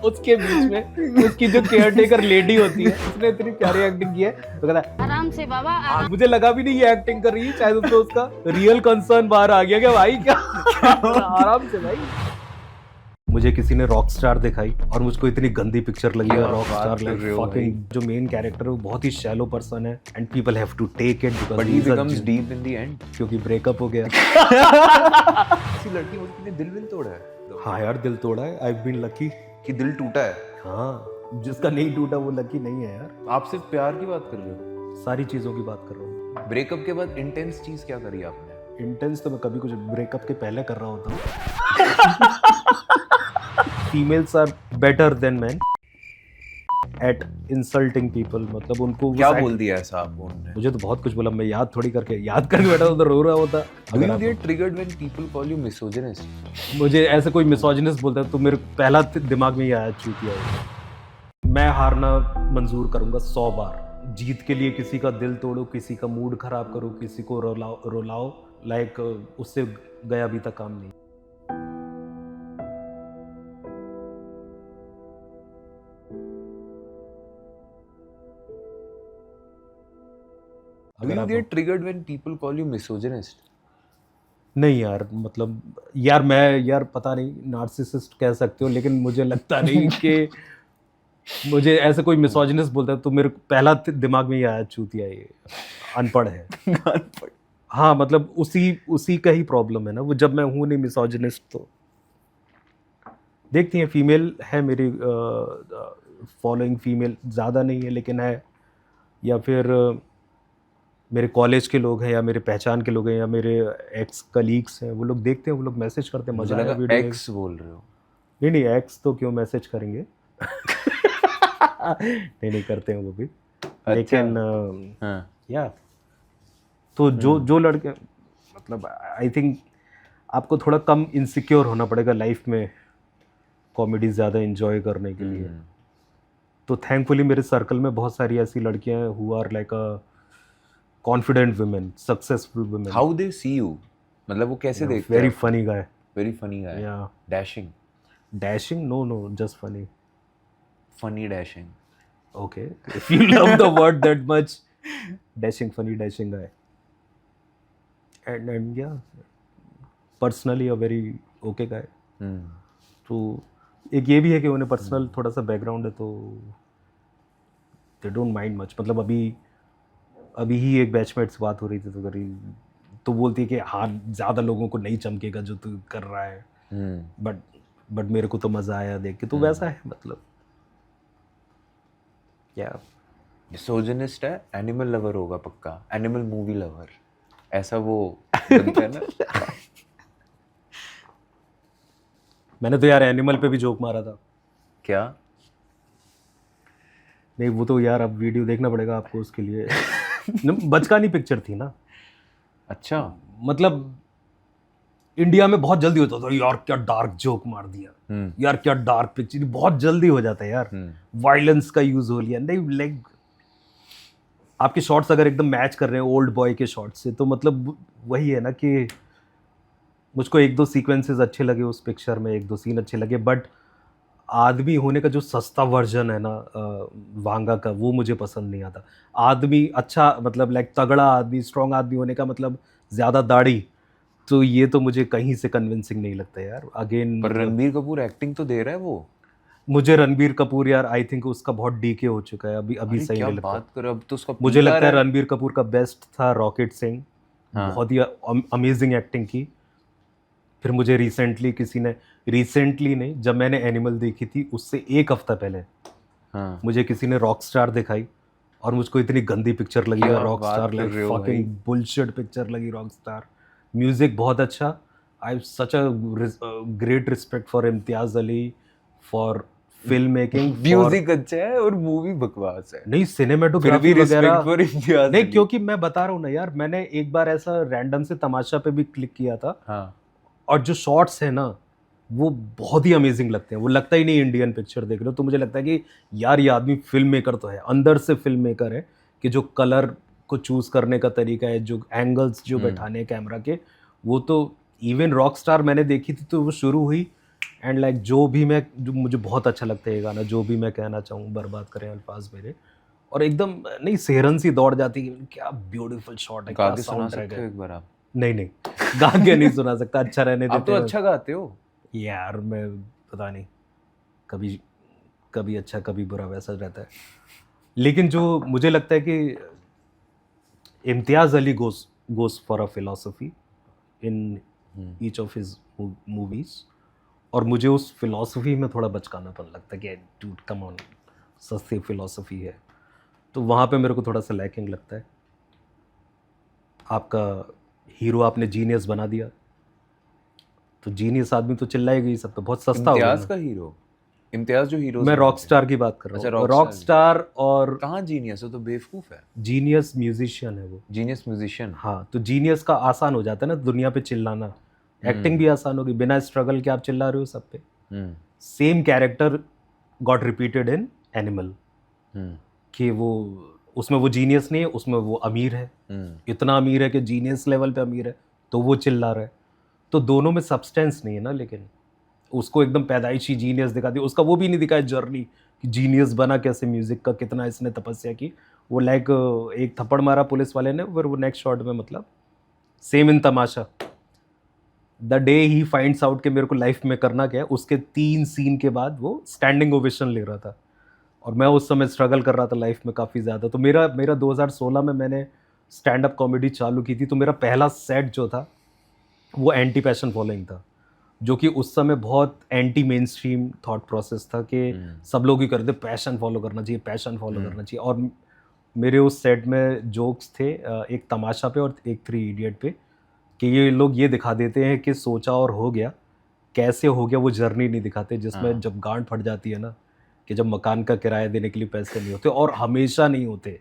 उसके बीच में उसकी जो केयर टेकर लेडी होती है, उसने इतनी प्यारी एक्टिंग की है, तो कहता है आराम से बाबा आराम। मुझे लगा भी नहीं ये एक्टिंग कर रही है, शायद उसको उसका रियल कंसर्न बाहर आ गया कि भाई क्या आराम से भाई। मुझे किसी ने रॉक स्टार दिखाई और मुझको इतनी गंदी पिक्चर लगी है। रॉक स्टार लाइक फकिंग, जो मेन कैरेक्टर है वो बहुत ही शैलो पर्सन है and people have to take it but he becomes deep in the end क्योंकि ब्रेकअप हो गया। किसी लड़की ने दिल विल तोड़ा है। हाँ यार, दिल तोड़ा है। आई बीन लकी कि दिल टूटा है। हाँ, जिसका नहीं टूटा वो लकी नहीं है यार। आप सिर्फ प्यार की बात कर रहे हो? सारी चीजों की बात कर रहा हूँ। ब्रेकअप के बाद इंटेंस चीज क्या करी आपने? इंटेंस तो मैं कभी कुछ ब्रेकअप के पहले कर रहा होता हूँ। Females are better than man at insulting people. मतलब उनको क्या बोल दिया ऐसा आपको उन्होंने? मुझे तो बहुत कुछ बोला, मैं याद करके बैठा तो रो रहा होता। Do you get triggered when people call you misogynist? मुझे ऐसे कोई मिसोजिनिस्ट बोलता है तो मेरे पहला दिमाग में ये आया, चूतिया है। मैं हारना मंजूर करूंगा 100 बार। जीत के लिए किसी का दिल तोड़ो, किसी का मूड खराब करो, किसी को रुलाओ, लाइक उससे गया अभी तक काम नहीं। Do you get triggered when people call you misogynist? नहीं यार, मतलब यार पता नहीं, नार्सिसिस्ट कह सकते हो, लेकिन मुझे लगता नहीं कि मुझे ऐसे कोई मिसोजिनिस्ट बोलता है तो मेरे पहला दिमाग में ये आया, चूतिया ये अनपढ़ है। अनपढ़। हाँ, मतलब उसी का ही प्रॉब्लम है ना वो। जब मैं हूँ नहीं मिसोजिनिस्ट तो देखती हैं, फीमेल है मेरी फॉलोइंग, फीमेल ज़्यादा नहीं है लेकिन है, या फिर मेरे कॉलेज के लोग हैं या मेरे पहचान के लोग हैं या मेरे एक्स कलीग्स हैं, वो लोग देखते हैं, वो लोग मैसेज करते हैं, मजा आया वीडियो। एक्स बोल रहे हो? नहीं, एक्स तो क्यों मैसेज करेंगे। नहीं करते हैं वो भी। अच्छा। लेकिन हाँ। या तो जो लड़के, मतलब आई थिंक आपको थोड़ा कम इनसिक्योर होना पड़ेगा लाइफ में कॉमेडी ज़्यादा एंजॉय करने के लिए। तो थैंकफुली मेरे सर्कल में बहुत सारी ऐसी लड़कियां हैं who are like a confident women, successful women. How they see you? मतलब वो कैसे देखते हैं? Very funny guy. Very funny guy. या dashing? No, just funny. Funny dashing. Okay, if you love the word that much, dashing, funny, dashing guy, and yeah, personally a very okay guy. तो एक ये भी है कि उन्हें personal थोड़ा सा बैकग्राउंड है तो they don't mind much। मतलब अभी ही एक बैचमेट से बात हो रही थी तो बोलती है कि हाँ, ज़्यादा लोगों को नहीं चमकेगा जो तू कर रहा है, बट मेरे को तो मज़ा आया देख के। तो वैसा है, मतलब क्या मिसोजिनिस्ट है, एनिमल लवर होगा पक्का, एनिमल मूवी लवर, ऐसा वो बनता है ना। मैंने तो यार एनिमल पे भी जोक मारा था। क्या? नहीं, वो तो यार अब वीडियो देखना पड़ेगा आपको उसके लिए। बचकानी पिक्चर थी ना। अच्छा। मतलब इंडिया में बहुत जल्दी होता था, यार क्या डार्क जोक मार दिया, यार क्या डार्क पिक्चर, बहुत जल्दी हो जाता है यार। वायलेंस का यूज हो लिया, नहीं लाइक आपके शॉट्स अगर एकदम मैच कर रहे हैं ओल्ड बॉय के शॉट से, तो मतलब वही है ना कि मुझको 1-2 सीक्वेंसेस अच्छे लगे उस पिक्चर में, 1-2 सीन अच्छे लगे, बट आदमी होने का जो सस्ता वर्जन है ना वांगा का, वो मुझे पसंद नहीं आता। आदमी अच्छा, मतलब लाइक तगड़ा आदमी, स्ट्रॉन्ग आदमी होने का मतलब ज़्यादा दाढ़ी, तो ये तो मुझे कहीं से कन्विंसिंग नहीं लगता यार। अगेन पर रणबीर कपूर एक्टिंग तो दे रहा है वो। मुझे रणबीर कपूर यार आई थिंक उसका बहुत डीके हो चुका है अभी सही नहीं लगता। बात कर, अब तो उसका मुझे लगता है रणबीर कपूर का बेस्ट था रॉकेट सिंह। हाँ। बहुत ही अमेजिंग एक्टिंग की। फिर मुझे रिसेंटली नहीं, जब मैंने एनिमल देखी थी उससे 1 हफ्ता पहले मुझे किसी ने रॉक स्टार दिखाई और मुझको इतनी गंदी पिक्चर लगी है rock star, like fucking bullshit picture लगी रॉक स्टार। म्यूजिक बहुत अच्छा, I have such a great respect for Imtiaz Ali, for film making. Music अच्छा है और मूवी बकवास है। नहीं, सिनेमेटोग्राफी वगैरह नहीं, क्योंकि मैं बता रहा हूँ ना यार, मैंने एक बार ऐसा रैंडम से तमाशा पे भी क्लिक किया था। हाँ। और जो शॉट्स है ना वो बहुत ही अमेजिंग लगते हैं। वो लगता ही नहीं इंडियन पिक्चर देख रहे हो, तो मुझे लगता है कि यार ये आदमी फिल्म मेकर तो है, अंदर से फिल्म मेकर है, कि जो कलर को चूज करने का तरीका है, जो एंगल्स जो बैठाने कैमरा के, वो तो इवन रॉक स्टार मैंने देखी थी तो वो शुरू हुई एंड लाइक जो मुझे बहुत अच्छा लगता है ये गाना, जो भी मैं कहना चाहूँ बर्बाद करें अल्फाज मेरे, और एकदम नहीं सेहरन सी दौड़ जाती है, क्या ब्यूटीफुल शॉट है, गा क्या के सुना साउंड सकते हो है। एक बार आप? नहीं गा के नहीं सुना सकता, अच्छा रहने आप देते तो हैं। अच्छा गाते हो यार मैं पता नहीं, कभी कभी अच्छा कभी बुरा वैसा रहता है। लेकिन जो मुझे लगता है कि Imtiaz Ali goes for a philosophy in each of his movies, और मुझे उस फिलॉसफी में थोड़ा बचकानापन लगता है कि डूड कम ऑन, सस्ती फिलॉसफी है, तो वहाँ पे मेरे को थोड़ा सा लैकिंग लगता है। आपका हीरो आपने जीनियस बना दिया, तो जीनियस आदमी तो चिल्लाएगा ही सब पे, बहुत सस्ता हो गया इम्तियाज ना। का हीरो? इम्तियाज जो हीरो मैं रॉक स्टार की बात कर अच्छा, रहा हूँ, Rockstar। रॉक स्टार और कहाँ जीनियस हो, तो बेवकूफ है। जीनियस म्यूजिशियन है वो। Genius musician. हाँ, तो जीनियस का आसान हो जाता है ना दुनिया पे चिल्लाना, एक्टिंग भी आसान होगी, बिना स्ट्रगल के आप चिल्ला रहे हो सब पे। Same character got repeated in animal, कि वो उसमें वो जीनियस नहीं है, उसमें वो अमीर है, इतना अमीर है कि जीनियस लेवल पे अमीर है, तो वो चिल्ला रहा है। तो दोनों में सब्सटेंस नहीं है ना, लेकिन उसको एकदम पैदाइशी जीनियस दिखा दिया, उसका वो भी नहीं दिखाया जर्नी कि जीनियस बना कैसे, म्यूजिक का कितना इसने तपस्या की। वो लाइक एक थप्पड़ मारा पुलिस वाले ने, फिर वो नेक्स्ट शॉट में मतलब same in Tamasha, the day he finds out कि मेरे को लाइफ में करना क्या है, उसके 3 सीन के बाद वो स्टैंडिंग ओवेशन ले रहा था, और मैं उस समय स्ट्रगल कर रहा था लाइफ में काफ़ी ज़्यादा। तो मेरा मेरा 2016 में मैंने स्टैंड अप कॉमेडी चालू की थी, तो मेरा पहला सेट जो था वो एंटी पैशन फॉलोइंग था, जो कि उस समय बहुत anti main stream thought process था कि सब लोग ही करते पैशन फॉलो करना चाहिए, पैशन फॉलो करना चाहिए। और मेरे उस सेट में जोक्स थे, एक तमाशा पे और एक 3 इडियट पे, कि ये लोग ये दिखा देते हैं कि सोचा और हो गया, कैसे हो गया वो जर्नी नहीं दिखाते, जिसमें जब गांड फट जाती है ना, कि जब मकान का किराया देने के लिए पैसे नहीं होते, और हमेशा नहीं होते,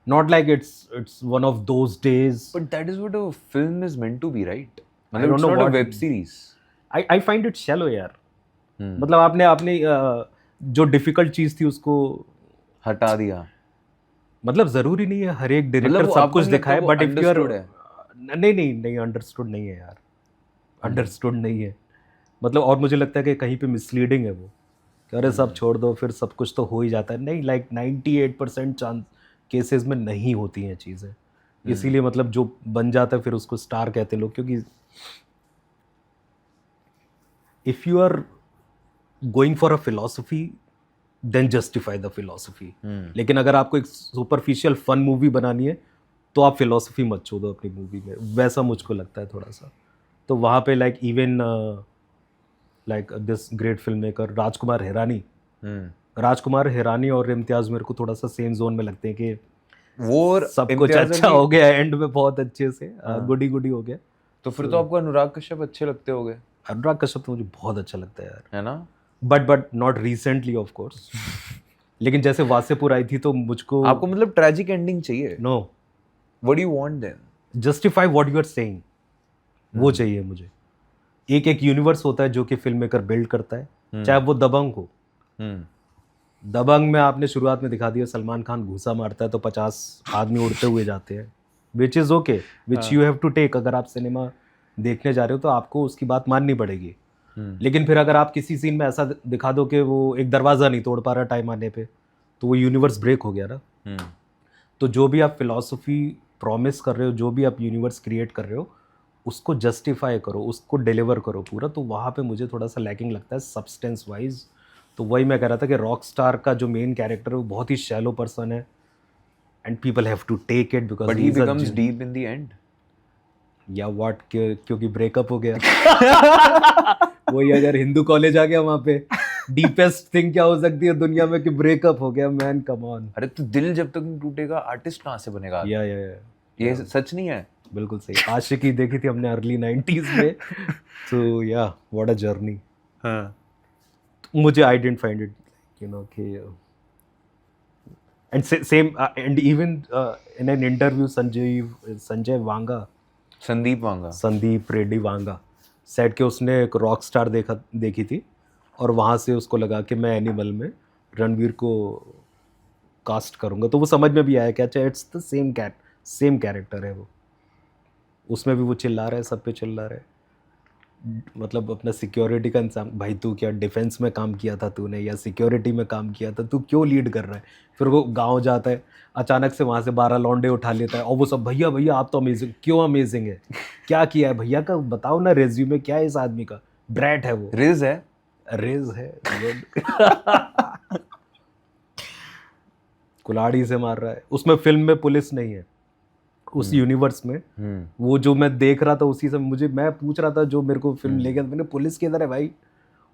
not like it's one of those days. But that is what a film is meant to be, right? I मतलब don't it's know not a what- web series. I find it shallow यार। मतलब आपने आपने जो difficult चीज़ थी उसको, हटा दिया। मतलब ज़रूरी नहीं है हर एक मतलब डायरेक्टर वो सब आपको कुछ नहीं लगता दिखाए, वो but if you are, understood है? नहीं अंडरस्टूड नहीं है यार, अंडरस्टूड नहीं है। मतलब और मुझे लगता है कि कहीं पे मिसलीडिंग है वो, कि अरे सब छोड़ दो फिर सब कुछ तो हो ही जाता है, नहीं, लाइक 98% चांस केसेस में नहीं होती हैं चीज़ें, इसीलिए मतलब जो बन जाता है फिर उसको स्टार कहते हैं लोग, क्योंकि if you are going for a philosophy then justify the philosophy. लेकिन अगर आपको एक सुपरफिशियल फन मूवी बनानी है तो आप फिलोसफी मत छोड़ो अपनी मूवी में, वैसा मुझको लगता है थोड़ा सा। तो वहाँ पे like even like this great film maker Rajkumar Hirani और इम्तियाज मेरे को थोड़ा सा सेम जोन में लगते हैं कि वो सब कुछ इम्तियाज अच्छा अली- हो गया एंड में, बहुत अच्छे से गुडी गुडी हो गया। तो फिर तो आपको अनुराग कश्यप अच्छे लगते होंगे, अनुराग कश्यप तो मुझे बहुत अच्छा लगता है यार, है ना? But not recently of course. लेकिन जैसे वासेपुर आई थी तो मुझको, आपको मतलब ट्रेजिक एंडिंग चाहिए? No, what do you want then? Justify what you are saying, वो चाहिए मुझे। एक एक यूनिवर्स होता है जो कि फिल्म मेकर बिल्ड करता है, चाहे वो दबंग हो। दबंग में आपने शुरुआत में दिखा दिया सलमान खान घूसा मारता है तो 50 आदमी उड़ते हुए जाते हैं, which is okay, which you have to take. अगर आप सिनेमा देखने जा रहे हो तो आपको उसकी बात माननी पड़ेगी। लेकिन फिर अगर आप किसी सीन में ऐसा दिखा दो कि वो एक दरवाज़ा नहीं तोड़ पा रहा टाइम आने पे, तो वो यूनिवर्स ब्रेक हो गया ना। तो जो भी आप फिलॉसफी प्रॉमिस कर रहे हो, जो भी आप यूनिवर्स क्रिएट कर रहे हो, उसको जस्टिफाई करो, उसको डिलीवर करो पूरा। तो वहाँ पे मुझे थोड़ा सा लैकिंग लगता है सब्सटेंस वाइज। तो वही मैं कह रहा था कि रॉक स्टार का जो मेन कैरेक्टर है वो बहुत ही शैलो पर्सन है, and people have to take it because but he becomes deep in the end. या व्हाट, क्योंकि ब्रेकअप हो गया। वही अगर हिंदू कॉलेज आ गया वहाँ पे, डीपेस्ट थिंग क्या हो सकती है दुनिया में कि ब्रेकअप हो गया, मैन कम ऑन। अरे तो दिल जब तक नहीं टूटेगा आर्टिस्ट कहाँ से बनेगा? या ये सच नहीं है? बिल्कुल सही। आशिकी देखी थी हमने अर्ली 90s में, तो या व्हाट अ जर्नी। हाँ। मुझे I didn't find it you know कि and same and even in an interview Sandeep Reddy Vanga सेट के उसने एक रॉक स्टार देखी थी, और वहाँ से उसको लगा कि मैं एनिमल में रणवीर को कास्ट करूँगा। तो वो समझ में भी आया कि अच्छा इट्स द सेम कैरेक्टर है वो, उसमें भी वो चिल्ला रहा है, सब पे चिल्ला रहा है, मतलब अपना सिक्योरिटी का इंसान। भाई तू क्या डिफेंस में काम किया था तूने, या सिक्योरिटी में काम किया था, तू क्यों लीड कर रहा है? फिर वो गांव जाता है, अचानक से वहाँ से 12 लौंडे उठा लेता है, और वो सब भैया भैया आप तो अमेजिंग। क्यों अमेजिंग है? क्या किया है भैया का? बताओ ना, रेज्यूमे क्या है इस आदमी का? ब्रैट है वो, रिज है, रेज है, गुड। कुल्हाड़ी से मार रहा है। उसमें फिल्म में पुलिस नहीं है, उस यूनिवर्स में। वो जो मैं देख रहा था उसी से मैं पूछ रहा था, जो मेरे को फिल्म ले गया, मैंने पुलिस किधर है भाई?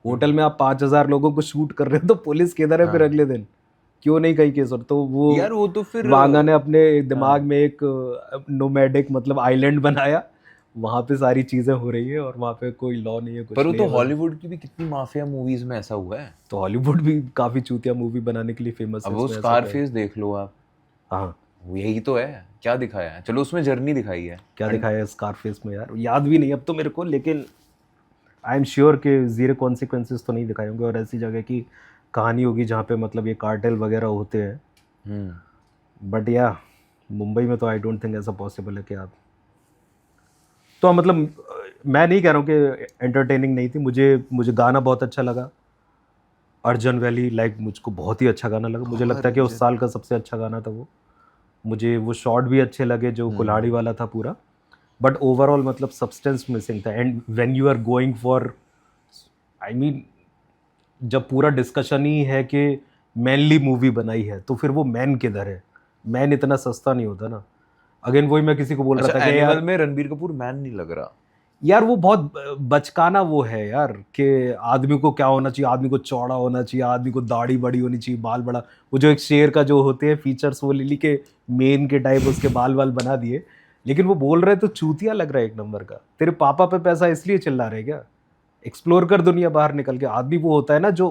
होटल में आप 5,000 लोगों को शूट कर रहे हो, तो पुलिस किधर है फिर अगले दिन? क्यों नहीं कहीं केस? और तो वो यार वो तो फिर वांगा ने अपने दिमाग में एक नोमैडिक मतलब आइलैंड बनाया, वहां पे सारी चीजें हो रही है और वहां पे कोई लॉ नहीं है, कुछ पर वो नहीं तो है। हॉलीवुड की भी कितनी माफिया मूवीज में ऐसा हुआ है। तो हॉलीवुड भी काफी चूतिया मूवी बनाने के लिए फेमस है। अब वो इसमें ऐसा क्या है? स्कारफेस देख लो आप, हाँ, यही तो है। क्या दिखाया है? चलो उसमें जर्नी दिखाई है, क्या दिखाया है स्कारफेस में यार? याद भी नहीं अब तो मेरे को, लेकिन आई एम श्योर कि जीरो कॉन्सिक्वेंसेस तो नहीं दिखाए होंगे, और ऐसी जगह की कहानी होगी जहाँ पे मतलब ये कार्टेल वगैरह होते हैं। बट या मुंबई में तो आई डोंट थिंक ऐसा पॉसिबल है कि आप तो मतलब मैं नहीं कह रहा हूँ कि एंटरटेनिंग नहीं थी। मुझे गाना बहुत अच्छा लगा, अर्जन वैली मुझको बहुत ही अच्छा गाना लगा। मुझे लगता है कि उस साल का सबसे अच्छा गाना था वो। मुझे वो शॉट भी अच्छे लगे जो कुल्हाड़ी वाला था पूरा, बट ओवरऑल मतलब सब्सटेंस मिसिंग था। And when you are going for, I mean जब पूरा डिस्कशन ही है कि मैनली मूवी बनाई है, तो फिर वो मैन किधर है? मैन इतना सस्ता नहीं होता ना। अगेन वही मैं किसी को बोल रहा था कि एनिमल यार में रणबीर कपूर मैन नहीं लग रहा यार वो बहुत बचकाना वो है यार, कि आदमी को क्या होना चाहिए, आदमी को चौड़ा होना चाहिए, आदमी को दाढ़ी बड़ी होनी चाहिए, बाल बड़ा। वो जो एक शेर का जो होते हैं फीचर्स, वो लिली के मेन के टाइप उसके बाल बना दिए। लेकिन वो बोल रहे तो चूतिया लग रहा है एक नंबर का। तेरे पापा पे पैसा इसलिए चिल्ला रहे क्या? एक्सप्लोर कर दुनिया बाहर निकल के। आदमी वो होता है ना जो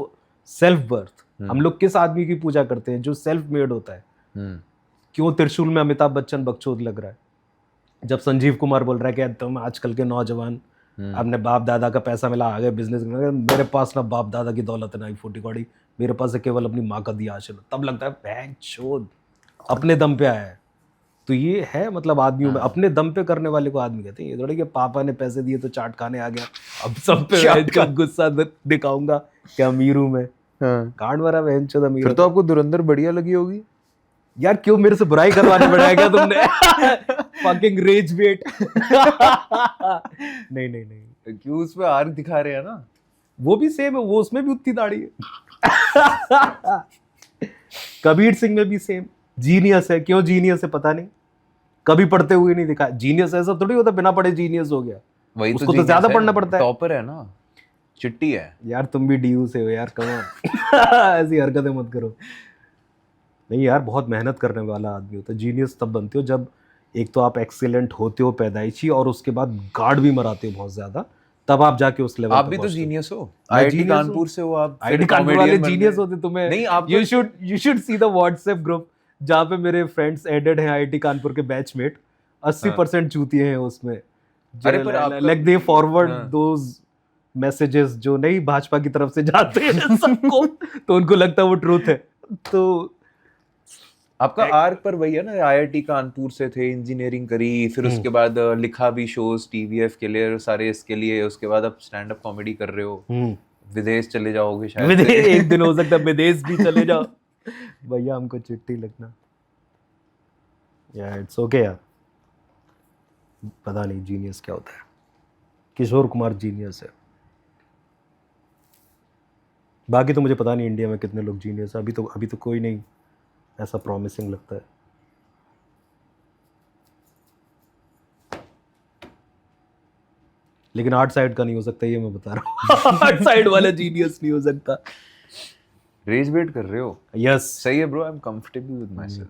सेल्फ बर्थ। हम लोग किस आदमी की पूजा करते हैं? जो सेल्फ मेड होता है। क्यों त्रिशूल में अमिताभ बच्चन बकचोद लग रहा है? जब संजीव कुमार बोल रहा है कि तुम आजकल के नौजवान अपने बाप दादा का पैसा मिला आगे बिजनेस, मेरे पास ना बाप दादा की दौलत है ना फूटी कौड़ी, मेरे पास है केवल अपनी माँ का दिया आशीर्वाद। तब लगता है भैंग चोद अपने दम पे आया है। तो ये है मतलब आदमियों में अपने दम पे करने वाले को आदमी कहते हैं। ये थोड़ी कि पापा ने पैसे दिए तो चाट खाने आ गया, अब सब पे गुस्सा दिखाऊंगा क्या अमीर हूं मैं। कांड मारा बहन चोद अमीर। फिर तो आपको धुरंधर बढ़िया लगी होगी यार। क्यों मेरे से बुराई करवाने बढ़ाया क्या तुमने? Fucking raise weight. नहीं नहीं नहीं, क्यों उस पे आर्क दिखा रहे हैं ना, वो भी सेम है, वो उसमें भी उतनी दाढ़ी है। कबीर सिंह में भी सेम। जीनियस है, क्यों जीनियस है पता नहीं, कभी पढ़ते हुए नहीं दिखा। जीनियस ऐसा थोड़ी होता बिना पढ़े जीनियस हो गया, वही उसको तो ज्यादा पढ़ना पड़ता है। टॉपर है ना, चिट्टी है यार। तुम भी डीयू से हो यार, कम ऐसी हरकतें मत करो। नहीं यार, बहुत मेहनत करने वाला आदमी होता है। जीनियस तब बनते हो जब एक तो आप एक्सीलेंट होते हो पैदाइशी, और उसके बाद गार्ड भी मराते हो बहुत ज्यादा, तब आप जाके उस लेवल। आप भी तो जीनियस हो, आईआईटी कानपुर से हो आप। आईआईटी कानपुर वाले जीनियस होते तुम्हें। नहीं, आप you should see the WhatsApp group जहाँ पे मेरे फ्रेंड्स एडेड हैं आईआईटी कानपुर के बैचमेट। 80% चूतिए हैं उसमें। अरे पर like they forward those messages जो नहीं भाजपा की तरफ से जाते हैं सबको, तो उनको लगता है वो ट्रूथ है। तो आपका आर्क पर वही है ना, आईआईटी कानपुर से थे, इंजीनियरिंग करी, फिर उसके बाद लिखा भी शोज टीवीएफ के लिए, सारे इसके लिए, उसके बाद आप स्टैंड अप कॉमेडी कर रहे हो, विदेश चले जाओगे शायद। एक दिन हो सकता है विदेश भी चले जाओ। भैया हमको चिट्ठी लिखना। यार इट्स ओके यार। पता नहीं जीनियस क्या होता है। किशोर कुमार जीनियस है। बाकी तो मुझे पता नहीं इंडिया में कितने लोग जीनियस है। अभी तो कोई नहीं ऐसा प्रॉमिसिंग लगता है। लेकिन आर्ट साइड का नहीं हो सकता, ये मैं बता रहा हूँ। आर्ट साइड वाला जीनियस नहीं हो सकता। रेज वेट कर रहे हो? यस सही है bro, I am comfortable with my self.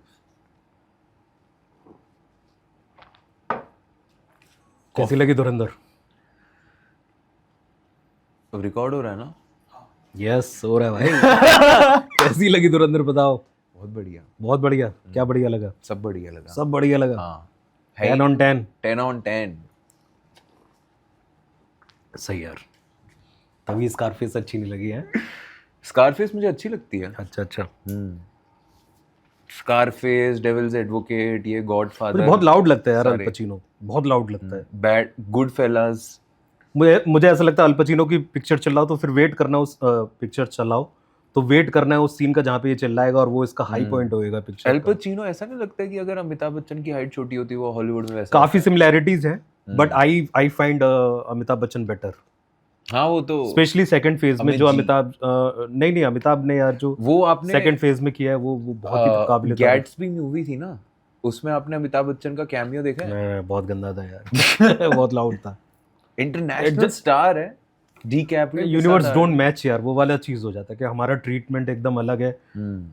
कैसी लगी धुरंधर? अब रिकॉर्ड हो रहा है ना? यस हो रहा है भाई। कैसी लगी धुरंधर बताओ? बहुत बढ़िया, बहुत बढ़िया। क्या बढ़िया लगा? सब बढ़िया लगा, सब बढ़िया लगा। हाँ 10 on 10। 10 on 10। सही यार। तभी स्कारफेस अच्छी नहीं लगी है? स्कारफेस मुझे अच्छी लगती है। अच्छा अच्छा। स्कारफेस, डेविल्स एडवोकेट, ये गॉडफादर बहुत लाउड लगता है यार अल पचिनो। बहुत लाउड लगता है। बैड गुड फेलास, मुझे ऐसा लगता है अल पचिनो की पिक्चर चल रहा हो तो फिर वेट करना उस पिक्चर चलाओ तो वेट करना है उस सीन का जहाँ पे ये चिल्लाएगा और वो इसका हाई पॉइंट होएगा पिक्चर एल का। पचिनो ऐसा नहीं लगता है कि अगर अमिताभ बच्चन की हाइट छोटी होती वो हॉलीवुड में वैसा काफी होता सिमिलैरिटीज हैं but I find Amitabh Bachchan better, है? हाँ वो तो स्पेशली सेकंड फेज में अमित जो जी। अमिताभ नहीं अमिताभ ने यार जो वो आपने सेकंड फेज में किया है वो बहुत ही काबिल तारीफ। गैट्सबी मूवी थी ना, उसमें आपने अमिताभ बच्चन का कैमियो देखा है? मैं बहुत गंदा था यार बहुत लाउड था। इंटरनेशनल स्टार है, डिकैप्रियो के यूनिवर्स साथ डोंट मैच यार, वो वाला चीज हो जाता है कि हमारा ट्रीटमेंट एकदम अलग है,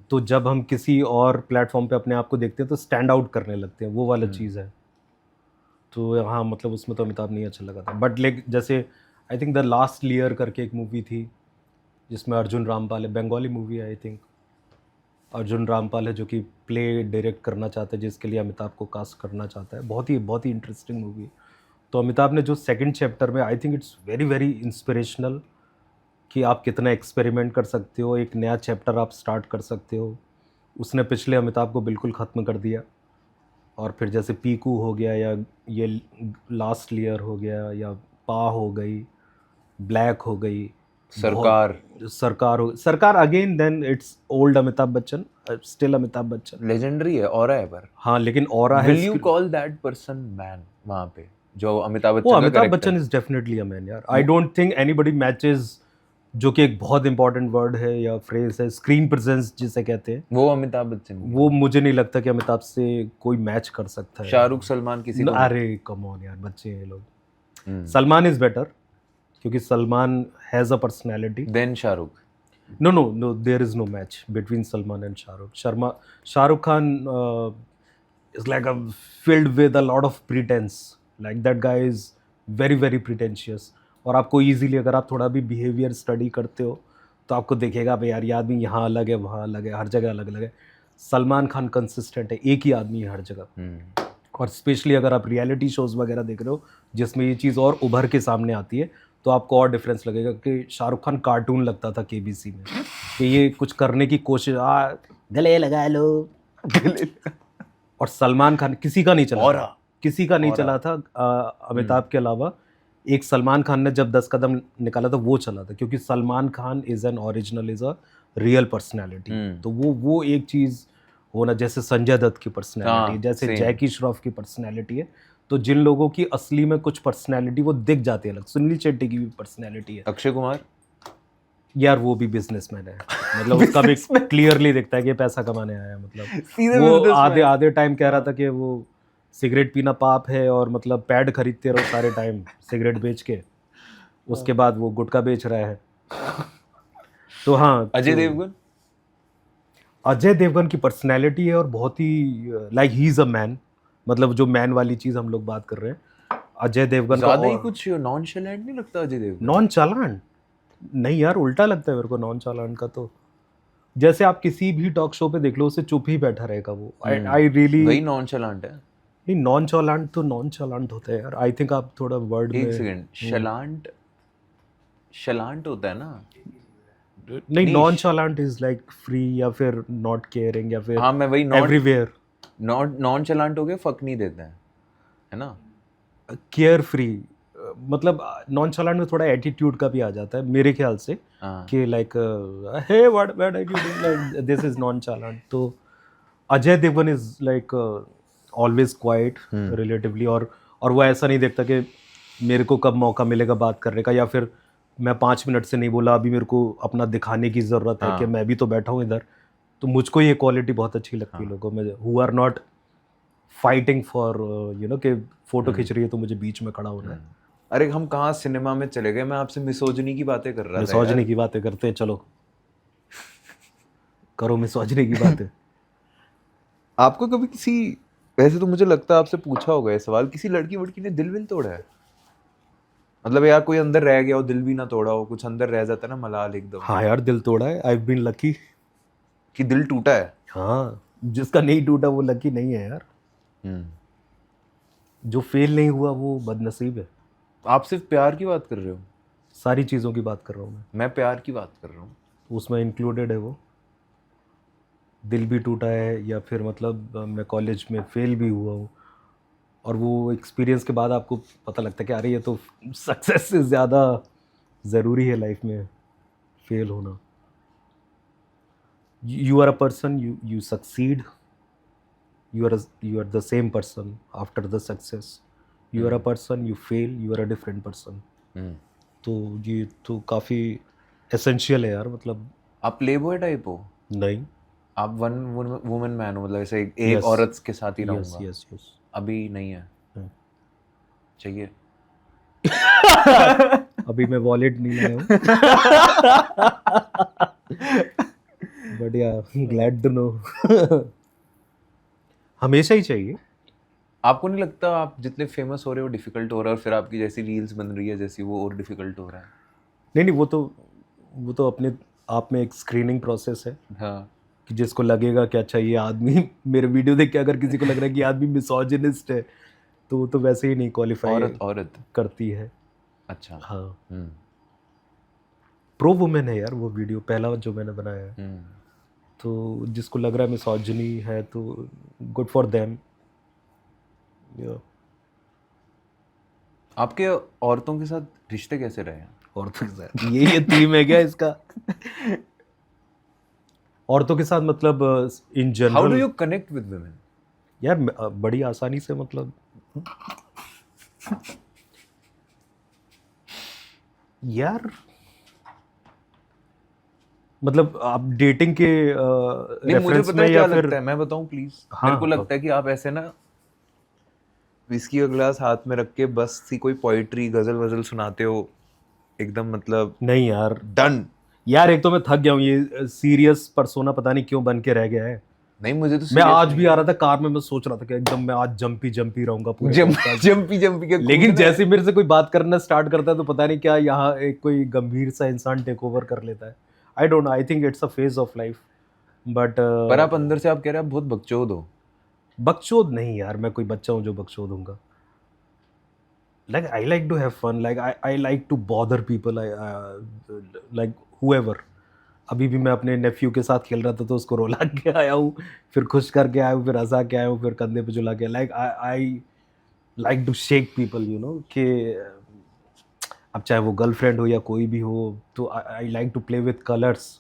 तो जब हम किसी और प्लेटफॉर्म पे अपने आप को देखते हैं तो स्टैंड आउट करने लगते हैं, वो वाला चीज़ है। तो हाँ मतलब उसमें तो अमिताभ नहीं अच्छा लगा था बट लाइक जैसे I think the last layer करके एक मूवी थी जिसमें अर्जुन रामपाल है, बंगाली मूवी है आई थिंक, अर्जुन रामपाल है जो कि प्ले डायरेक्ट करना चाहता है जिसके लिए अमिताभ को कास्ट करना चाहता है, बहुत ही इंटरेस्टिंग मूवी। तो अमिताभ ने जो सेकंड चैप्टर में I think it's very very inspirational कि आप कितना एक्सपेरिमेंट कर सकते हो, एक नया चैप्टर आप स्टार्ट कर सकते हो। उसने पिछले अमिताभ को बिल्कुल ख़त्म कर दिया और फिर जैसे पीकू हो गया या ये लास्ट लेयर हो गया या पा हो गई, ब्लैक हो गई, Sarkar again, then it's old Amitabh Bachchan, still Amitabh Bachchan legendary है, ऑरा है पर हाँ लेकिन ऑरा है। Will you call that person man वहां पे जो अमिताभ बच्चन वो का Amitabh character Bachchan is definitely a man यार। I don't think anybody matches, जो कि एक बहुत इंपॉर्टेंट वर्ड है या फ्रेज है, स्क्रीन प्रेजेंस जिसे कहते हैं, वो अमिताभ बच्चन, वो मुझे नहीं लगता कि अमिताभ से कोई मैच कर सकता है। शाहरुख सलमान किसी को अरे कम ऑन यार, बच्चे हैं ये लोग। सलमान इज बेटर क्योंकि Salman has a personality than Shahrukh. No, there is no match between Salman and Shahrukh Khan is like filled with a lot of pretense. Like that guy is very very pretentious. और आपको easily अगर आप थोड़ा भी behavior study करते हो तो आपको देखेगा भाई यार ये आदमी यहाँ अलग है, वहाँ अलग है, हर जगह अलग अलग है। सलमान खान कंसिस्टेंट है, एक ही आदमी है हर जगह। और स्पेशली अगर आप रियलिटी शोज़ वगैरह देख रहे हो जिसमें ये चीज़ और उभर के सामने आती है तो आपको और डिफरेंस लगेगा कि शाहरुख खान कार्टून लगता था केबीसी में कि ये कुछ करने की कोशिश, गले लगा लो और सलमान खान किसी का नहीं चला था अमिताभ के अलावा। एक सलमान खान ने जब 10 कदम निकाला तो वो चला था क्योंकि Salman Khan is an original, is a real personality. तो वो एक चीज़ होना, जैसे संजय दत्त की पर्सनैलिटी, जैसे जैकी श्रॉफ की पर्सनैलिटी है, तो जिन लोगों की असली में कुछ पर्सनैलिटी वो दिख जाती है अलग। सुनील शेट्टी की भी पर्सनैलिटी है। अक्षय कुमार यार वो भी बिजनेसमैन है, मतलब उसका भी क्लियरली दिखता है कि पैसा कमाने आया है। मतलब वो आधे टाइम कह रहा था कि वो सिगरेट पीना पाप है और मतलब पैड खरीदते रहो सारे टाइम सिगरेट बेच के, उसके बाद वो गुटखा बेच रहा है। तो हाँ, अजय देवगन की पर्सनैलिटी है और बहुत ही like he is a man, मतलब जो मैन वाली चीज हम लोग बात कर रहे हैं अजय देवगन का। ज्यादा ही कुछ नॉनशैलेंट नहीं लगता अजय देवगन? नॉनचालांट नहीं यार, उल्टा लगता है मेरे को नॉनचालांट का। तो जैसे आप किसी भी टॉक शो पे देख लो उसे चुप ही बैठा रहेगा वो। आई रियली वही नॉनचालांट है। नहीं, नॉनचालांट तो नॉनचालांट होता है यार। आई थिंक आप थोड़ा वर्ड में, एक सेकंड, शलांट होता है ना? नहीं, नॉनचालांट इज लाइक फ्री या फिर नॉट केयरिंग या फिर हाँ मैं वही एवरीवेयर। नॉनचालांट हो गया फक नहीं देता है ना? केयर फ्री मतलब नॉनचालांट में थोड़ा एटीट्यूड का भी आ जाता है मेरे ख्याल से कि like hey what are you doing, like this is nonchalant. तो Ajay Devgn is like always quiet relatively, और वो ऐसा नहीं देखता कि मेरे को कब मौका मिलेगा बात करने का, या फिर मैं 5 मिनट से नहीं बोला, अभी मेरे को अपना दिखाने की ज़रूरत है कि मैं भी तो बैठा हूँ इधर। तो मुझको ये क्वालिटी बहुत अच्छी लगती है लोगों में, who are not fighting for you know कि फोटो खींच रही है तो मुझे बीच में खड़ा होना है। अरे हम कहाँ सिनेमा में चले गए, मैं आपसे मिसोजिनी की बातें कर रहा था। मिसोजिनी की बातें करते हैं, चलो करो मिसोजिनी की बातें। आपको कभी किसी, वैसे तो मुझे लगता है आपसे पूछा होगा ये सवाल, किसी लड़की वड़की ने दिल विल तोड़ा है? मतलब यार कोई अंदर रह गया हो, दिल भी ना तोड़ा हो, कुछ अंदर रह जाता है ना मलाल एकदम। हाँ यार दिल तोड़ा है, आई हैव बीन लकी कि दिल टूटा है। हाँ, जिसका नहीं टूटा वो लकी नहीं है यार। जो फेल नहीं हुआ वो बदनसीब है। आप सिर्फ प्यार की बात कर रहे हो? सारी चीज़ों की बात कर रहा हूँ मैं प्यार की बात कर रहा हूँ, उसमें इंक्लूडेड है वो। दिल भी टूटा है या फिर मतलब मैं कॉलेज में फेल भी हुआ हूँ और वो एक्सपीरियंस के बाद आपको पता लगता है कि अरे ये तो सक्सेस से ज़्यादा ज़रूरी है लाइफ में फेल होना. You are a person, you succeed, you are the same person after the success. You are a person, you fail, you are a different person. तो ये तो काफ़ी एसेंशियल है यार, मतलब. आप प्ले बॉय टाइप हो? नहीं. आप वन वुमन मैन हो, मतलब ऐसे एक Yes. औरत के साथ ही यस रहूंगा? Yes yes. अभी नहीं है? हाँ. चाहिए? अभी मैं वॉलेट नहीं लाया हूँ. बट या ग्लैड टू नो. हमेशा ही चाहिए. आपको नहीं लगता आप जितने फेमस हो रहे हो डिफिकल्ट हो रहा है, और फिर आपकी जैसी रील्स बन रही है जैसी वो और डिफिकल्ट हो रहा है? नहीं नहीं, वो तो अपने आप में एक स्क्रीनिंग प्रोसेस है हाँ. कि जिसको लगेगा कि अच्छा ये आदमी मेरे वीडियो देख के अगर किसी को लग रहा है कि ये आदमी मिसोजिनिस्ट है तो वो तो वैसे ही नहीं क्वालिफाई औरत करती है. अच्छा. हाँ. प्रो वुमेन है यार वो वीडियो, पहला जो मैंने बनाया है. तो जिसको लग रहा है मिसोजिनी है तो गुड फॉर देम. आपके औरतों के साथ रिश्ते कैसे रहे हैं? औरतों के साथ ये थीम है क्या इसका? औरतों के साथ मतलब in how do general you connect with women? यार बड़ी आसानी से, मतलब यार मतलब आप डेटिंग के नहीं, मुझे रेफरेंस पता में है या क्या फिर लगता है, मैं बताऊं प्लीज. हाँ, मेरे को लगता है कि आप ऐसे ना विस्की का ग्लास हाथ में रख के बस सी कोई पोइट्री गजल वजल सुनाते हो एकदम, मतलब नहीं यार. डन. यार एक तो मैं थक गया हूँ, ये सीरियस पर्सोना पता नहीं क्यों बन के रह गया है. नहीं, मुझे तो मैं serious आज नहीं भी आ रहा था कार में, मैं सोच रहा था कि एकदम मैं आज जंपी रहूंगा पूरे podcast. जंपी के लेकिन कूदना है. जैसे मेरे से कोई बात करना स्टार्ट करता है तो पता नहीं क्या यहाँ एक कोई गंभीर सा इंसान टेक ओवर कर लेता है. I don't know, I think it's a phase of life. But पर आप अंदर से आप कह रहे हैं आप बहुत बकचोद हो. बकचोद नहीं यार, मैं कोई बच्चा हूँ जो बकचोद होऊंगा. Like I like to have fun, like I like to bother people, like whoever. अभी भी मैं अपने नेफ्यू के साथ खेल रहा था तो उसको रुला के आया हूँ, फिर खुश करके आया हूँ, फिर हंसा के आया हूँ, फिर कंधे पे झुला के. Like I like to shake people, you know, कि अब चाहे वो गर्लफ्रेंड हो या कोई भी हो, तो I like to play with colours.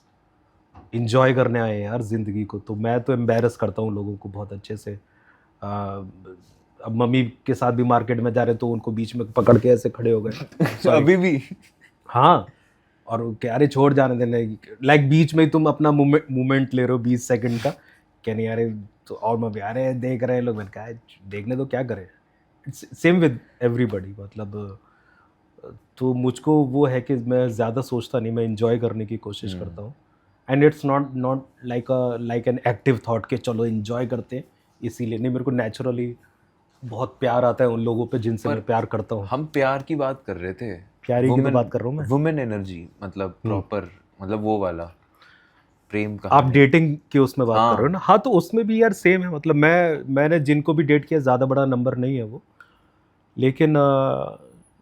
Enjoy करने आए हैं यार ज़िंदगी को. तो मैं तो एम्बेरस करता हूँ लोगों को बहुत अच्छे से. अब मम्मी के साथ भी मार्केट में जा रहे तो उनको बीच में पकड़ के ऐसे खड़े हो गए. अभी भी? हाँ. और क्या, अरे छोड़ जाने देने, लाइक बीच में ही तुम अपना मूवमेंट ले रहे हो 20 सेकंड का, क्या नहीं अरे तो. और मम्मी अरे देख रहे हैं लोग, मैंने कहा देखने तो क्या करें. इट्स सेम विद एवरीबडी, मतलब. तो मुझको वो है कि मैं ज़्यादा सोचता नहीं, मैं इंजॉय करने की कोशिश करता हूँ. And it's not like an active thought कि चलो इंजॉय करते हैं, इसीलिए नहीं. मेरे को नेचुरली बहुत प्यार आता है उन लोगों पे जिनसे मैं प्यार करता हूँ. हम प्यार की बात कर रहे थे. प्यारी की तो बात कर रहा हूँ मैं. वुमेन एनर्जी, मतलब प्रॉपर, मतलब वो वाला प्रेम का. आप डेटिंग के उसमें बात कर रहे हो ना? हाँ. हाँ, तो उसमें भी यार सेम है, मतलब मैंने जिनको भी डेट किया ज़्यादा बड़ा नंबर नहीं है वो, लेकिन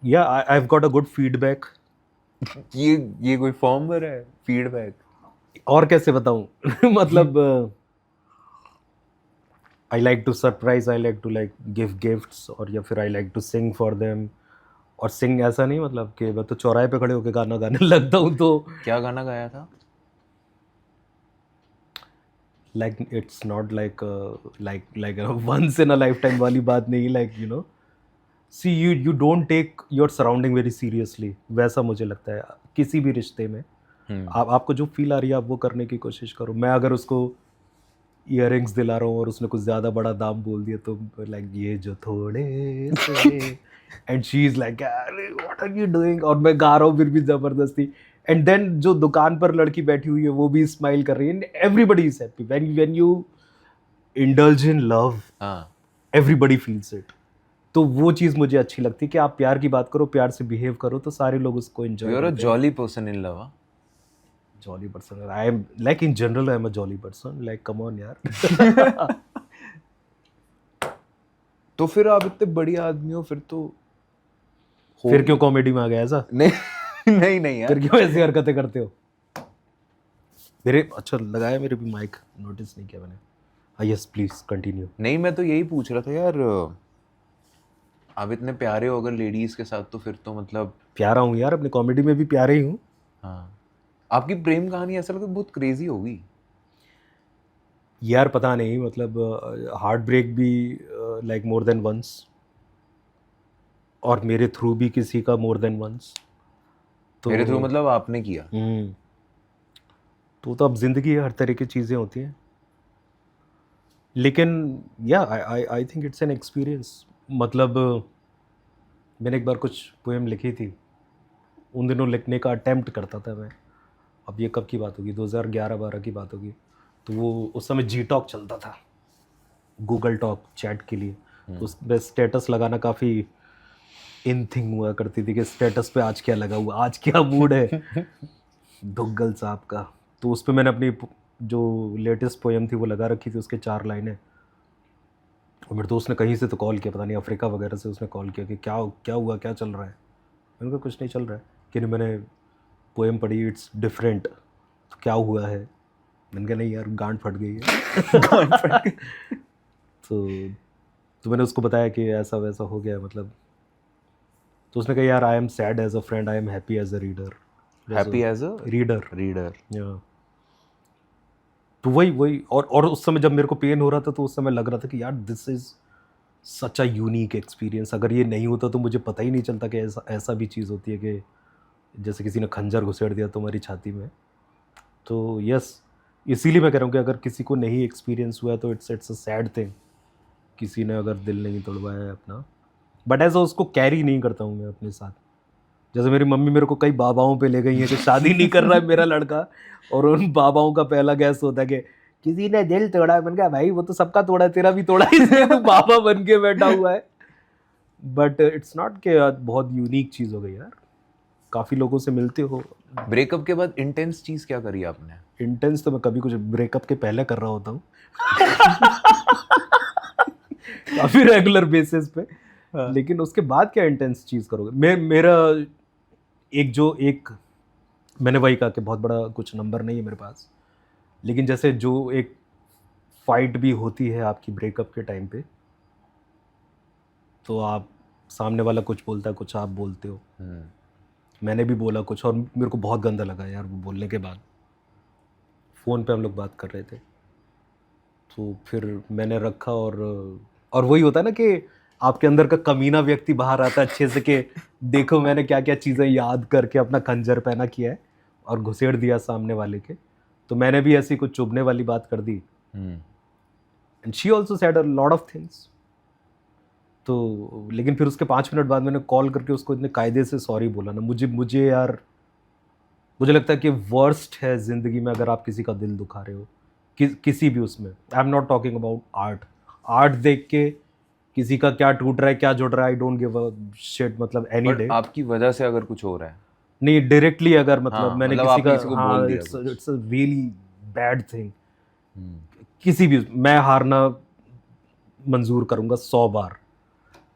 या I have got a good feedback. ये कोई फॉर्म भरा है फीडबैक? और कैसे बताऊँ? मतलब I like to surprise, I like to like give gifts, और या फिर I like to sing for them. और सिंग ऐसा नहीं मतलब कि मैं तो चौराहे पे खड़े होकर गाना गाने लगता हूँ. तो क्या गाना गाया था? Like it's not like once in a life time वाली बात नहीं. Like you know, see you don't take your surrounding very seriously, वैसा मुझे लगता है किसी भी रिश्ते में. आपको जो फील आ रही है आप वो करने की कोशिश करो. मैं अगर उसको ईयररिंग्स दिला रहा हूँ और उसने कुछ ज़्यादा बड़ा दाम बोल दिया तो लाइक ये जो थोड़े से, एंड शी इज़ लाइक अरे व्हाट आर यू डूइंग, और मैं गा रहा हूँ फिर भी ज़बरदस्ती. एंड देन जो दुकान पर लड़की बैठी हुई है वो भी स्माइल कर रही है. Everybody is happy when you indulge in love. Everybody feels it. तो वो चीज़ मुझे अच्छी लगती है कि आप प्यार की बात करो, प्यार से बिहेव करो तो सारे लोग उसको एंजॉय यू आर अ करते हैं. Jolly person in love? Jolly person, I am like in general I am a jolly person, like come on यार. तो फिर आप इतने बढ़िया आदमी हो, फिर तो फिर क्यों कॉमेडी में आ गया ऐसा? नहीं नहीं यार. फिर क्यों ऐसी हरकतें करते हो? मेरे अच्छा लगाया, मेरे भी माइक नोटिस नहीं किया मैंने. हाँ यस प्लीज कंटिन्यू. नहीं, मैं तो यही पूछ रहा था यार, आप इतने प्यारे हो अगर लेडीज के साथ तो फिर तो मतलब प्यारा हूँ यार, अपनी कॉमेडी में भी प्यारे ही हूँ। हाँ, आपकी प्रेम कहानी ऐसा लगता है बहुत क्रेजी होगी। यार पता नहीं, मतलब हार्ट ब्रेक भी लाइक मोर देन वंस, और मेरे थ्रू भी किसी का मोर देन वंस। तो मेरे थ्रू मतलब आपने किया। तो अब जिंदगी है, हर तरह की चीज़ें होती हैं, लेकिन या I think it's an experience. मतलब मैंने एक बार कुछ पोएम लिखी थी, उन दिनों लिखने का अटेम्प्ट करता था मैं। अब ये कब की बात होगी, 2011-12 की बात होगी। तो वो उस समय जी टॉक चलता था, गूगल टॉक चैट के लिए। तो उस पर स्टेटस लगाना काफ़ी इन थिंग हुआ करती थी कि स्टेटस पे आज क्या लगा हुआ, आज क्या मूड है दुग्गल साहब का। तो उस पर मैंने अपनी जो लेटेस्ट पोएम थी वो लगा रखी थी, उसके 4 लाइनें। और मेरे दोस्त ने कहीं से तो कॉल किया, पता नहीं अफ्रीका वगैरह से उसने कॉल किया कि क्या क्या हुआ, क्या चल रहा है। मैंने कहा कुछ नहीं चल रहा है, कि नहीं मैंने पोएम पढ़ी, इट्स डिफरेंट। तो क्या हुआ है? मैंने कहा नहीं यार, गांड फट गई है गांड फट गई। तो मैंने उसको बताया कि ऐसा वैसा हो गया, मतलब। तो उसने कहा यार, I am sad as a friend, I am happy as a reader. Happy as a reader. Reader. तो वही और उस समय जब मेरे को पेन हो रहा था, तो उस समय लग रहा था कि यार this is such a unique experience. अगर ये नहीं होता तो मुझे पता ही नहीं चलता कि ऐसा भी चीज़ होती है कि जैसे किसी ने खंजर घुसेड़ दिया तुम्हारी छाती में। तो यस, इसीलिए मैं कह रहा हूँ कि अगर किसी को नहीं एक्सपीरियंस हुआ है तो इट्स अ सैड थिंग, किसी ने अगर दिल नहीं तोड़वाया है अपना। बट ऐसा उसको कैरी नहीं करता हूँ मैं अपने साथ। जैसे मेरी मम्मी मेरे को कई बाबाओं पे ले गई है कि शादी नहीं कर रहा है मेरा लड़का, और उन बाबाओं का पहला गैस होता है कि किसी ने दिल तोड़ा है। मैंने कहा भाई वो तो सबका तोड़ा है, तेरा भी तोड़ा है, इसलिए तू बाबा बन के बैठा हुआ है। बट इट्स नॉट कि बहुत यूनिक चीज़ हो गई यार, काफ़ी लोगों से मिलते हो। ब्रेकअप के बाद इंटेंस चीज क्या करी आपने? इंटेंस तो मैं कभी कुछ ब्रेकअप के पहले कर रहा होता हूँ काफ़ी रेगुलर बेसिस पे। लेकिन उसके बाद क्या इंटेंस चीज़ करोगे? मेरा एक मैंने वही कहा कि बहुत बड़ा कुछ नंबर नहीं है मेरे पास, लेकिन जैसे जो एक फाइट भी होती है आपकी ब्रेकअप के टाइम पे, तो आप सामने वाला कुछ बोलता है, कुछ आप बोलते हो। मैंने भी बोला कुछ, और मेरे को बहुत गंदा लगा यार वो बोलने के बाद। फ़ोन पे हम लोग बात कर रहे थे, तो फिर मैंने रखा, और वही होता है ना कि आपके अंदर का कमीना व्यक्ति बाहर आता है अच्छे से कि देखो मैंने क्या क्या चीज़ें याद करके अपना खंजर पहना किया है, और घुसेड़ दिया सामने वाले के। तो मैंने भी ऐसी कुछ चुभने वाली बात कर दी, and she also said a lot of things. तो लेकिन फिर उसके 5 मिनट बाद मैंने कॉल करके उसको इतने कायदे से सॉरी बोला ना, मुझे यार, मुझे लगता है कि वर्स्ट है ज़िंदगी में अगर आप किसी का दिल दुखा रहे हो, किसी भी उसमें। आई am not talking about art देख के किसी का क्या टूट रहा है, क्या जुड़ रहा है, I don't give a shit, मतलब एनी डे। आपकी वजह से अगर कुछ हो रहा है, नहीं डायरेक्टली अगर मतलब हाँ, मैंने मतलब किसी आपने का, किसी को हाँ, बोल दिया इट्स कुछ। It's a really bad thing. किसी भी, मैं हारना मंजूर करूंगा 100 बार।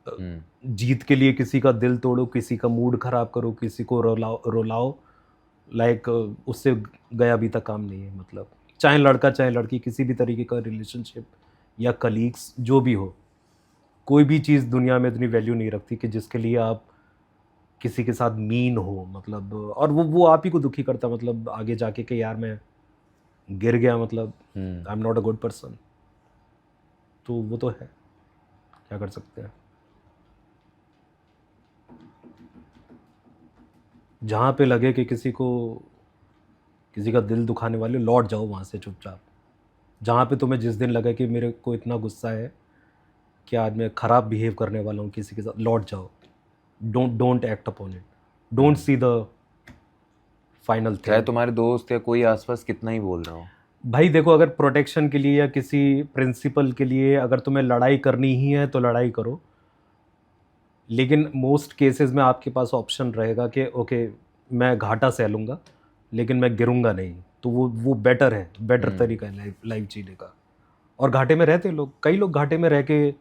जीत के लिए किसी का दिल तोड़ो, किसी का मूड खराब करो, किसी को रुलाओ, लाइक उससे गया बीता काम नहीं है। मतलब चाहे लड़का चाहे लड़की, किसी भी तरीके का रिलेशनशिप या कलीग्स जो भी हो, कोई भी चीज़ दुनिया में इतनी वैल्यू नहीं रखती कि जिसके लिए आप किसी के साथ मीन हो। मतलब और वो आप ही को दुखी करता, मतलब आगे जाके कि यार मैं गिर गया, मतलब I am not a good person. तो वो तो है, क्या कर सकते हैं। जहाँ पे लगे कि किसी का दिल दुखाने वाले, लौट जाओ वहाँ से चुपचाप। जहाँ पे तुम्हें जिस दिन लगे कि मेरे को इतना गुस्सा है कि आज मैं ख़राब बिहेव करने वाला हूँ किसी के साथ, लौट जाओ। Don't act upon it, don't see the final चाहे थिंग। तुम्हारे दोस्त या कोई आसपास कितना ही बोल रहा हो। भाई देखो, अगर प्रोटेक्शन के लिए या किसी प्रिंसिपल के लिए अगर तुम्हें लड़ाई करनी ही है तो लड़ाई करो, लेकिन मोस्ट केसेस में आपके पास ऑप्शन रहेगा कि ओके मैं घाटा सह लूँगा लेकिन मैं गिरूंगा नहीं। तो वो बेटर है, बेटर तरीका है लाइफ जीने का। और घाटे में रहते हैं लोग, कई लोग घाटे में रह के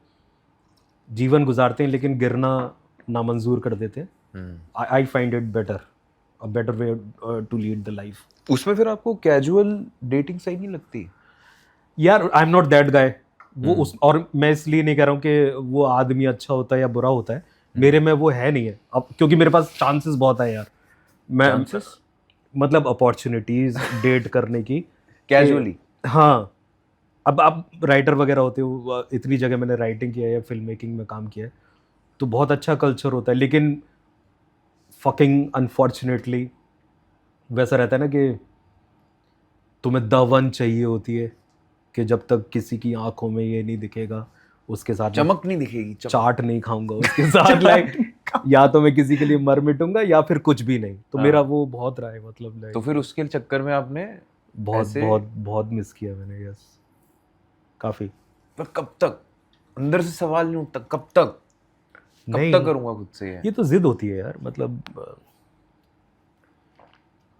जीवन गुजारते हैं लेकिन गिरना नामंजूर कर देते हैं। I find it better, a better way to lead the life. उसमें फिर आपको कैजुअल डेटिंग सही नहीं लगती? यार I am not that guy वो उस, और मैं इसलिए नहीं कह रहा हूँ कि वो आदमी अच्छा होता है या बुरा होता है, मेरे में वो है नहीं है अब, क्योंकि मेरे पास चांसेस बहुत है यार, मैं Chances? मतलब अपॉर्चुनिटीज डेट करने की Casually? हाँ, अब आप राइटर वगैरह होते हो, इतनी जगह मैंने राइटिंग किया है या फिल्म मेकिंग में काम किया है, तो बहुत अच्छा कल्चर होता है, लेकिन फकिंग अनफॉर्चुनेटली वैसा रहता है ना कि तुम्हें द वन चाहिए होती है, कि जब तक किसी की आंखों में ये नहीं दिखेगा उसके साथ मैं चमक नहीं दिखेगी, चमक। चाट नहीं खाऊंगा उसके साथ, लाइक या तो मैं किसी के लिए मर मिटूंगा या फिर कुछ भी नहीं, तो मेरा वो बहुत रहा है, मतलब तो फिर उसके चक्कर में आपने बहुत ऐसे... बहुत बहुत मिस किया मैंने, यस काफी। पर कब तक? अंदर से सवाल नहीं उठता, कब तक? कब नहीं, तक करूंगा खुद से ये तो जिद होती है यार, मतलब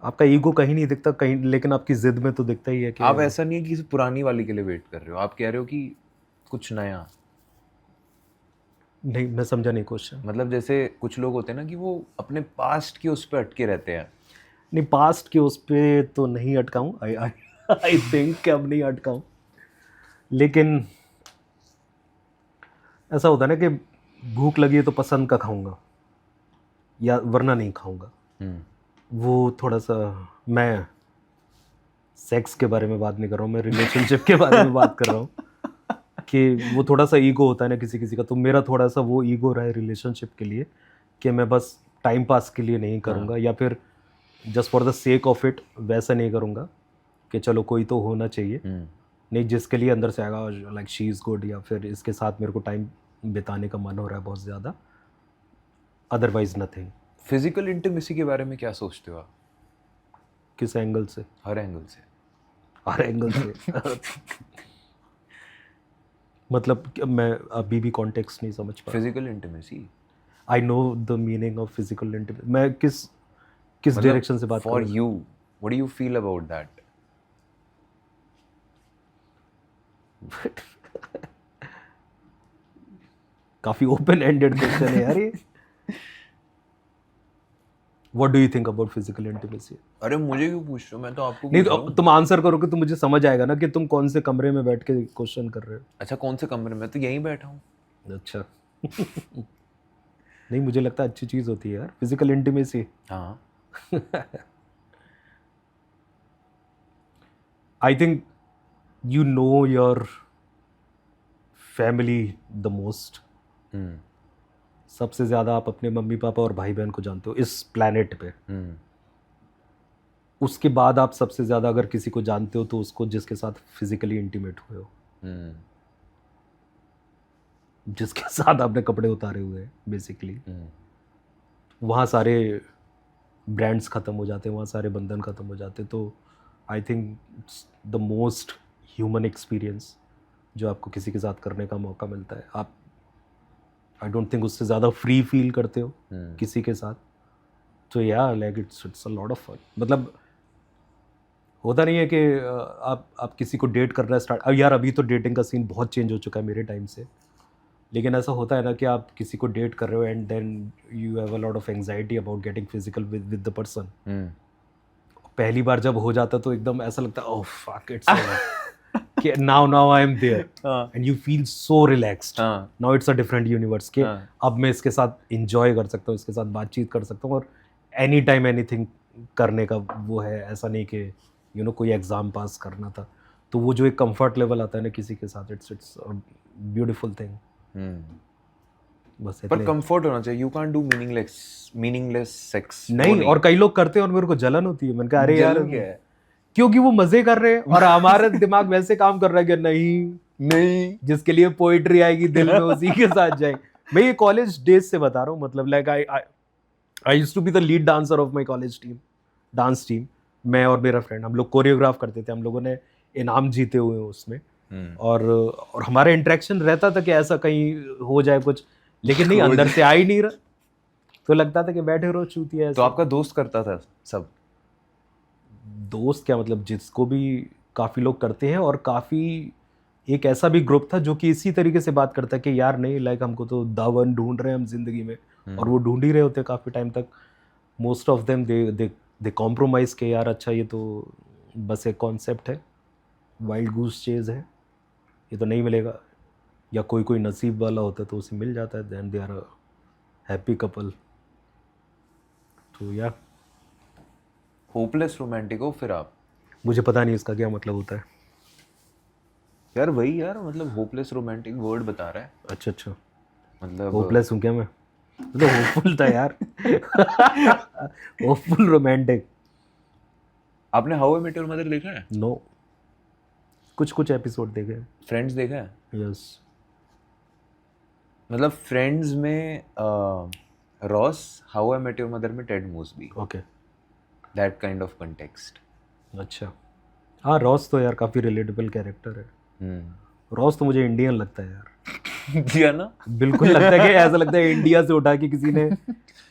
आपका ईगो कहीं नहीं दिखता कहीं, लेकिन आपकी जिद में तो दिखता ही है कि आप ऐसा नहीं है कि किसी पुरानी वाली के लिए वेट कर रहे हो, आप कह रहे हो कि कुछ नया। नहीं, मैं समझा नहीं क्वेश्चन। मतलब जैसे कुछ लोग होते हैं ना कि वो अपने पास्ट के उस पर अटके रहते हैं। नहीं, पास्ट के उस पे तो नहीं अटकाऊं, आई थिंक कि अब नहीं अटकाऊं, लेकिन ऐसा होता है ना कि भूख लगी है तो पसंद का खाऊंगा या वरना नहीं खाऊंगा, वो थोड़ा सा, मैं सेक्स के बारे में बात नहीं कर रहा हूँ, मैं रिलेशनशिप के बारे में बात कर रहा हूँ, कि वो थोड़ा सा ईगो होता है ना किसी किसी का, तो मेरा थोड़ा सा वो ईगो रहा है रिलेशनशिप के लिए, कि मैं बस टाइम पास के लिए नहीं करूँगा या फिर just for the sake of it वैसा नहीं करूँगा कि चलो कोई तो होना चाहिए, नहीं जिसके लिए अंदर से आएगा लाइक शी इज़ गुड, या फिर इसके साथ मेरे को टाइम बिताने का मन हो रहा है बहुत ज़्यादा, अदरवाइज नथिंग। फिजिकल इंटीमेसी के बारे में क्या सोचते हो आप? किस एंगल से? हर एंगल से। हर एंगल से मतलब मैं अभी भी कॉन्टेक्स्ट नहीं समझ पा। Physical intimacy, I know the meaning of physical intimacy, मैं किस मतलब डायरेक्शन से बात कर फॉर रहा हूँ? You what do you feel about that? काफी ओपन एंडेड क्वेश्चन है यार ये। What do you think about physical intimacy? अरे मुझे क्यों पूछ रहे हो, मैं तो आपको नहीं पूछ तो रहा हूँ। तुम आंसर करोगे तो मुझे समझ आएगा ना कि तुम कौन से कमरे में बैठ के क्वेश्चन कर रहे हो। अच्छा, कौन से कमरे में? तो यहीं बैठा हूँ। अच्छा नहीं, मुझे लगता है अच्छी चीज होती है यार फिजिकल इंटीमेसी। हाँ। I think you know your family the most, सबसे ज़्यादा आप अपने मम्मी पापा और भाई बहन को जानते हो इस प्लैनेट पे। उसके बाद आप सबसे ज़्यादा अगर किसी को जानते हो तो उसको जिसके साथ फिजिकली इंटीमेट हुए हो, जिसके साथ आपने कपड़े उतारे हुए हैं बेसिकली। वहाँ सारे ब्रांड्स ख़त्म हो जाते हैं, वहाँ सारे बंधन ख़त्म हो जाते हैं, तो I think the most human experience जो आपको किसी के साथ करने का मौका मिलता है। आप आई डोंट थिंक उससे ज़्यादा फ्री फील करते हो किसी के साथ, तो या like it's a lot of fun. मतलब होता नहीं है कि आप किसी को डेट करना स्टार्ट, अब यार अभी तो डेटिंग का सीन बहुत चेंज हो चुका है मेरे टाइम से, लेकिन ऐसा होता है ना कि आप किसी को डेट कर रहे हो and then you have a lot of anxiety about getting physical with the person. पहली बार जब हो जाता तो एकदम ऐसा लगता है ओह फक इट्स कि now I am there and you feel so relaxed, now it's a different universe के अब मैं इसके साथ एंजॉय कर सकता हूँ, इसके साथ बातचीत कर सकता हूँ, और एनी टाइम एनीथिंग करने का वो है, ऐसा नहीं कि यू नो कोई एग्ज़ाम पास करना था। तो वो जो एक कंफर्ट लेवल आता है ना किसी के साथ, इट्स ब्यूटीफुल थिंग। बस पर कंफर्ट होना चाहिए, you can't do meaningless sex. नहीं, और कई लोग करते हैं और मेरे को जलन होती है, मैंने कहा अरे यार क्या है? क्योंकि वो मजे कर रहे हैं और हमारा दिमाग वैसे काम कर रहा है कि नहीं जिसके लिए पोइट्री आएगी दिल में उसी के साथ जाएंगे। मैं ये कॉलेज डेज से बता रहा हूँ, मतलब like I used to be the lead dancer of my college team, dance team. मैं और मेरा फ्रेंड हम लोग कोरियोग्राफ करते थे, हम लोगों ने इनाम जीते हुए हैं उसमें, और हमारा इंटरेक्शन रहता था कि ऐसा कहीं हो जाए कुछ, लेकिन नहीं, अंदर से आ ही नहीं रहा, तो लगता था कि बैठे रहो चूतिया। तो आपका दोस्त करता था सब? दोस्त क्या, मतलब जिसको भी काफ़ी लोग करते हैं, और काफ़ी एक ऐसा भी ग्रुप था जो कि इसी तरीके से बात करता है कि यार नहीं लाइक हमको तो दावन ढूंढ रहे हैं हम जिंदगी में, और वो ढूंढ ही रहे होते काफ़ी टाइम तक। Most of them they compromise के यार अच्छा ये तो बस एक कॉन्सेप्ट है, वाइल्ड गूस चेज है, ये तो नहीं मिलेगा, या कोई कोई नसीब वाला होता है तो उसे मिल जाता है, then they are a happy couple. तो या होपलेस रोमांटिक हो फिर आप? मुझे पता नहीं इसका क्या मतलब होता है। यार वही यार, मतलब होपलेस रोमांटिक वर्ड बता रहा है। अच्छा अच्छा, मतलब होपलेस हूँ क्या मैं? तो होपफुल था यार। Hopeful romantic. आपने how I met your mother देखा है? नो, कुछ कुछ एपिसोड देखे। फ्रेंड्स देखा है? यस। मतलब फ्रेंड्स में Ross, how I met your mother में Ted Mosby, okay. That kind of context. अच्छा, हाँ रॉस तो यार काफ़ी रिलेटेबल कैरेक्टर है। रॉस तो मुझे इंडियन लगता है यार। दिया ना? बिल्कुल लगता है कि ऐसा लगता है इंडिया से उठा के किसी ने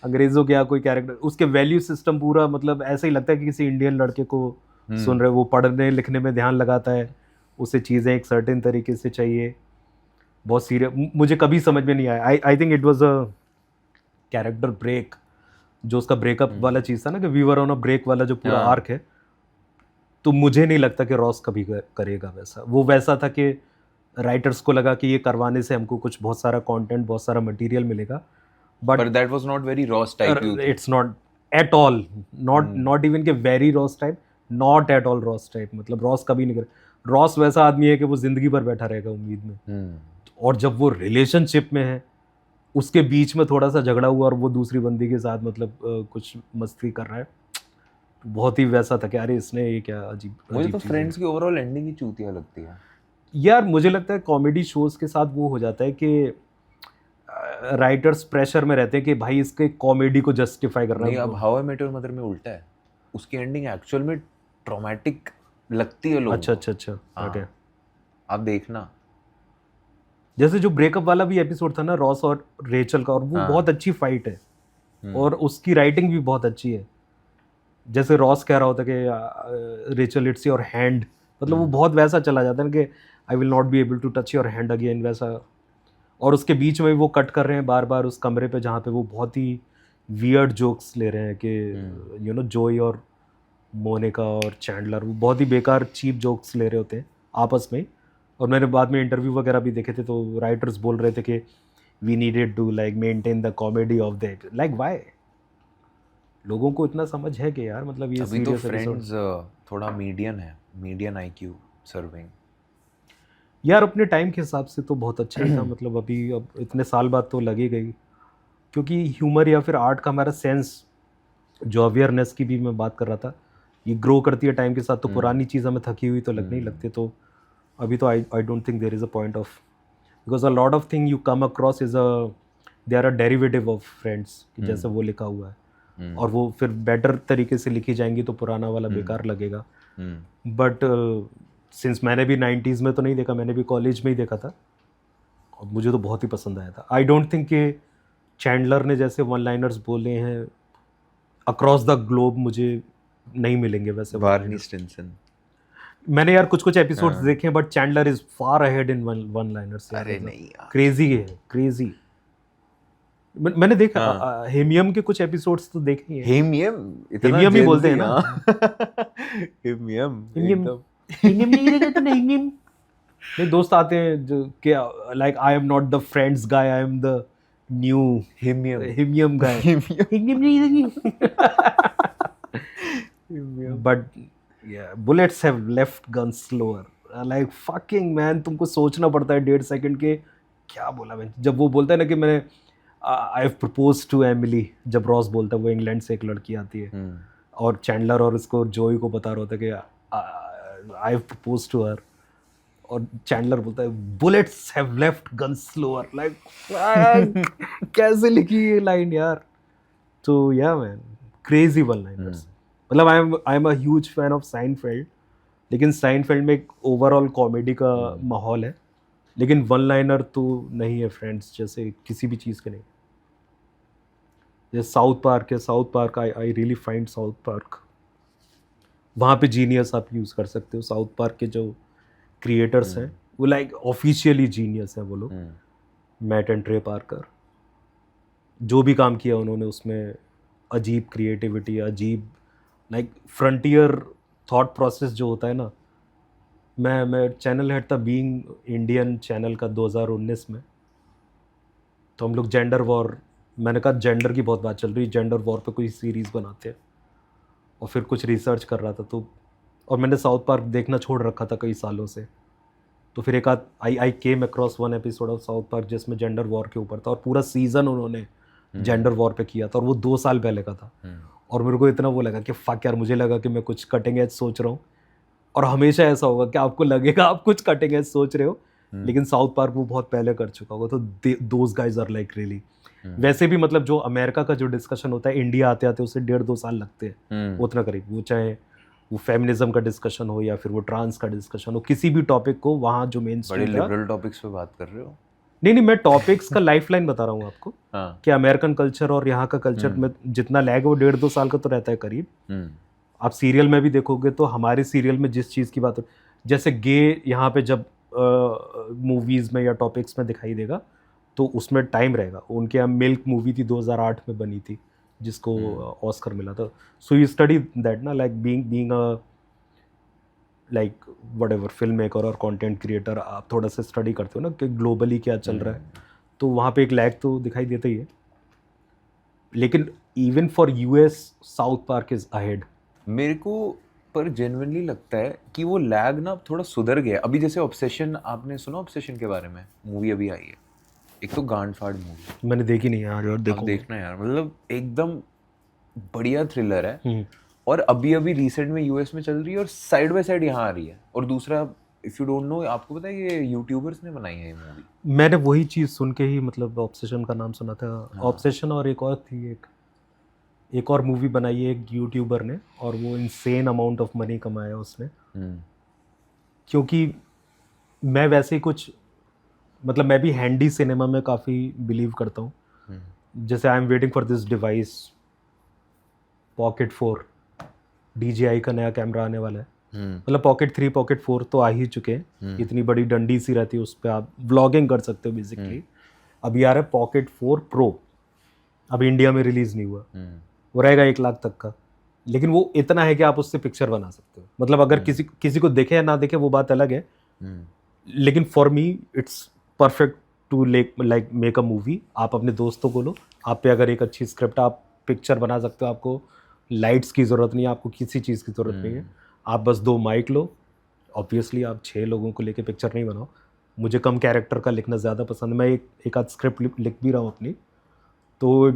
अंग्रेजों के यहाँ कोई कैरेक्टर, उसके वैल्यू सिस्टम पूरा मतलब ऐसा ही लगता है कि किसी इंडियन लड़के को सुन रहे। वो पढ़ने लिखने में ध्यान लगाता है, उसे चीज़ें एक सर्टेन तरीके से चाहिए, बहुत सीरियस। मुझे कभी समझ में नहीं आया। I think it was a character break, जो उसका ब्रेकअप वाला चीज़ था ना, कि we were on a break वाला जो पूरा आर्क है। तो मुझे नहीं लगता कि रॉस कभी करेगा वैसा। वो वैसा था कि राइटर्स को लगा कि ये करवाने से हमको कुछ बहुत सारा कंटेंट, बहुत सारा मटेरियल मिलेगा, But but that was not very Ross type, you think? It's not at all, not even के very Ross type, not at all Ross type. मतलब रॉस कभी नहीं करे। रॉस वैसा आदमी है कि वो जिंदगी भर बैठा रहेगा उम्मीद में। और जब वो रिलेशनशिप में है, उसके बीच में थोड़ा सा झगड़ा हुआ और वो दूसरी बंदी के साथ मतलब कुछ मस्ती कर रहा है, तो बहुत ही वैसा था कि अरे इसने ये क्या अजीब मुझे तो चीज़ है। फ्रेंड्स की ओवरऑल एंडिंग ही चूतिया लगती है यार मुझे लगता है कॉमेडी शोज के साथ वो हो जाता है कि राइटर्स प्रेशर में रहते हैं कि भाई इसके कॉमेडी को जस्टिफाई करना नहीं। है। अब how I met your mother में उल्टा है, उसकी एंडिंग एक्चुअल में ट्रॉमेटिक लगती है लोगों अच्छा को। अच्छा अच्छा, हाँ, ओके। आप देखना। जैसे जो ब्रेकअप वाला भी एपिसोड था ना रॉस और रेचल का, और वो हाँ। बहुत अच्छी फाइट है और उसकी राइटिंग भी बहुत अच्छी है। जैसे रॉस कह रहा होता है कि रेचल इट्स योर हैंड, मतलब वो बहुत वैसा चला जाता है कि I will not be able to touch your hand again, वैसा। और उसके बीच में वो कट कर रहे हैं बार बार उस कमरे पे जहाँ पे वो बहुत ही वियर्ड जोक्स ले रहे हैं कि यू नो जोई और मोनिका और चैंडलर, वो बहुत ही बेकार चीप जोक्स ले रहे होते हैं आपस में। और मैंने बाद में इंटरव्यू वगैरह भी देखे थे, तो राइटर्स बोल रहे थे कि we needed to like maintain the comedy of the like why. लोगों को इतना समझ है कि यार मतलब ये अभी तो सीरियस एपिसोड। फ्रेंड्स थोड़ा मीडियन है, मीडियन आईक्यू सर्विंग। यार अपने टाइम के हिसाब से तो बहुत अच्छा ही था। मतलब अभी अब इतने साल बाद तो लगे गई, क्योंकि ह्यूमर या फिर आर्ट का हमारा सेंस, जो अवेयरनेस की भी मैं बात कर रहा था, ये ग्रो करती है टाइम के साथ। तो पुरानी चीज़ हमें थकी हुई तो लगने ही लगती। तो अभी तो I don't think there is a point of, because a lot of thing you come across is a they are a derivative of Friends, जैसे वो लिखा हुआ है। और वो फिर बेटर तरीके से लिखी जाएंगी तो पुराना वाला बेकार लगेगा। बट सिंस मैंने भी 90s में तो नहीं देखा, मैंने भी कॉलेज में ही देखा था, और मुझे तो बहुत ही पसंद आया था। आई डोंट थिंक कि चैंडलर ने जैसे वन लाइनर्स बोले हैं अक्रॉस द ग्लोब मुझे नहीं मिलेंगे वैसे बार्नी स्टिनसन। मैंने यार कुछ कुछ एपिसोड्स देखे हैं, but Chandler is far ahead in one liners. अरे नहीं यार, क्रेजी है, क्रेजी। मैंने देखा हेमियम के कुछ एपिसोड्स तो देखे ही हैं। हेमियम, इतना हेमियम ही बोलते हैं ना। हेमियम हेमियम एकदम। हेमियम नहीं देखा तो नहीं। हेमियम मेरे दोस्त आते हैं जो कि like I am not the Friends guy, I am the new हेमियम। हेमियम गाय। हेमियम नहीं देखी। But yeah, bullets have left guns slower. Like fucking man, तुमको सोचना पड़ता है 1.5 सेकंड के क्या बोला मैं। जब वो बोलता है ना कि मैंने I have propose to Emily, जब रॉस बोलता है वो इंग्लैंड से एक लड़की आती है और चैंडलर और उसको जोई को बता रहा होता है कि I have propose to her, और चैंडलर बोलता है bullets have left guns slower. Like कैसे लिखी ये लाइन यार। तो या मैन, क्रेजी वन लाइनर्स। मतलब I am a huge fan of Seinfeld, लेकिन साइनफेल्ड में एक ओवरऑल कॉमेडी का माहौल है, लेकिन वन लाइनर तो नहीं है फ्रेंड्स जैसे किसी भी चीज़ के नहीं। जैसे साउथ पार्क है, south park I really find south park, वहाँ पे जीनियस आप यूज़ कर सकते हो। साउथ पार्क के जो क्रिएटर्स हैं वो लाइक ऑफिशियली जीनियस हैं वो लोग। मैट एंड ट्रे पार्कर, जो भी काम किया उन्होंने उसमें अजीब क्रिएटिविटी, अजीब लाइक फ्रंटियर थॉट प्रोसेस जो होता है ना, मैं चैनल हेड था बीइंग इंडियन चैनल का 2019 में। तो हम लोग जेंडर वॉर, मैंने कहा जेंडर की बहुत बात चल रही है, जेंडर वॉर पे कोई सीरीज़ बनाते हैं। और फिर कुछ रिसर्च कर रहा था तो, और मैंने साउथ पार्क देखना छोड़ रखा था कई सालों से। तो फिर एक आध I came across one episode of South Park जिसमें जेंडर वॉर के ऊपर था, और पूरा सीज़न उन्होंने जेंडर वॉर पे किया था, और वो 2 साल पहले का था। और मेरे को इतना वो लगा कि फक यार, मुझे लगा कि मैं कुछ कटिंग एज सोच रहा हूँ। और हमेशा ऐसा होगा कि आपको लगेगा आप कुछ कटिंग एज सोच रहे हो, लेकिन साउथ पार्क वो बहुत पहले कर चुका होगा। तो those guys are like really, वैसे भी मतलब जो अमेरिका का जो डिस्कशन होता है, इंडिया आते आते उसे 1.5-2 साल लगते हैं उतना करीब। वो चाहे वो फेमिनिज्म का डिस्कशन हो या फिर वो ट्रांस का डिस्कशन हो, किसी भी टॉपिक को वहाँ जो मेन बड़े लिबरल टॉपिक्स पे बात कर रहे हो। नहीं, मैं टॉपिक्स का लाइफलाइन बता रहा हूँ आपको। हाँ। कि अमेरिकन कल्चर और यहाँ का कल्चर में जितना लैग है वो 1.5-2 साल का तो रहता है करीब। आप सीरियल में भी देखोगे तो हमारे सीरियल में जिस चीज़ की बात हो, जैसे गे यहाँ पे जब मूवीज़ में या टॉपिक्स में दिखाई देगा तो उसमें टाइम रहेगा। उनके यहाँ मिल्क मूवी थी 2008 में बनी थी जिसको ऑस्कर मिला था। सो यू स्टडी दैट ना, like being a like whatever film maker और कंटेंट क्रिएटर, आप थोड़ा सा स्टडी करते हो ना कि ग्लोबली क्या चल रहा है। तो वहाँ पे एक लैग तो दिखाई देता ही है, लेकिन even for US south park is ahead. मेरे को पर जेन्युइनली लगता है कि वो लैग ना थोड़ा सुधर गया अभी। जैसे ऑब्सेशन, आपने सुना ऑब्सेशन के बारे में? मूवी अभी आई है, एक तो गांड फाड़ मूवी। मैंने देखी नहीं यार, और देखो देखना यार, मतलब एकदम बढ़िया थ्रिलर है। और अभी अभी रिसेंट में यूएस में चल रही है और साइड बाय साइड यहाँ आ रही है। और दूसरा, इफ यू डोंट नो, आपको पता है ये यूट्यूबर्स ने बनाई है ये मूवी। मैंने वही चीज़ सुन के ही मतलब ऑब्सेशन का नाम सुना था। ऑब्सेशन और एक और थी, एक और मूवी बनाई है एक यूट्यूबर ने, और वो इनसेन अमाउंट ऑफ मनी कमाया उसने। क्योंकि मैं वैसे ही कुछ मतलब मैं भी हैंडी सिनेमा में काफ़ी बिलीव करता हूँ। जैसे I am waiting for this device pocket 4, DJI का नया कैमरा आने वाला है। मतलब पॉकेट 3 पॉकेट 4 तो आ ही चुके हैं। इतनी बड़ी डंडी सी रहती है, उस पर आप व्लॉगिंग कर सकते हो बेसिकली। अभी आ रहा है पॉकेट 4 प्रो, अभी इंडिया में रिलीज़ नहीं हुआ। वो रहेगा 1 लाख तक का, लेकिन वो इतना है कि आप उससे पिक्चर बना सकते हो। मतलब अगर किसी को देखे या ना देखे वो बात अलग है, लेकिन for me it's perfect to like make a movie. आप अपने दोस्तों को लो, आप पे अगर एक अच्छी स्क्रिप्ट, आप पिक्चर बना सकते हो। आपको लाइट्स की ज़रूरत नहीं है, आपको किसी चीज़ की ज़रूरत नहीं है। आप बस 2 माइक लो। ऑब्वियसली आप 6 लोगों को लेके पिक्चर नहीं बनाओ। मुझे कम कैरेक्टर का लिखना ज़्यादा पसंद है। मैं एक आध स्क्रिप्ट लिख भी रहा हूँ अपनी, तो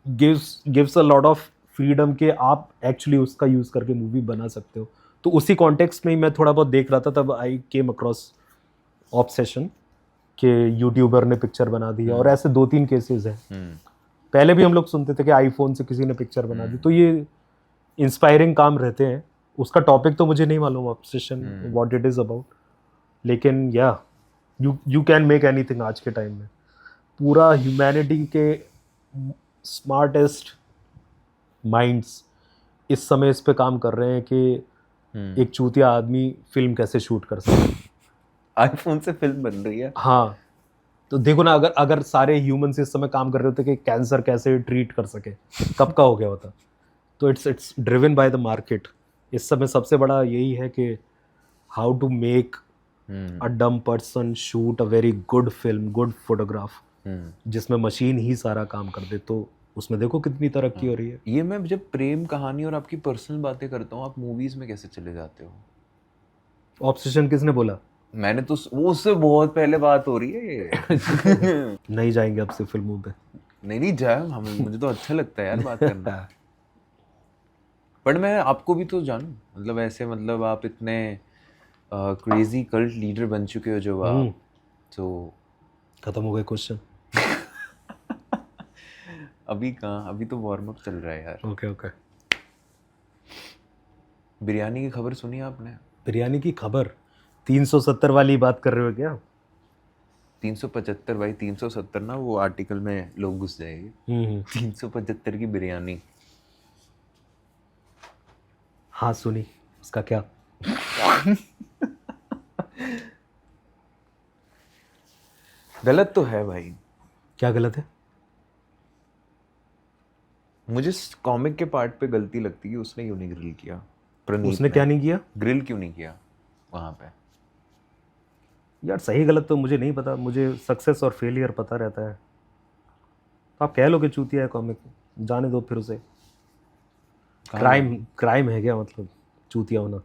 gives a lot of freedom के आप एक्चुअली उसका यूज़ करके मूवी बना सकते हो। तो उसी कॉन्टेक्स्ट में ही मैं थोड़ा बहुत देख रहा था, तब आई केम अक्रॉस ऑब्सेशन के यूट्यूबर ने पिक्चर बना दी। और ऐसे 2-3 केसेस हैं। पहले भी हम लोग सुनते थे कि आईफोन से किसी ने पिक्चर बना दी। तो ये इंस्पायरिंग काम रहते हैं। उसका टॉपिक तो मुझे नहीं मालूम obsession what it is about, लेकिन या यू कैन मेक एनीथिंग आज के टाइम में। पूरा ह्यूमैनिटी के स्मार्टेस्ट माइंड्स इस समय इस पे काम कर रहे हैं कि एक चूतिया आदमी फिल्म कैसे शूट कर सकता है। आईफोन से फिल्म बन रही है। हाँ, तो देखो ना, अगर सारे ह्यूमंस इस समय काम कर रहे होते कि कैंसर कैसे ट्रीट कर सके, कब का हो गया होता। तो it's driven by the market. इस समय सबसे बड़ा यही है कि how to make a dumb person shoot a very good film, good photograph, जिसमें मशीन ही सारा काम कर दे। तो उसमें देखो कितनी तरक्की हो रही है। ये मैं जब प्रेम कहानी और आपकी पर्सनल बातें करता हूँ, आप मूवीज में कैसे चले जाते हो? ऑब्सेशन किसने बोला? मैंने तो वो उससे बहुत पहले बात हो रही है ये। नहीं जाएंगे अब से फिल्मों पे। नहीं जाए, मुझे तो अच्छा लगता है यार बात करना। बट मैं आपको भी तो जानूं, मतलब ऐसे, मतलब आप इतने क्रेजी कल्ट लीडर बन चुके हो जो आप, तो खत्म हो गए क्वेश्चन। अभी कहाँ, अभी तो वार्म अप चल रहा है यार। ओके। बिरयानी की खबर सुनी आपने? बिरयानी की खबर 370 वाली बात कर रहे हो क्या? 375 भाई, 370 ना वो आर्टिकल में लोग घुस जाएंगे। 375 की बिरयानी। हाँ सुनी, उसका क्या? गलत तो है भाई। क्या गलत है? मुझे कॉमिक के पार्ट पे गलती लगती है, उसने क्यों नहीं ग्रिल किया? प्रनीत उसने क्या नहीं किया? ग्रिल क्यों नहीं किया वहां पे? यार सही गलत तो मुझे नहीं पता, मुझे सक्सेस और फेलियर पता रहता है। तो आप कह लो कि चूतिया है कॉमिक, जाने दो फिर उसे। क्राइम है क्या मतलब चूतिया होना?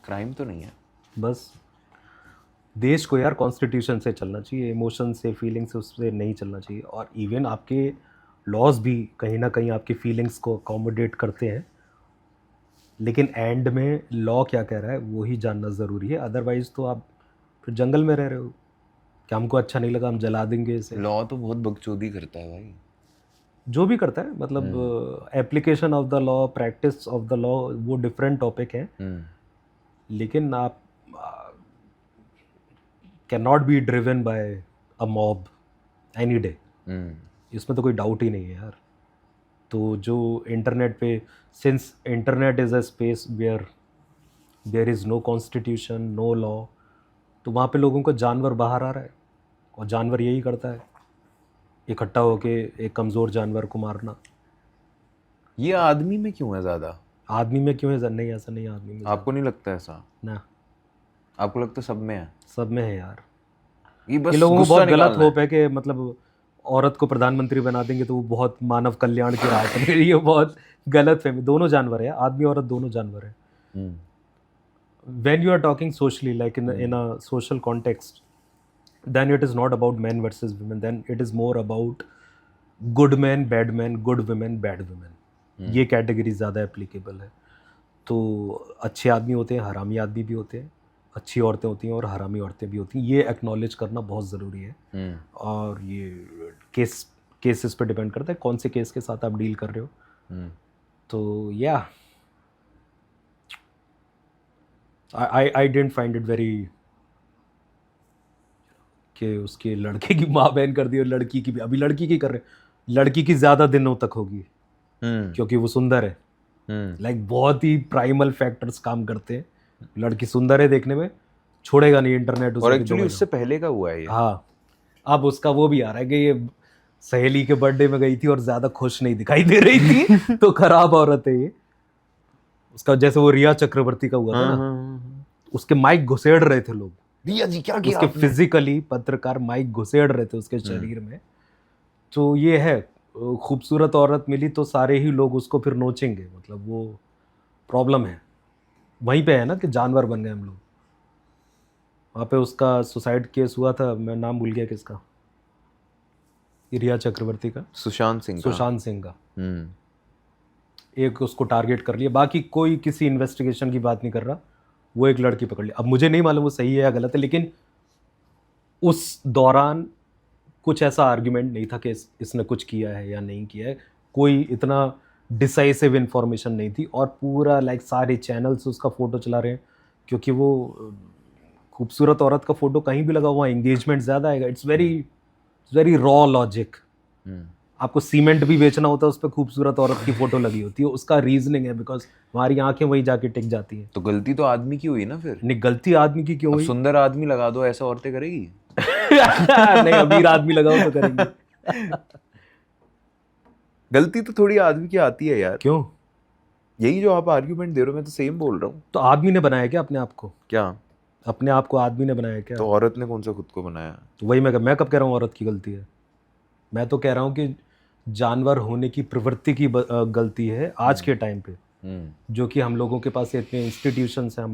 क्राइम तो नहीं है। बस देश को यार कॉन्स्टिट्यूशन से चलना चाहिए, इमोशन से, फीलिंग से, उससे नहीं चलना चाहिए। और इवन आपके लॉज भी कहीं ना कहीं आपकी फीलिंग्स को अकोमोडेट करते हैं, लेकिन एंड में लॉ क्या कह रहा है वो ही जानना ज़रूरी है। अदरवाइज़ तो आप फिर जंगल में रह रहे हो कि हमको अच्छा नहीं लगा हम जला देंगे इसे। लॉ तो बहुत बकचोदी करता है भाई। जो भी करता है मतलब application of the law, practice of the law, वो डिफरेंट टॉपिक है। लेकिन आप can not be driven by a mob any day, इसमें तो कोई डाउट ही नहीं है यार। तो जो इंटरनेट पे, since internet is a space where there is no constitution, no law, तो वहाँ पे लोगों को जानवर बाहर आ रहा है, और जानवर यही करता है, इकट्ठा होके एक कमज़ोर जानवर को मारना। ये आदमी में क्यों है ज़्यादा? आदमी में क्यों है? नहीं, ऐसा नहीं है आदमी में। आपको नहीं लगता ऐसा? ना, आपको लगता है सब में है? सब में है यार। ये बस ये लोगों को गुस्सा बहुत गलत निकालना होप है कि मतलब औरत को प्रधानमंत्री बना देंगे तो वो बहुत मानव कल्याण की राह पर। ये बहुत गलत फहमी। दोनों जानवर है, आदमी औरत दोनों जानवर है। When you are talking socially, like in a social context, then it is not about men versus women. Then it is more about good men, good women, bad women. ये कैटेगरी ज़्यादा एप्लीकेबल है। तो अच्छे आदमी होते हैं, हरामी आदमी भी होते हैं, अच्छी औरतें होती हैं और हरामी औरतें भी होती हैं। ये एक्नॉलेज करना बहुत ज़रूरी है। और ये केसेस पे डिपेंड करता है कौन से केस के साथ आप डील कर रहे हो। तो या I didn't find it very कि उसके लड़के की माँ बहन कर दी और लड़की की भी। अभी लड़की की कर रहे, लड़की की ज़्यादा दिनों तक होगी क्योंकि वो सुंदर है। लाइक बहुत ही प्राइमल फैक्टर्स काम करते हैं। लड़की सुंदर है देखने में, छोड़ेगा नहीं इंटरनेट उसे। और एक्चुअली उससे पहले का हुआ है ये। हाँ, अब उसका वो भी आ रहा है कि ये सहेली के बर्थडे में गई थी और ज़्यादा खुश नहीं दिखाई दे रही थी तो खराब औरत है ये। उसका जैसे वो रिया चक्रवर्ती का हुआ था ना, उसके माइक घुसेड़ रहे थे लोग। रिया जी क्या किया उसके फिजिकली पत्रकार माइक घुसेड़ रहे थे उसके शरीर में। तो ये है, खूबसूरत औरत मिली तो सारे ही लोग उसको फिर नोचेंगे, मतलब वो प्रॉब्लम है। वहीं पे है ना कि जानवर बन गए हम लोग। वहाँ पे उसका सुसाइड केस हुआ था, मैं नाम भूल गया किसका, रिया चक्रवर्ती का, सुशांत सिंह का। एक उसको टारगेट कर लिया, बाकी कोई किसी इन्वेस्टिगेशन की बात नहीं कर रहा। वो एक लड़की पकड़ ली। अब मुझे नहीं मालूम वो सही है या गलत है, लेकिन उस दौरान कुछ ऐसा आर्ग्यूमेंट नहीं था कि इसने कुछ किया है या नहीं किया है। कोई इतना डिसाइसिव इंफॉर्मेशन नहीं थी। और पूरा लाइक सारे चैनल्स उसका फ़ोटो चला रहे हैं क्योंकि वो खूबसूरत औरत का फ़ोटो कहीं भी लगा हुआ एंगेजमेंट ज़्यादा आएगा। It's very raw logic. आपको सीमेंट भी बेचना होता है, उस पर खूबसूरत औरत की फोटो लगी होती है। उसका रीजनिंग है बिकॉज हमारी आंखें वहीं जाके टिक जाती हैं। तो गलती तो आदमी की हुई ना फिर। नहीं, गलती आदमी की क्यों हुई? सुंदर आदमी लगा दो, ऐसा औरतें करेगी? नहीं, अमीर आदमी लगाओ तो करेंगे। गलती तो थोड़ी आदमी की आती है यार। क्यों? यही जो आप आर्ग्यूमेंट दे रहे हो, मैं तो सेम बोल रहा हूँ। तो आदमी ने बनाया क्या अपने आप को? क्या अपने आप को आदमी ने बनाया क्या? तो औरत ने कौन सा खुद को बनाया? तो वही मैं कब कह रहा हूँ औरत की गलती है? मैं तो कह रहा हूँ कि जानवर होने की प्रवृत्ति की गलती है आज के टाइम पे, जो कि हम लोगों के पास इतने इंस्टीट्यूशंस हैं।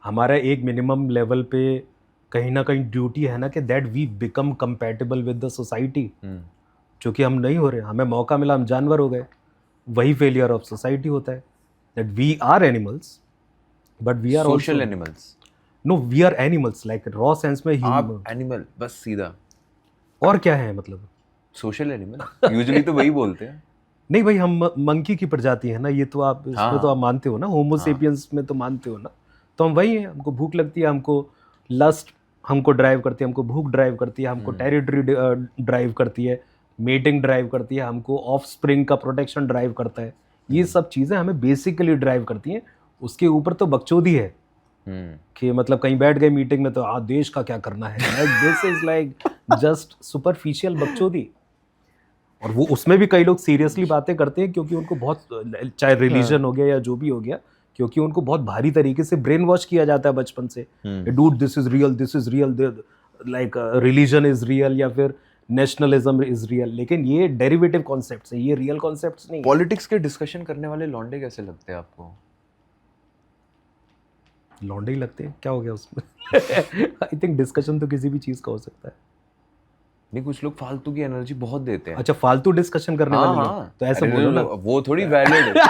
हमारा एक मिनिमम लेवल पे कहीं ना कहीं ड्यूटी है ना कि that we become compatible with the society, जो कि हम नहीं हो रहे। हमें मौका मिला, हम जानवर हो गए। वही फेलियर ऑफ सोसाइटी होता है, that we are animals but we are social animals. No, we are animals like raw sense में। आप एनिमल बस सीधा। और क्या है मतलब? सोशल एनिमल यूजुअली तो वही बोलते हैं। नहीं भाई, हम मंकी की प्रजाति है ना, ये तो आप इसमें तो आप मानते हो ना, होमो सेपियंस में तो मानते हो ना। तो हम वही हैं, हमको भूख लगती है, हमको लस्ट हमको ड्राइव करती है, हमको भूख ड्राइव करती है, हमको टेरिटरी ड्राइव करती है, मेटिंग ड्राइव करती है, हमको ऑफ स्प्रिंग का प्रोटेक्शन ड्राइव करता है। ये सब चीज़ें हमें बेसिकली ड्राइव करती हैं। उसके ऊपर तो बकचोदी है कि मतलब कहीं बैठ गए मीटिंग में तो देश का क्या करना है, this is like just superficial बकचोदी। और वो उसमें भी कई लोग सीरियसली बातें करते हैं क्योंकि उनको बहुत, चाहे रिलीजन हो गया या जो भी हो गया, क्योंकि उनको बहुत भारी तरीके से ब्रेन वॉश किया जाता है बचपन से, dude this is real, like religion is real या फिर नेशनलिज्म इज रियल। लेकिन ये डेरिवेटिव कॉन्सेप्ट्स हैं, ये रियल कॉन्सेप्ट्स नहीं। पॉलिटिक्स के डिस्कशन करने वाले लौंडे कैसे लगते हैं आपको? लौंडे ही लगते हैं, क्या हो गया उसमें? आई थिंक डिस्कशन तो किसी भी चीज़ का हो सकता है। नहीं, कुछ लोग फालतू की एनर्जी बहुत देते हैं। अच्छा, फालतू डिस्कशन करने वाले लोग, तो ऐसे बोलो ना, वो थोड़ी वैलिड है।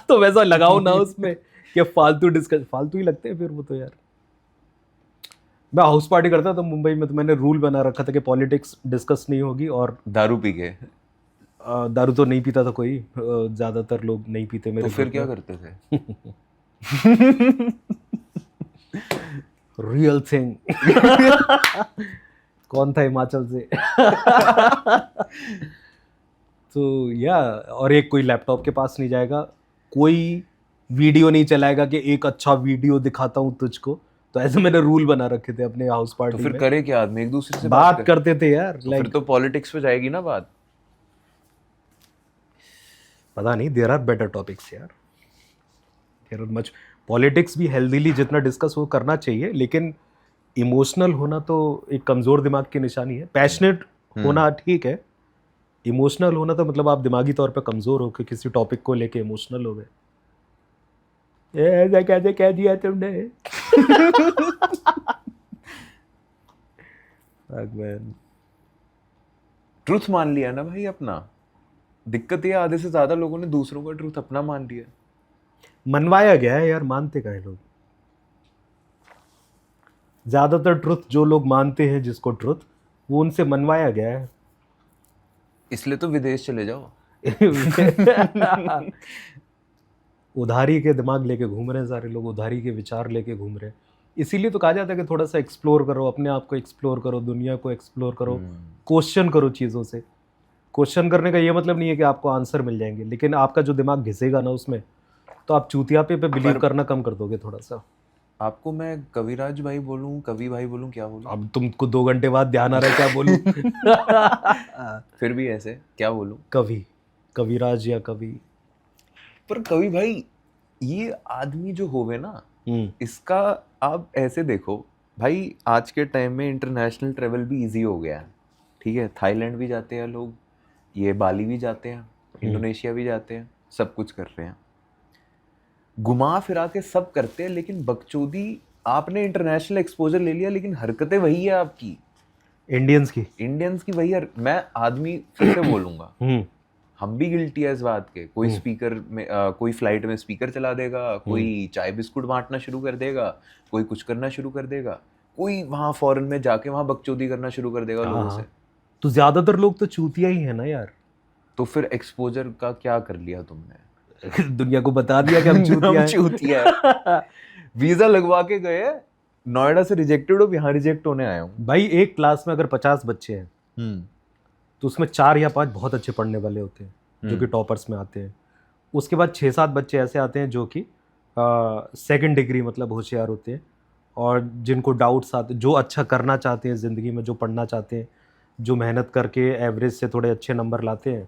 तो वैसा लगाओ ना उसमें कि फालतू डिस्कशन, फालतू ही लगते हैं फिर वो तो यार। मैं हाउस पार्टी करता था मुंबई में, तो मैंने रूल बना रखा था कि पॉलिटिक्स डिस्कस नहीं होगी। और दारू पी के? दारू तो नहीं पीता था कोई, ज्यादातर लोग नहीं पीते मेरे। तो फिर क्या करते थे? Real thing. कौन था हिमाचल से? तो या, और एक कोई लैपटॉप के पास नहीं जाएगा, कोई वीडियो नहीं चलाएगा कि एक अच्छा वीडियो दिखाता हूँ तुझको। तो ऐसे मैंने रूल बना रखे थे अपने हाउस पार्टी तो फिर में। करे क्या आदमी? एक दूसरे से बात करते थे यार। तो फिर तो पॉलिटिक्स पे जाएगी ना बात। पता नहीं, देयर आर बेटर टॉपिक्स यार, देयर आर मच। पॉलिटिक्स भी हेल्दीली जितना डिस्कस हो करना चाहिए, लेकिन इमोशनल होना तो एक कमज़ोर दिमाग की निशानी है। पैशनेट होना ठीक है, इमोशनल होना तो मतलब आप दिमागी तौर पे कमज़ोर हो कि किसी टॉपिक को लेके इमोशनल हो गए। ऐसा कैसे कह दिया तुमने? ट्रुथ मान लिया ना भाई अपना। दिक्कत ये आधे से ज्यादा लोगों ने दूसरों का ट्रुथ अपना मान लिया। मनवाया गया है यार, मानते काहे लोग? ज्यादातर ट्रुथ जो लोग मानते हैं, जिसको ट्रुथ, वो उनसे मनवाया गया है। इसलिए तो विदेश चले जाओ। उधारी के दिमाग लेके घूम रहे हैं सारे लोग, उधारी के विचार लेके घूम रहे हैं। इसीलिए तो कहा जाता है कि थोड़ा सा एक्सप्लोर करो, अपने आप को एक्सप्लोर करो, दुनिया को एक्सप्लोर करो, क्वेश्चन करो चीज़ों से। क्वेश्चन करने का ये मतलब नहीं है कि आपको आंसर मिल जाएंगे, लेकिन आपका जो दिमाग घिसेगा ना उसमें, तो आप चूतियापे पे बिलीव करना कम कर दोगे थोड़ा सा। आपको मैं कविराज भाई बोलूं, कवि भाई बोलूं, क्या बोलूं? अब तुमको 2 घंटे बाद ध्यान आ रहा है क्या बोलूं? फिर भी ऐसे क्या बोलूं? कवि, कविराज या कवि। पर कवि भाई, ये आदमी जो होवे ना, इसका आप ऐसे देखो भाई, आज के टाइम में इंटरनेशनल ट्रेवल भी इजी हो गया है। ठीक है, थाईलैंड भी जाते हैं लोग, ये बाली भी जाते हैं, इंडोनेशिया भी जाते हैं, सब कुछ कर रहे हैं, घुमा फिरा के सब करते हैं। लेकिन बकचोदी, आपने इंटरनेशनल एक्सपोजर ले लिया, लेकिन हरकतें वही है आपकी, इंडियंस की वही है। मैं आदमी फिर से बोलूंगा, हम भी गिल्टी है इस बात के। कोई स्पीकर में कोई फ्लाइट में स्पीकर चला देगा, कोई चाय बिस्कुट बांटना शुरू कर देगा, कोई कुछ करना शुरू कर देगा, कोई वहां फॉरेन में जाके वहां बकचोदी करना शुरू कर देगा लोगों से। तो ज्यादातर लोग तो चूतिया ही है ना यार। तो फिर एक्सपोजर का क्या कर लिया तुमने? दुनिया को बता दिया कि हम चूतिया है। वीजा लगवा के गए, नोएडा से रिजेक्टेड हो, यहाँ रिजेक्ट होने आया हूँ। भाई एक क्लास में अगर 50 बच्चे हैं तो उसमें 4 या 5 बहुत अच्छे पढ़ने वाले होते हैं जो कि टॉपर्स में आते हैं। उसके बाद 6-7 बच्चे ऐसे आते हैं जो कि सेकंड डिग्री मतलब होशियार होते हैं, और जिनको डाउट्स आते, जो अच्छा करना चाहते हैं ज़िंदगी में, जो पढ़ना चाहते हैं, जो मेहनत करके एवरेज से थोड़े अच्छे नंबर लाते हैं।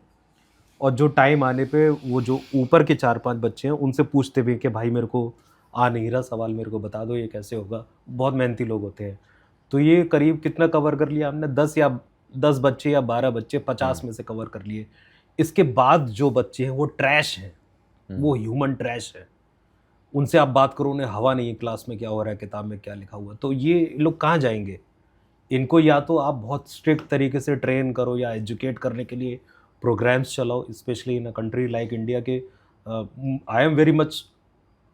और जो टाइम आने पे वो जो ऊपर के 4-5 बच्चे हैं उनसे पूछते भी कि भाई मेरे को आ नहीं रहा सवाल, मेरे को बता दो ये कैसे होगा। बहुत मेहनती लोग होते हैं। तो ये करीब कितना कवर कर लिया हमने? 10 बच्चे या 12 बच्चे 50 में से कवर कर लिए। इसके बाद जो बच्चे हैं वो ट्रैश हैं, वो ह्यूमन ट्रैश है। उनसे आप बात करो, उन्हें हवा नहीं है क्लास में क्या हो रहा है, किताब में क्या लिखा हुआ। तो ये लोग कहाँ जाएंगे? इनको या तो आप बहुत स्ट्रिक्ट तरीके से ट्रेन करो या एजुकेट करने के लिए प्रोग्राम्स चलाओ, specially in a country like India के। आई एम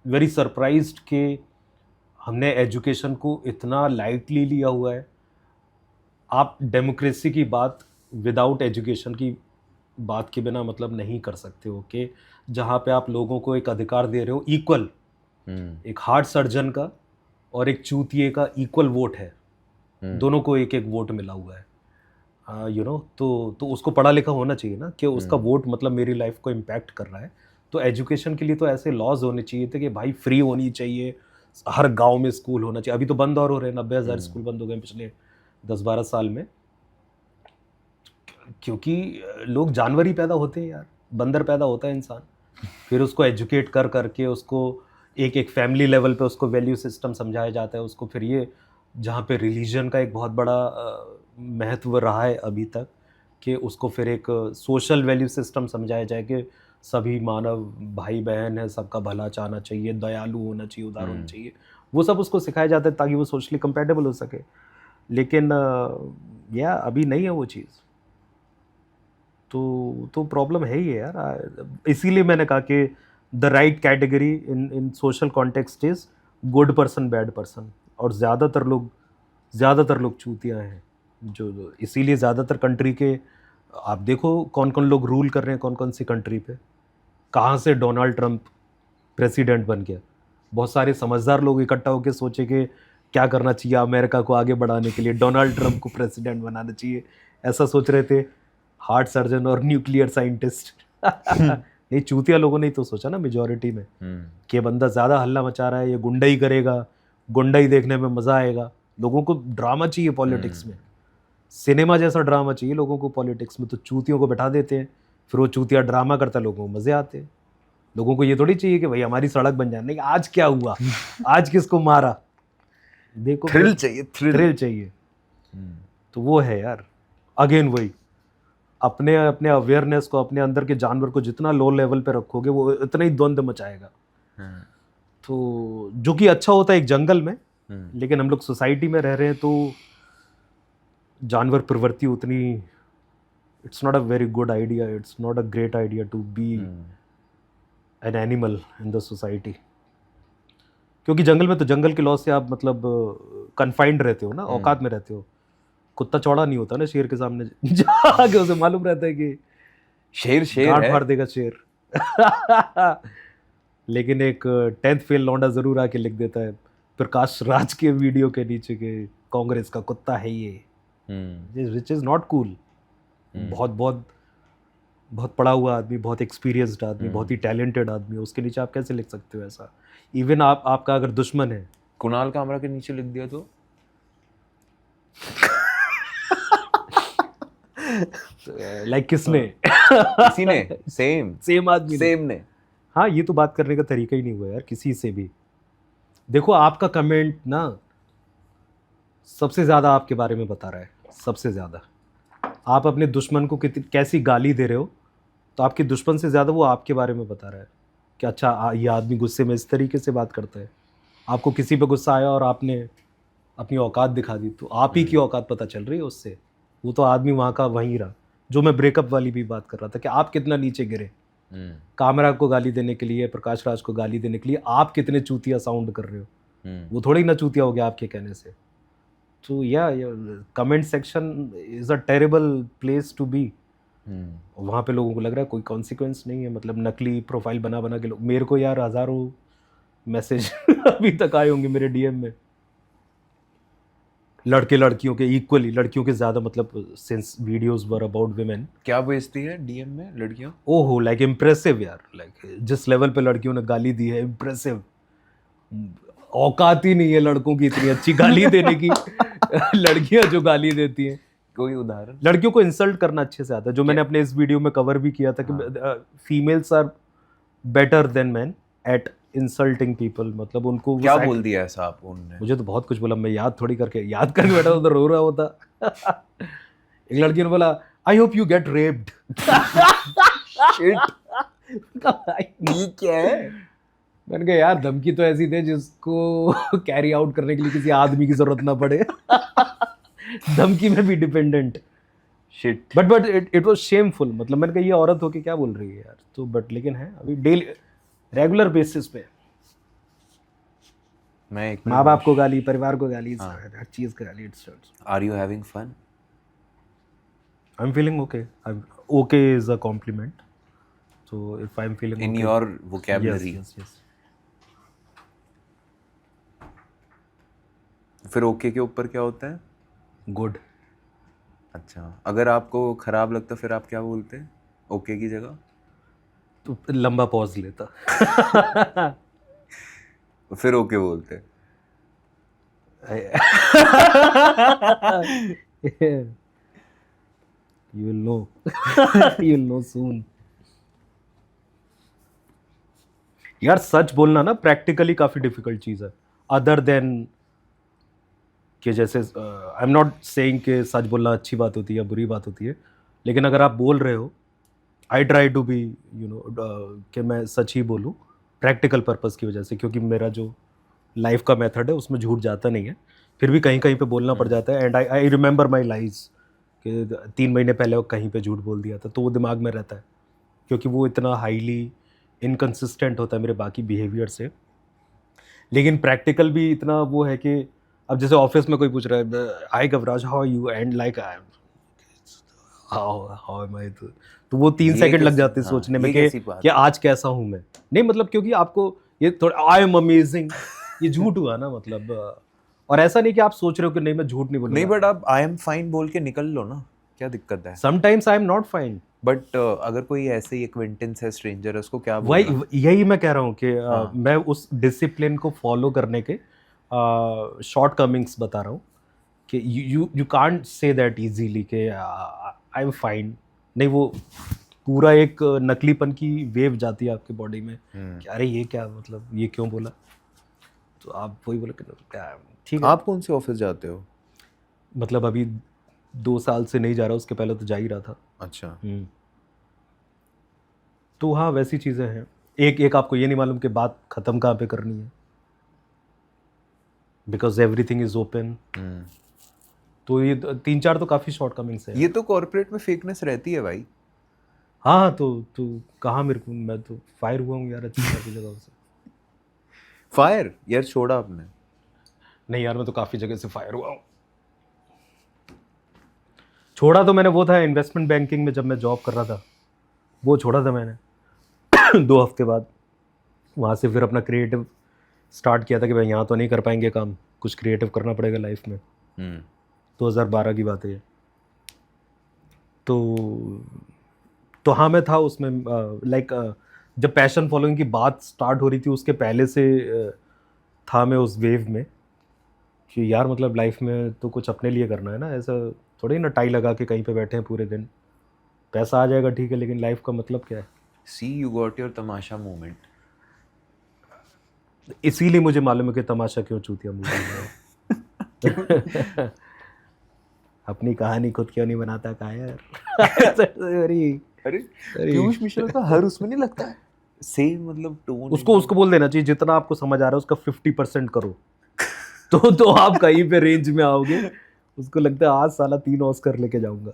वेरी सरप्राइज्ड कि हमने एजुकेशन को इतना लाइटली लिया हुआ है। आप डेमोक्रेसी की बात विदाउट एजुकेशन की बात के बिना मतलब नहीं कर सकते हो, कि जहाँ पे आप लोगों को एक अधिकार दे रहे हो इक्वल, एक हार्ट सर्जन का और एक चूतिए का इक्वल वोट है, दोनों को एक एक वोट मिला हुआ है। तो उसको पढ़ा लिखा होना चाहिए ना, कि उसका वोट मतलब मेरी लाइफ को इम्पैक्ट कर रहा है। तो एजुकेशन के लिए तो ऐसे लॉज होने चाहिए थे कि भाई फ्री होनी चाहिए, हर गांव में स्कूल होना चाहिए। अभी तो बंद और हो रहे हैं, 90,000 स्कूल बंद हो गए पिछले 10-12 साल में, क्योंकि लोग जानवर ही पैदा होते हैं यार। बंदर पैदा होता है इंसान, फिर उसको एजुकेट कर करके उसको एक एक फैमिली लेवल पे उसको वैल्यू सिस्टम समझाया जाता है उसको, फिर ये जहाँ पे रिलीजन का एक बहुत बड़ा महत्व रहा है अभी तक, कि उसको फिर एक सोशल वैल्यू सिस्टम समझाया जाए कि सभी मानव भाई बहन है, सबका भला चाहना चाहिए, दयालु होना चाहिए, उदार होना चाहिए, वो सब उसको सिखाया जाता है ताकि वो सोशली कंपैटिबल हो सके। लेकिन या अभी नहीं है वो चीज़, तो प्रॉब्लम है ही है यार। इसीलिए मैंने कहा कि the right category in social context is good person bad person, और ज़्यादातर लोग चूतियाँ हैं जो इसीलिए ज़्यादातर कंट्री के आप देखो कौन कौन लोग रूल कर रहे हैं कौन कौन सी कंट्री पे, कहाँ से डोनाल्ड ट्रंप प्रेसिडेंट बन गया। बहुत सारे समझदार लोग इकट्ठा होकर सोचे कि क्या करना चाहिए अमेरिका को आगे बढ़ाने के लिए, डोनाल्ड ट्रंप को प्रेसिडेंट बनाना चाहिए, ऐसा सोच रहे थे हार्ट सर्जन और न्यूक्लियर साइंटिस्ट। नहीं, चूतिया लोगों ने ही तो सोचा ना मेजॉरिटी में कि बंदा ज़्यादा हल्ला मचा रहा है, ये गुंडई करेगा, गुंडई देखने में मज़ा आएगा। लोगों को ड्रामा चाहिए पॉलिटिक्स में, सिनेमा जैसा ड्रामा चाहिए लोगों को पॉलिटिक्स में, तो चूतियों को बैठा देते हैं, फिर वो चूतिया ड्रामा करता है, लोगों को मज़े आते हैं। लोगों को ये थोड़ी चाहिए कि भाई हमारी सड़क बन जाए, नहीं आज क्या हुआ, आज किसको मारा, देखो थ्रिल चाहिए, थ्रिल चाहिए। तो वो है यार, अगेन वही अपने अवेयरनेस को, अपने अंदर के जानवर को जितना लो लेवल पे रखोगे वो इतना ही द्वंद्व मचाएगा। तो जो कि अच्छा होता है एक जंगल में, लेकिन हम लोग सोसाइटी में रह रहे हैं तो जानवर प्रवृत्ति उतनी, it's not a very good idea, it's not a great idea to be an animal in the society. क्योंकि जंगल में तो जंगल के लॉ से आप मतलब कन्फाइंड रहते हो ना, औकात में रहते हो। कुत्ता चौड़ा नहीं होता ना शेर के सामने जाके, उसे मालूम रहता है कि शेर गांठ फाड़ देगा शेर। लेकिन एक 10th फेल लौंडा जरूर आके लिख देता है प्रकाश राज के वीडियो के नीचे के कांग्रेस का कुत्ता है ये, विच इज नॉट कूल। बहुत बहुत बहुत पढ़ा हुआ आदमी, बहुत एक्सपीरियंस्ड आदमी, बहुत ही टैलेंटेड आदमी, उसके नीचे आप कैसे लिख सकते हो ऐसा? इवन आपका अगर दुश्मन है, कुणाल कामरा के नीचे लिख दिया तो लाइक किसने? किसी ने, सेम आदमी ने। हाँ, ये तो बात करने का तरीका ही नहीं हुआ यार किसी से भी। देखो आपका कमेंट ना सबसे ज्यादा आपके बारे में बता रहा है, सबसे ज्यादा। आप अपने दुश्मन को कैसी गाली दे रहे हो, तो आपके दुश्मन से ज्यादा वो आपके बारे में बता रहा है कि अच्छा ये आदमी गुस्से में इस तरीके से बात करता है। आपको किसी पे गुस्सा आया और आपने अपनी औकात दिखा दी, तो आप ही की औकात पता चल रही है उससे। वो तो आदमी वहाँ का वहीं रहा। जो मैं ब्रेकअप वाली भी बात कर रहा था कि आप कितना नीचे गिरे कामरा को गाली देने के लिए, प्रकाश राज को गाली देने के लिए, आप कितने चूतिया साउंड कर रहे हो। वो थोड़ी ना चूतिया हो गया आपके कहने से। तो या comment section is a terrible place to be. वहाँ पे लोगों को लग रहा है कोई कॉन्सिक्वेंस नहीं है, मतलब नकली प्रोफाइल बना बना के लोग, मेरे को यार हज़ारों मैसेज अभी तक आए होंगे मेरे डीएम में, लड़के लड़कियों के इक्वली, लड़कियों के ज़्यादा, मतलब since videos were about women. क्या भेजती है डीएम में लड़कियाँ? ओहो, लाइक इम्प्रेसिव यार, लाइक जिस लेवल पे लड़कियों ने गाली दी है, इम्प्रेसिव। औकात ही नहीं है लड़कों की इतनी अच्छी गाली देने की। लड़कियां जो गाली देती हैं, कोई उदाहरण? लड़कियों को इंसल्ट करना अच्छे से आता है, जो मैंने अपने इस वीडियो में कवर भी किया था कि females are better than man at insulting people. मतलब उनको क्या बोल दिया ऐसा आप उन्होंने? मुझे तो बहुत कुछ बोला, मैं याद करके बैठा उधर रो रहा होता। एक लड़की ने बोला I hope you get raped. ये क्या है? मैंने कहा यार धमकी तो ऐसी दे जिसको कैरी आउट करने के लिए किसी आदमी की जरूरत ना पड़े। धमकी में भी dependent. Shit. But it was shameful. मतलब मैंने कहा ये औरत होके क्या बोल रही है यार। तो बट लेकिन है अभी डेली रेगुलर बेसिस पे मैं एक माँ बाप को गाली, परिवार को गाली, हर चीज का गाली। Are you having fun? I am feeling okay. Okay is a compliment. So if I'm feeling in okay, your vocabulary, yes. फिर ओके के ऊपर क्या होता है? गुड। अच्छा, अगर आपको खराब लगता फिर आप क्या बोलते हैं ओके की जगह? तो लंबा पॉज लेता। फिर ओके बोलते। You will know. You will know soon. यार सच बोलना ना प्रैक्टिकली काफी डिफिकल्ट चीज है, अदर देन कि जैसे आई एम नॉट सेइंग कि सच बोलना अच्छी बात होती है या बुरी बात होती है, लेकिन अगर आप बोल रहे हो, I try to be you know कि मैं सच ही बोलूँ प्रैक्टिकल पर्पस की वजह से, क्योंकि मेरा जो लाइफ का मेथड है उसमें झूठ जाता नहीं है, फिर भी कहीं कहीं पे बोलना पड़ जाता है। And I remember my lies कि 3 महीने पहले वो कहीं पे झूठ बोल दिया था, तो वो दिमाग में रहता है, क्योंकि वो इतना हाईली इनकन्सिस्टेंट होता है मेरे बाकी बिहेवियर से। लेकिन प्रैक्टिकल भी इतना वो है कि अब जैसे ऑफिस में कोई पूछ रहा है hi Kavraj how you, and like how am I, तो वो 3 सेकंड लग जाते हैं सोचने में कि आज कैसा हूँ मैं। नहीं मतलब क्योंकि आपको ये थोड़ा आई एम अमेजिंग ये झूठ हुआ ना, मतलब और ऐसा नहीं कि आप सोच रहे हो कि नहीं मैं झूठ नहीं बोलूंगा, नहीं, बट आप आई एम फाइन बोल के निकल लो ना, क्या दिक्कत है? Sometimes I am not fine, but अगर कोई ऐसे ही एक्वेंटेंस है, स्ट्रेंजर है, उसको क्या बोलना? वही यही मैं कह रहा हूँ कि मैं उस डिसिप्लिन को फॉलो करने के शॉर्ट कमिंग्स बता रहा हूँ कि you can't say that easily कि आई एम फाइन। नहीं, वो पूरा एक नकलीपन की वेव जाती है आपके बॉडी में कि अरे ये क्या, मतलब ये क्यों बोला, तो आप वही बोले क्या ठीक है। आप कौन से ऑफिस जाते हो? मतलब अभी 2 साल से नहीं जा रहा, उसके पहले तो जा ही रहा था। अच्छा। तो हाँ वैसी चीज़ें हैं। एक आपको ये नहीं मालूम कि बात ख़त्म कहाँ पे करनी है, बिकॉज एवरीथिंग इज ओपन। तो ये 3-4 तो काफ़ी शॉर्ट कमिंग्स है। ये तो कॉर्पोरेट में फेकनेस रहती है भाई। हाँ तो कहाँ मेरे को, मैं तो फायर हुआ हूँ यार अच्छी काफ़ी जगह से। फायर यार छोड़ा आपने? नहीं यार, मैं तो काफ़ी जगह से फायर हुआ हूँ। छोड़ा तो मैंने वो था इन्वेस्टमेंट बैंकिंग में, जब मैं जॉब कर रहा था वो छोड़ा था मैंने 2 हफ्ते बाद। वहाँ से फिर अपना क्रिएटिव स्टार्ट किया था कि भाई यहाँ तो नहीं कर पाएंगे काम, कुछ क्रिएटिव करना पड़ेगा लाइफ में। 2012 की बात है ये। तो हाँ मैं था उसमें, लाइक जब पैशन फॉलोइंग की बात स्टार्ट हो रही थी उसके पहले से था मैं उस वेव में कि यार मतलब लाइफ में तो कुछ अपने लिए करना है ना, ऐसा थोड़ी ना टाई लगा के कहीं पे बैठे हैं पूरे दिन, पैसा आ जाएगा ठीक है, लेकिन लाइफ का मतलब क्या है। See you got your Tamasha moment. इसीलिए मुझे मालूम है कि तमाशा क्यों चूतिया मूवी है। अपनी कहानी खुद क्यों नहीं बनाता का यार। अरे पीयूष मिश्रा का हर उसमें नहीं लगता है सेम, मतलब टोन। उसको बोल देना चाहिए जितना आपको समझ आ रहा है उसका 50% करो तो आप कहीं पे रेंज में आओगे। उसको लगता है आज साला 3 ऑस्कर लेके जाऊंगा।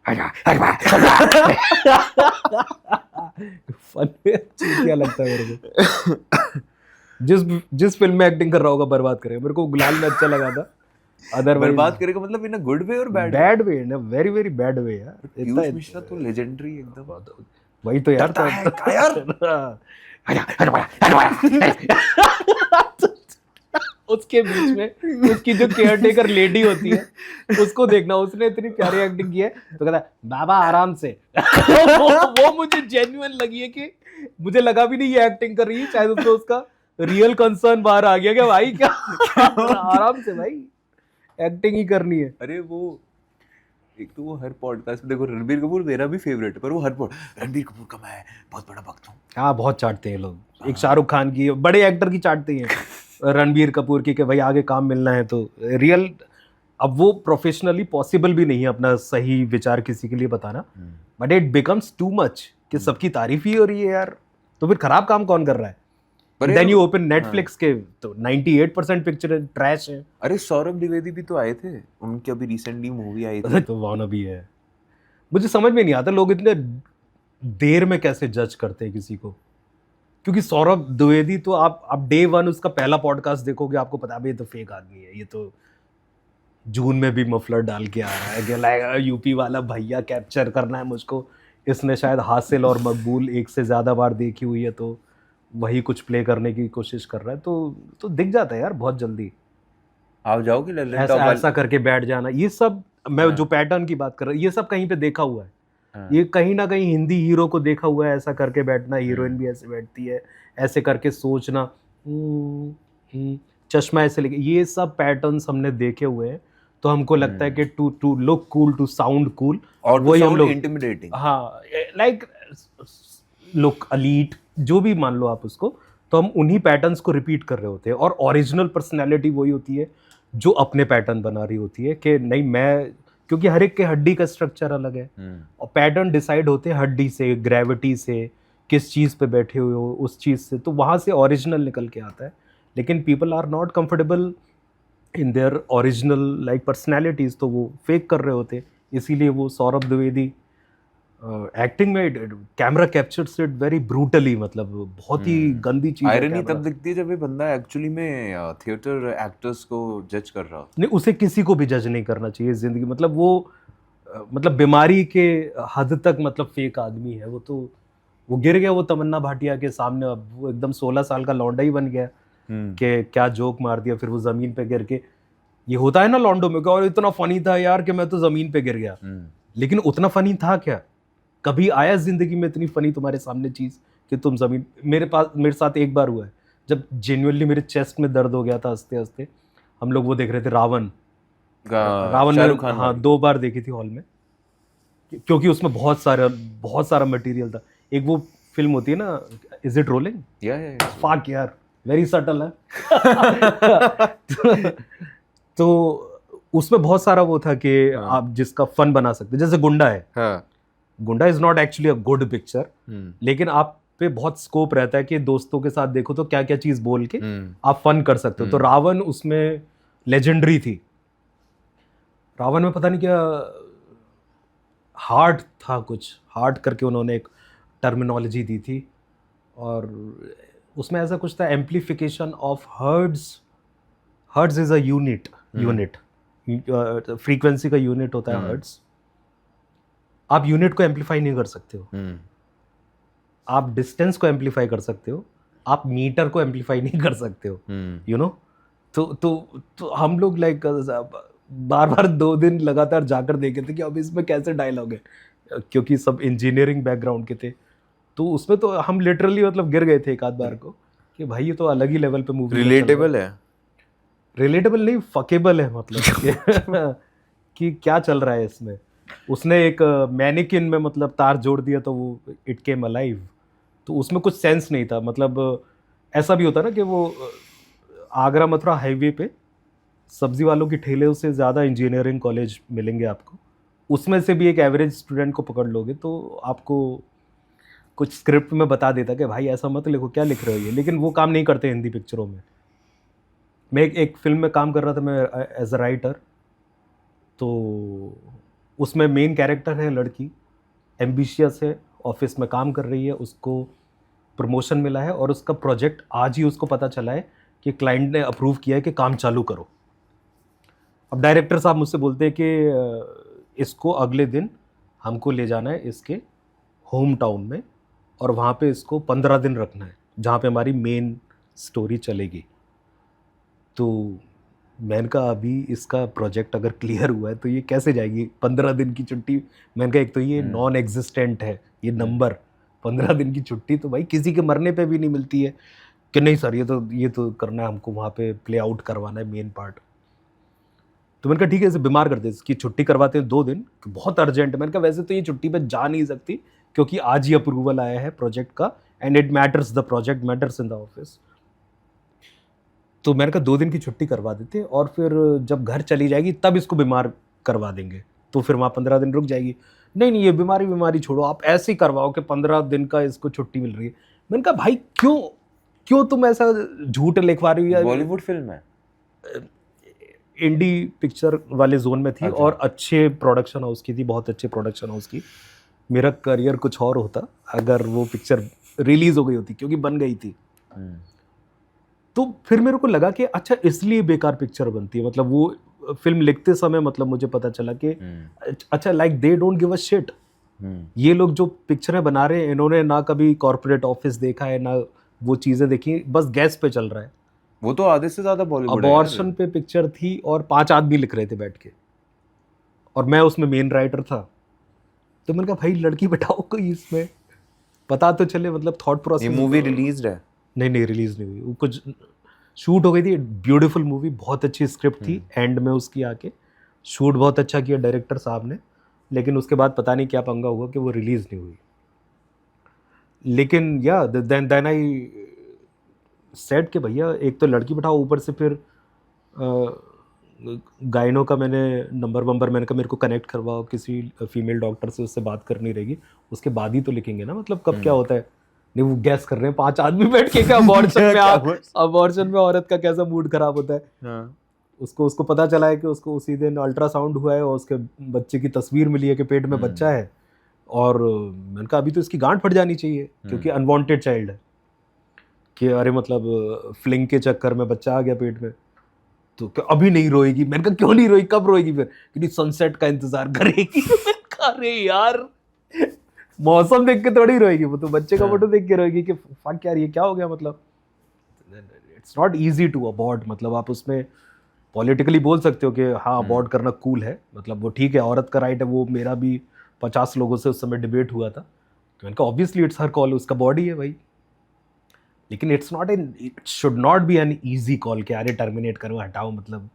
क्या लगता है मेरे को, जिस फिल्म में एक्टिंग कर रहा होगा बर्बाद करेगा। मेरे को गुलाल में अच्छा लगा था, अदरवाइज बर्बाद करेगा मतलब इन अ गुड वे और bad way, in a very very bad way यार। पीयूष मिश्रा तो लेजेंडरी एकदम। वही तो यार, उसके बीच में उसकी जो केयरटेकर लेडी होती है उसको देखना, उसने इतनी प्यारी एक्टिंग की है, तो कहता है बाबा आराम से। वो मुझे जेन्युइन लगी है कि मुझे लगा भी नहीं ये एक्टिंग कर रही है, शायद उसको उसका रियल कंसर्न बाहर आ गया कि भाई क्या आराम से भाई एक्टिंग ही करनी है। अरे वो एक तो वो हर पॉडकास्ट में देखो, रणबीर कपूर मेरा भी फेवरेट है, पर वो हर रणबीर कपूर का मैं बहुत बड़ा भक्त हूँ। हाँ बहुत चाटते हैं लोग, एक शाहरुख खान की, बड़े एक्टर की चाटते हैं, रणबीर कपूर की कि भाई आगे काम मिलना है तो रियल। अब वो प्रोफेशनली पॉसिबल भी नहीं है अपना सही विचार किसी के लिए बताना, but it becomes too much कि सबकी तारीफ ही हो रही है यार, तो फिर खराब काम कौन कर रहा है। देन यू ओपन नेटफ्लिक्स के तो 98% पिक्चर ट्रैश है। अरे सौरभ द्विवेदी भी तो आए थे, उनकी अभी रिसेंटली मूवी आई थी। तो वाना भी है, मुझे समझ में नहीं आता लोग इतने देर में कैसे जज करते हैं किसी को, क्योंकि सौरभ द्विवेदी तो आप डे 1 उसका पहला पॉडकास्ट देखोगे आपको पता है ये तो फेक आदमी है, ये तो जून में भी मफलर डाल के आ रहा है कि लाइक यूपी वाला भैया कैप्चर करना है मुझको, इसने शायद हासिल और मकबूल एक से ज़्यादा बार देखी हुई है तो वही कुछ प्ले करने की कोशिश कर रहा है, तो दिख जाता है यार बहुत जल्दी। आप जाओगे ऐसा करके बैठ जाना, ये सब मैं जो पैटर्न की बात कर रहा हूँ ये सब कहीं पे देखा हुआ है। ये कहीं ना कहीं हिंदी हीरो को देखा हुआ है, ऐसा करके बैठना, हीरोइन भी ऐसे बैठती है, ऐसे करके सोचना, चश्मा ऐसे लेके, ये सब पैटर्न्स हमने देखे हुए हैं, तो हमको लगता है कि to look cool, to sound cool, और वही हम लोग इंटिमिडेटिंग। हाँ लाइक लुक, अलीट, जो भी मान लो आप उसको, तो हम उन्हीं पैटर्न्स को रिपीट कर रहे होते हैं। और ओरिजिनल पर्सनैलिटी वही होती है जो अपने पैटर्न बना रही होती है कि नहीं मैं, क्योंकि हर एक के हड्डी का स्ट्रक्चर अलग है और पैटर्न डिसाइड होते हैं हड्डी से, ग्रेविटी से, किस चीज़ पे बैठे हुए हो उस चीज़ से, तो वहाँ से ओरिजिनल निकल के आता है। लेकिन people are not comfortable in their original like personalities, तो वो फेक कर रहे होते, इसीलिए वो सौरभ द्विवेदी एक्टिंग में camera captures it very brutally, मतलब बहुत ही गंदी चीज है। आयरनी तब दिखती है जब ये बंदा एक्चुअली में थिएटर एक्टर्स को जज कर रहा हो। नहीं, उसे किसी को भी जज नहीं करना चाहिए जिंदगी, मतलब वो मतलब बीमारी के हद तक मतलब फेक आदमी है वो। तो वो गिर गया वो तमन्ना भाटिया के सामने, अब वो एकदम 16 साल का लौंडा ही बन गया कि क्या जोक मार दिया, फिर वो जमीन पे गिर के, ये होता है ना लौंडो में, और इतना फनी था यार कि मैं तो जमीन पे गिर गया। लेकिन उतना फनी था क्या? कभी आया जिंदगी में इतनी फनी तुम्हारे सामने चीज कि तुम जमीन? मेरे साथ एक बार हुआ है जब जेन्युइनली मेरे चेस्ट में दर्द हो गया था हंसते हंसते। हम लोग वो देख रहे थे रावण शाहरुख खान, हाँ 2 बार देखी थी हॉल में, क्योंकि उसमें बहुत सारा मटेरियल था। एक वो फिल्म होती है ना, इज इट रोलिंग, फक यार, वेरी सटल है तो उसमें बहुत सारा वो था कि आप जिसका फन बना सकते, जैसे गुंडा है। गुंडा is not actually a good picture, लेकिन आप पे बहुत स्कोप रहता है कि दोस्तों के साथ देखो तो क्या क्या चीज बोल के आप फन कर सकते हो। तो रावण उसमें लेजेंडरी थी। रावण में पता नहीं क्या हार्ट था, कुछ हार्ट करके उन्होंने एक टर्मिनोलॉजी दी थी, और उसमें ऐसा कुछ था, amplification of hertz. Hertz is a unit, frequency का यूनिट होता है हर्ट्ज। आप यूनिट को एम्पलीफाई नहीं कर सकते हो, आप डिस्टेंस को एम्पलीफाई कर सकते हो, आप मीटर को एम्पलीफाई नहीं कर सकते हो, यू नो। तो हम लोग लाइक बार बार 2 दिन लगातार जाकर देखे थे कि अब इसमें कैसे डायलॉग है, क्योंकि सब इंजीनियरिंग बैकग्राउंड के थे। तो उसमें तो हम लिटरली मतलब गिर गए थे एक आध बार को कि भाई ये तो अलग ही लेवल पे मूवी। रिलेटेबल है, रिलेटेबल नहीं, फकेबल है, मतलब कि क्या चल रहा है इसमें। उसने एक मैनिकिन में मतलब तार जोड़ दिया तो वो इट केम अलाइव, तो उसमें कुछ सेंस नहीं था। मतलब ऐसा भी होता ना कि वो आगरा मथुरा हाईवे पे सब्जी वालों की ठेले से ज़्यादा इंजीनियरिंग कॉलेज मिलेंगे आपको, उसमें से भी एक एवरेज स्टूडेंट को पकड़ लोगे तो आपको कुछ स्क्रिप्ट में बता देता कि भाई ऐसा मत लिखो, क्या लिख रहे हो ये। लेकिन वो काम नहीं करते हिंदी पिक्चरों में। मैं एक फिल्म में काम कर रहा था मैं एज अ राइटर, तो उसमें मेन कैरेक्टर है लड़की, एम्बिशियस है, ऑफिस में काम कर रही है, उसको प्रमोशन मिला है और उसका प्रोजेक्ट आज ही उसको पता चला है कि क्लाइंट ने अप्रूव किया है कि काम चालू करो। अब डायरेक्टर साहब मुझसे बोलते हैं कि इसको अगले दिन हमको ले जाना है इसके होम टाउन में, और वहाँ पे इसको 15 दिन रखना है जहाँ पे हमारी मेन स्टोरी चलेगी। तो मैंने कहा अभी इसका प्रोजेक्ट अगर क्लियर हुआ है तो ये कैसे जाएगी 15 दिन की छुट्टी। मैंने कहा एक तो ये नॉन एग्जिस्टेंट है ये नंबर, 15 दिन की छुट्टी तो भाई किसी के मरने पे भी नहीं मिलती है। कि नहीं सर ये तो करना है हमको, वहाँ पे प्ले आउट करवाना है मेन पार्ट। तो मैंने कहा ठीक है इसे बीमार करते हैं, इसकी छुट्टी करवाते हैं 2 दिन, बहुत अर्जेंट है। मैंने कहा वैसे तो ये छुट्टी पे जा नहीं सकती क्योंकि आज ही अप्रूवल आया है प्रोजेक्ट का, and it matters, the project matters in the office. तो मैंने कहा 2 दिन की छुट्टी करवा देते और फिर जब घर चली जाएगी तब इसको बीमार करवा देंगे, तो फिर वहाँ 15 दिन रुक जाएगी। नहीं ये बीमारी छोड़ो, आप ऐसे ही करवाओ कि 15 दिन का इसको छुट्टी मिल रही है। मैंने कहा भाई क्यों तुम ऐसा झूठ लिखवा रही हो? बॉलीवुड फिल्म है, इंडी पिक्चर वाले जोन में थी। अच्छा। और अच्छे प्रोडक्शन हाउस की थी, बहुत अच्छे प्रोडक्शन हाउस की। मेरा करियर कुछ और होता अगर वो पिक्चर रिलीज हो गई होती, क्योंकि बन गई थी। तो फिर मेरे को लगा कि अच्छा इसलिए बेकार पिक्चर बनती है। मतलब वो फिल्म लिखते समय मतलब मुझे पता चला कि अच्छा like they don't give a shit. ये लोग जो पिक्चरें बना रहे हैं इन्होंने ना कभी कॉर्पोरेट ऑफिस देखा है ना वो चीज़ें देखी, बस गैस पे चल रहा है। वो तो आधे से ज्यादा बॉलीवुड है। अबॉर्शन पे पिक्चर थी और 5 आदमी लिख रहे थे बैठ के, और मैं उसमें मेन राइटर था। तो मैंने कहा भाई लड़की बैठाओ कोई इसमें, पता तो चले, मतलब थॉट प्रोसेस। ये मूवी रिलीज्ड है? नहीं रिलीज नहीं हुई, वो कुछ शूट हो गई थी। ब्यूटीफुल मूवी, बहुत अच्छी स्क्रिप्ट थी, एंड में उसकी आके शूट बहुत अच्छा किया डायरेक्टर साहब ने, लेकिन उसके बाद पता नहीं क्या पंगा हुआ कि वो रिलीज नहीं हुई। लेकिन या देन आई सेड कि भैया एक तो लड़की बिठाओ, ऊपर से फिर गायनों का मैंने नंबर मैंने कहा मेरे को कनेक्ट करवाओ किसी फीमेल डॉक्टर से, उससे बात करनी रहेगी, उसके बाद ही तो लिखेंगे ना, मतलब कब क्या होता है। नहीं वो गैस कर रहे हैं 5 आदमी बैठ के क्या अबॉर्शन में औरत का कैसा मूड खराब होता है। उसको पता चला है कि उसको उसी दिन अल्ट्रासाउंड हुआ है और उसके बच्चे की तस्वीर मिली है कि पेट में बच्चा है, और मैंने कहा अभी तो इसकी गांठ फट जानी चाहिए क्योंकि अनवांटेड चाइल्ड है, कि अरे मतलब फ्लिंग के चक्कर में बच्चा आ गया पेट में, तो क्या अभी नहीं रोएगी? मैंने कहा क्यों नहीं रोएगी, कब रोएगी फिर? कि सनसेट का इंतजार करेगी। अरे यार मौसम देख के थोड़ी रोएगी वो, तो बच्चे का फोटो देख के रोएगी कि फक यार ये क्या हो गया। मतलब it's not easy to abort, मतलब आप उसमें पॉलिटिकली बोल सकते हो कि हाँ अबॉर्ट करना कूल है, मतलब वो ठीक है, औरत का राइट है, वो मेरा भी 50 लोगों से उस समय डिबेट हुआ था, तो मैंने कहा ऑब्वियसली इट्स हर कॉल, उसका बॉडी है भाई, लेकिन it should not be an easy call कि अरे टर्मिनेट करो हटाओ, मतलब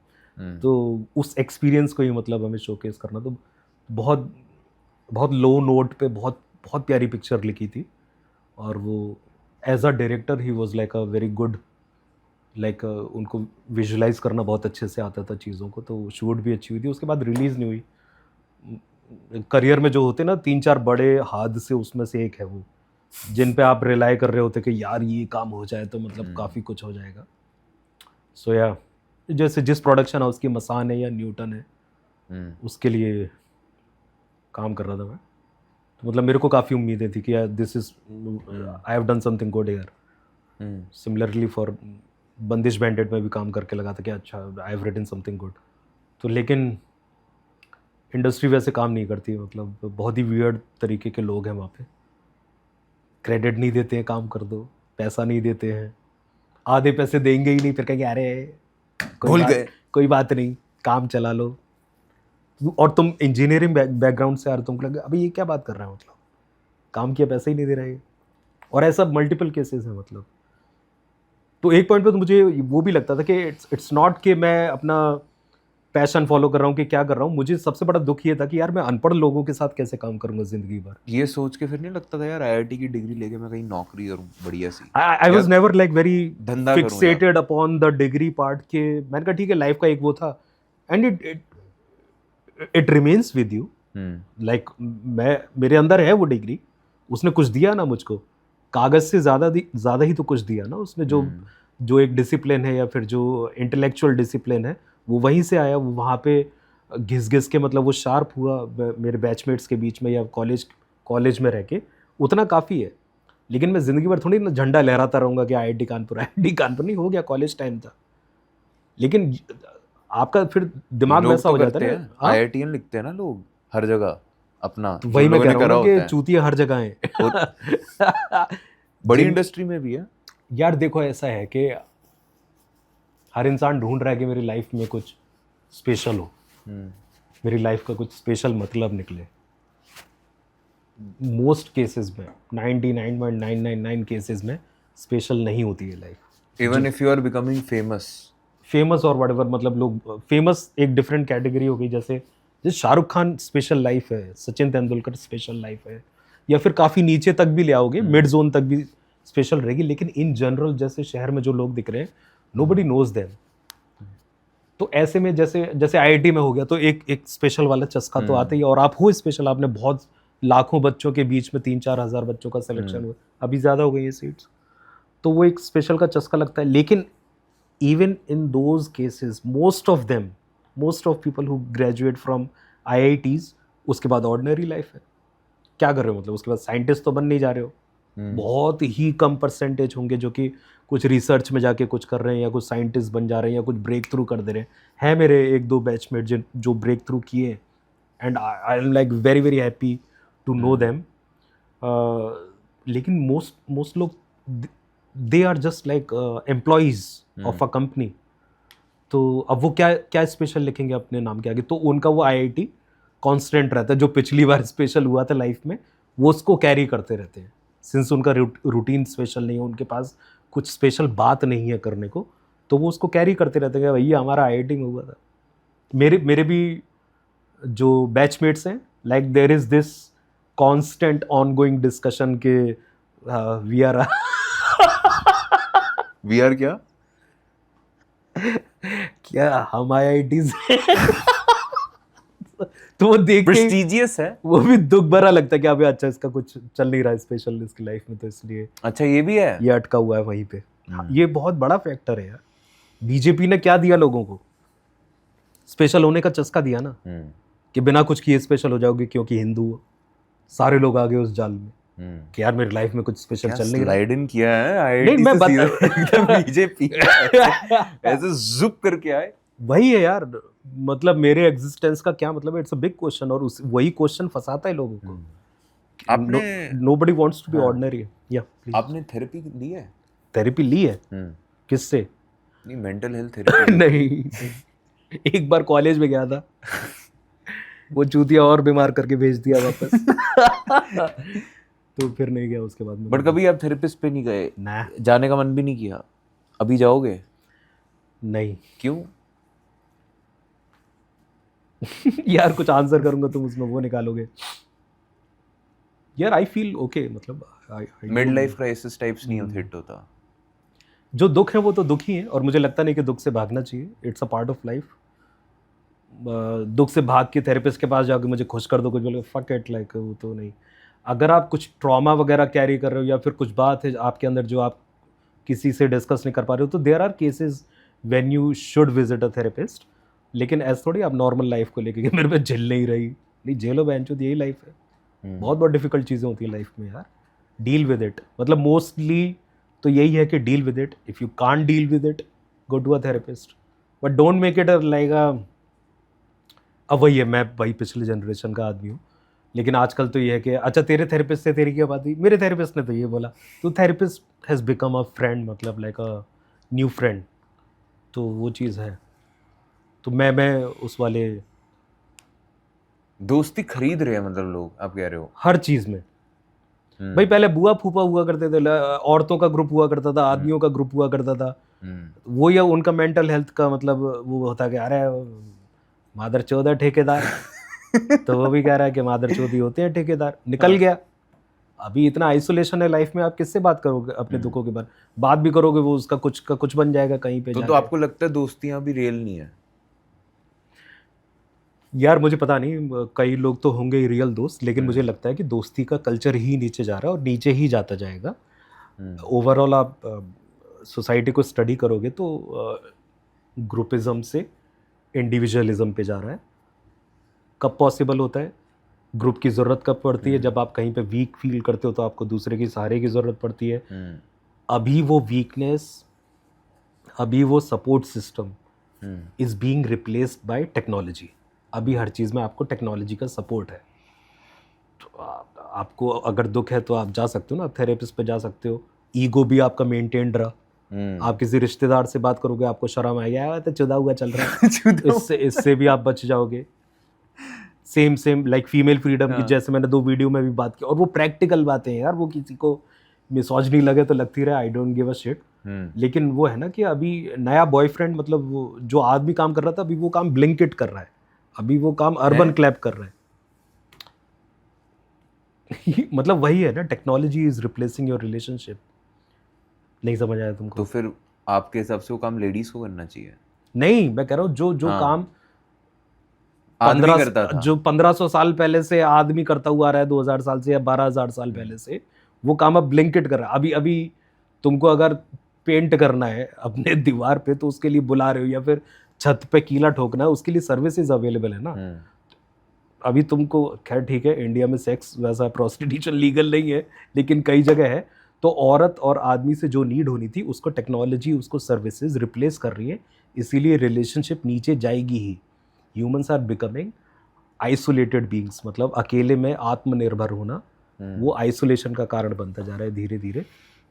तो उस एक्सपीरियंस को ही मतलब हमें शोकेस करना, तो बहुत बहुत लो नोट पे बहुत बहुत प्यारी पिक्चर लिखी थी, और वो as a director he was like a very good, like उनको विजुलाइज करना बहुत अच्छे से आता था चीज़ों को, तो शूट भी अच्छी हुई थी। उसके बाद रिलीज़ नहीं हुई। करियर में जो होते ना 3-4 बड़े हादसे उसमें से एक है वो, जिन पे आप रिलाई कर रहे होते कि यार ये काम हो जाए तो मतलब काफ़ी कुछ हो जाएगा। सो या जैसे जिस प्रोडक्शन हाउस की मसान है या न्यूटन है उसके लिए काम कर रहा था मैं, तो मतलब मेरे को काफ़ी उम्मीदें थी कि यार this is I have done something good here. Similarly for बंदिश बैंडेड में भी काम करके लगा था कि अच्छा I have written something good, तो लेकिन इंडस्ट्री वैसे काम नहीं करती, मतलब बहुत ही वियर्ड तरीके के लोग हैं वहाँ पे, क्रेडिट नहीं देते हैं काम कर दो, पैसा नहीं देते हैं, आधे पैसे देंगे ही नहीं, फिर कहेंगे अरे कोई बात नहीं काम चला लो, और तुम इंजीनियरिंग बैकग्राउंड से आ रहे, तुमको लगे अभी ये क्या बात कर रहे हैं, मतलब काम किया पैसा ही नहीं दे रहे, और ऐसा मल्टीपल केसेस हैं मतलब। तो एक पॉइंट पे तो मुझे वो भी लगता था कि इट्स नॉट कि मैं अपना पैशन फॉलो कर रहा हूँ कि क्या कर रहा हूँ, मुझे सबसे बड़ा दुख ये था कि यार मैं अनपढ़ लोगों के साथ कैसे काम करूंगा जिंदगी भर। ये सोच के फिर नहीं लगता था यार आईआईटी की डिग्री लेके मैं कहीं नौकरी करूं बढ़िया सी? I was never like very धंधा fixated upon the degree part के, मैंने कहा ठीक है लाइफ का एक वो था, and it remains with you, like मैं मेरे अंदर है वो डिग्री, उसने कुछ दिया ना मुझको, कागज से ज़्यादा ही तो कुछ दिया ना उसने, जो एक डिसिप्लिन है या फिर जो इंटेलेक्चुअल डिसिप्लिन है वो वहीं से आया, वो वहाँ पे घिस के मतलब वो शार्प हुआ मेरे बैचमेट्स के बीच में या कॉलेज में रह के, उतना काफ़ी है। लेकिन मैं ज़िंदगी भर थोड़ी ना झंडा लहराता रहूँगा कि आईआईटी कानपुर नहीं, हो गया कॉलेज टाइम था, लेकिन आपका फिर दिमाग वैसा हो जाता है ना, आईआईटीएन लिखते हैं ना लोग हर जगह अपना, तो वही मैं कह रहा हूँ कि चूतिया हर जगह है। बड़ी इंडस्ट्री में भी है यार, देखो ऐसा है कि हर इंसान ढूंढ रहा है कि मेरी लाइफ में कुछ स्पेशल हो, मेरी लाइफ का कुछ स्पेशल मतलब निकले। मोस्ट केसेस में 99.999 केसेस में स्पेशल नहीं होती है life, even if you are becoming famous और व्हाटएवर, मतलब लोग फेमस एक डिफरेंट कैटेगरी हो गई, जैसे शाहरुख खान स्पेशल लाइफ है, सचिन तेंदुलकर स्पेशल लाइफ है, या फिर काफ़ी नीचे तक भी ले आओगे, मिड जोन तक भी स्पेशल रहेगी, लेकिन इन जनरल जैसे शहर में जो लोग दिख रहे हैं नोबडी नोज देम। तो ऐसे में जैसे आईआईटी में हो गया तो एक स्पेशल वाला चस्का तो आता ही, और आप हो स्पेशल, आपने बहुत लाखों बच्चों के बीच में 3-4 हज़ार बच्चों का सिलेक्शन हुआ, अभी ज़्यादा हो गई है सीट्स, तो वो एक स्पेशल का चस्का लगता है। लेकिन even in those cases most of people who graduate from IITs उसके बाद ऑर्डिनरी लाइफ है, क्या कर रहे हो, मतलब उसके बाद साइंटिस्ट तो बन नहीं जा रहे हो, बहुत ही कम परसेंटेज होंगे जो कि कुछ रिसर्च में जाके कुछ कर रहे हैं या कुछ साइंटिस्ट बन जा रहे हैं या कुछ ब्रेक थ्रू कर दे रहे हैं मेरे 1-2 बैचमेट जो ब्रेक थ्रू किए, and I am like very very happy to know them. लेकिन मोस्ट लोग they are just like employees of a company, तो अब वो क्या स्पेशल लिखेंगे अपने नाम के आगे, तो उनका वो IIT कांस्टेंट रहता है, जो पिछली बार स्पेशल हुआ था लाइफ में वो उसको कैरी करते रहते हैं, सिंस उनका रूटीन स्पेशल नहीं है, उनके पास कुछ स्पेशल बात नहीं है करने को, तो वो उसको कैरी करते रहते हैं, भैया हमारा IIT में हुआ था। मेरे भी जो बैचमेट्स हैं, like there is this constant ongoing discussion के VR VR क्या? क्या हम IIT से तो वो देख के प्रेस्टिजियस है। वो भी दुख भरा लगता है कि अबे अच्छा इसका कुछ चल नहीं रहा है स्पेशल इसकी लाइफ में, तो इसलिए अच्छा ये भी है। ये अटका हुआ है वहीं पे। ये बहुत बड़ा फैक्टर है यार। बीजेपी ने क्या दिया लोगों को? स्पेशल होने का चस्का दिया ना, कि बिना कुछ किए स्पेशल हो जाओगे क्योंकि हिंदू हो। सारे लोग आ गए उस जाल में कि यार मेरी लाइफ में कुछ स्पेशल चल नहीं रहा। स्लाइड इन किया है नहीं, आईआईटी मैं से बता- सीधा एकदम बीजेपी ऐसे जुप करके आए। वही है यार, मतलब मेरे एग्जिस्टेंस का क्या मतलब है? इट्स अ बिग क्वेश्चन, और वही क्वेश्चन फंसाता है लोगों को। आपने nobody wants to be ordinary. या आपने थेरेपी ली है? थेरेपी ली है? किससे? नहीं, मेंटल हेल्थ थेरेपी। नहीं, एक बार कॉलेज में गया था, वो चूतिया और बीमार करके भेज दिया वापस। तो फिर नहीं गया उसके बाद में। बट कभी आप थेरेपिस्ट पे नहीं गए? ना, जाने का मन भी नहीं किया? अभी जाओगे? नहीं क्यों? यार कुछ आंसर करूंगा तुम उसमें वो निकालोगे यार। आई फील ओके, मतलब मिड लाइफ क्राइसिस टाइप्स नहीं हिट होता? जो दुख है वो तो दुख ही है, और मुझे लगता नहीं कि दुख से भागना चाहिए। It's a part of life. दुख से भाग के थेरेपिस्ट के पास जाके मुझे खुश कर दो कुछ बोले, फक इट, लाइक वो तो नहीं। अगर आप कुछ ट्रॉमा वगैरह कैरी कर रहे हो या फिर कुछ बात है आपके अंदर जो आप किसी से डिस्कस नहीं कर पा रहे हो, तो there are cases when you should visit a therapist. लेकिन ऐसा थोड़ी आप नॉर्मल लाइफ को लेके कि मेरे पे झेल नहीं रही, नहीं झेलो बहनचोद, यही लाइफ है। बहुत बहुत डिफिकल्ट चीज़ें होती है लाइफ में यार। डील विद इट, मतलब मोस्टली तो यही है कि deal with it. If you can't deal with it, go to a therapist, but don't make it like अब वही है, मैं वही पिछले जनरेशन का आदमी हूँ। लेकिन आजकल तो ये है कि अच्छा तेरे थेरेपिस्ट से तेरी क्या बात हुई? मेरे थेरेपिस्ट ने तो ये बोला। तो therapist has become a friend, मतलब लाइक अ न्यू फ्रेंड। तो वो चीज़ है। तो मैं उस वाले दोस्ती खरीद रहे हैं मतलब लोग, आप कह रहे हो? हर चीज़ में भाई, पहले बुआ फूफा हुआ करते थे, औरतों का ग्रुप हुआ करता था, आदमियों का ग्रुप हुआ करता था। वो या उनका मेंटल हेल्थ का मतलब वो होता कि अरे मादर चौदह ठेकेदार तो वो भी कह रहा है कि मादर चौधरी होते हैं ठेकेदार, निकल गया। अभी इतना आइसोलेशन है लाइफ में, आप किससे बात करोगे अपने दुखों के बारे? बात भी करोगे वो उसका कुछ का कुछ बन जाएगा कहीं पे तो आपको लगता है दोस्तियां भी रियल नहीं है? यार मुझे पता नहीं, कई लोग तो होंगे ही रियल दोस्त, लेकिन मुझे लगता है कि दोस्ती का कल्चर ही नीचे जा रहा है और नीचे ही जाता जाएगा। ओवरऑल आप सोसाइटी को स्टडी करोगे तो ग्रुपिज्म से इंडिविजुअलिज्म पे जा रहा है। कब पॉसिबल होता है? ग्रुप की ज़रूरत कब पड़ती है? जब आप कहीं पे वीक फील करते हो तो आपको दूसरे की सहारे की ज़रूरत पड़ती है। अभी वो वीकनेस, अभी वो support system is being replaced by technology. अभी हर चीज़ में आपको टेक्नोलॉजी का सपोर्ट है। तो आपको अगर दुख है तो आप जा सकते हो ना, थेरेपिस्ट पे जा सकते हो। ईगो भी आपका मेंटेन्ड रहा। आप किसी रिश्तेदार से बात करोगे आपको शर्म आएगी, यार तो चुदा हुआ चल रहा है। इससे भी आप बच जाओगे। सेम लाइक फीमेल फ्रीडम की, जैसे मैंने 2 वीडियो में भी बात की, और वो प्रैक्टिकल बातें हैं यार। वो किसी को मिसोजिनी लगे तो लगती रहे, I don't give a shit. लेकिन वो है ना कि अभी नया बॉयफ्रेंड, मतलब वो जो आदमी काम कर रहा था अभी वो काम ब्लिंकिट कर रहा है, अभी वो काम अर्बन क्लैप कर रहा है। मतलब वही है ना, technology is replacing your relationship. नहीं समझ आया तुमको? तो फिर आपके हिसाब से वो काम लेडीज को करना चाहिए? नहीं, मैं कह रहा हूँ जो काम आदमी करता था, जो 1500 साल पहले से आदमी करता हुआ आ रहा है, 2000 साल से या 12000 साल पहले से, वो काम अब ब्लिंकिट कर रहा है। अभी तुमको अगर पेंट करना है अपने दीवार पे तो उसके लिए बुला रहे हो, या फिर छत पे कीला ठोकना है उसके लिए सर्विसेज अवेलेबल है ना। अभी तुमको, खैर ठीक है इंडिया में सेक्स वैसा प्रोस्टिट्यूशन लीगल नहीं है, लेकिन कई जगह है। तो औरत और आदमी से जो नीड होनी थी उसको टेक्नोलॉजी, उसको सर्विसेज रिप्लेस कर रही है, इसीलिए रिलेशनशिप नीचे जाएगी ही। Humans are becoming isolated beings, मतलब अकेले में आत्मनिर्भर होना वो आइसोलेशन का कारण बनता जा रहा है धीरे धीरे।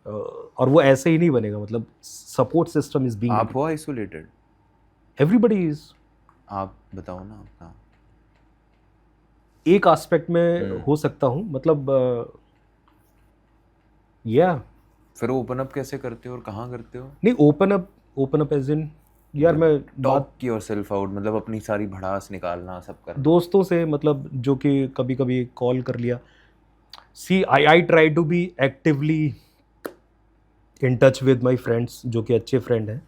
और वो ऐसे ही नहीं बनेगा, मतलब सपोर्ट सिस्टम इज बीइंग। आप हो आइसोलेटेड? Everybody is. आप बताओ ना आपका। एक एस्पेक्ट में हो सकता हूँ, मतलब या फिर ओपन अप कैसे करते हो और कहाँ करते हो? नहीं, ओपन अप एज इन यार मैं टॉक योरसेल्फ आउट, मतलब अपनी सारी भड़ास निकालना, सब करना दोस्तों से, मतलब जो कि कभी कभी कॉल कर लिया। See I try to be actively in touch with my friends जो कि अच्छे फ्रेंड हैं.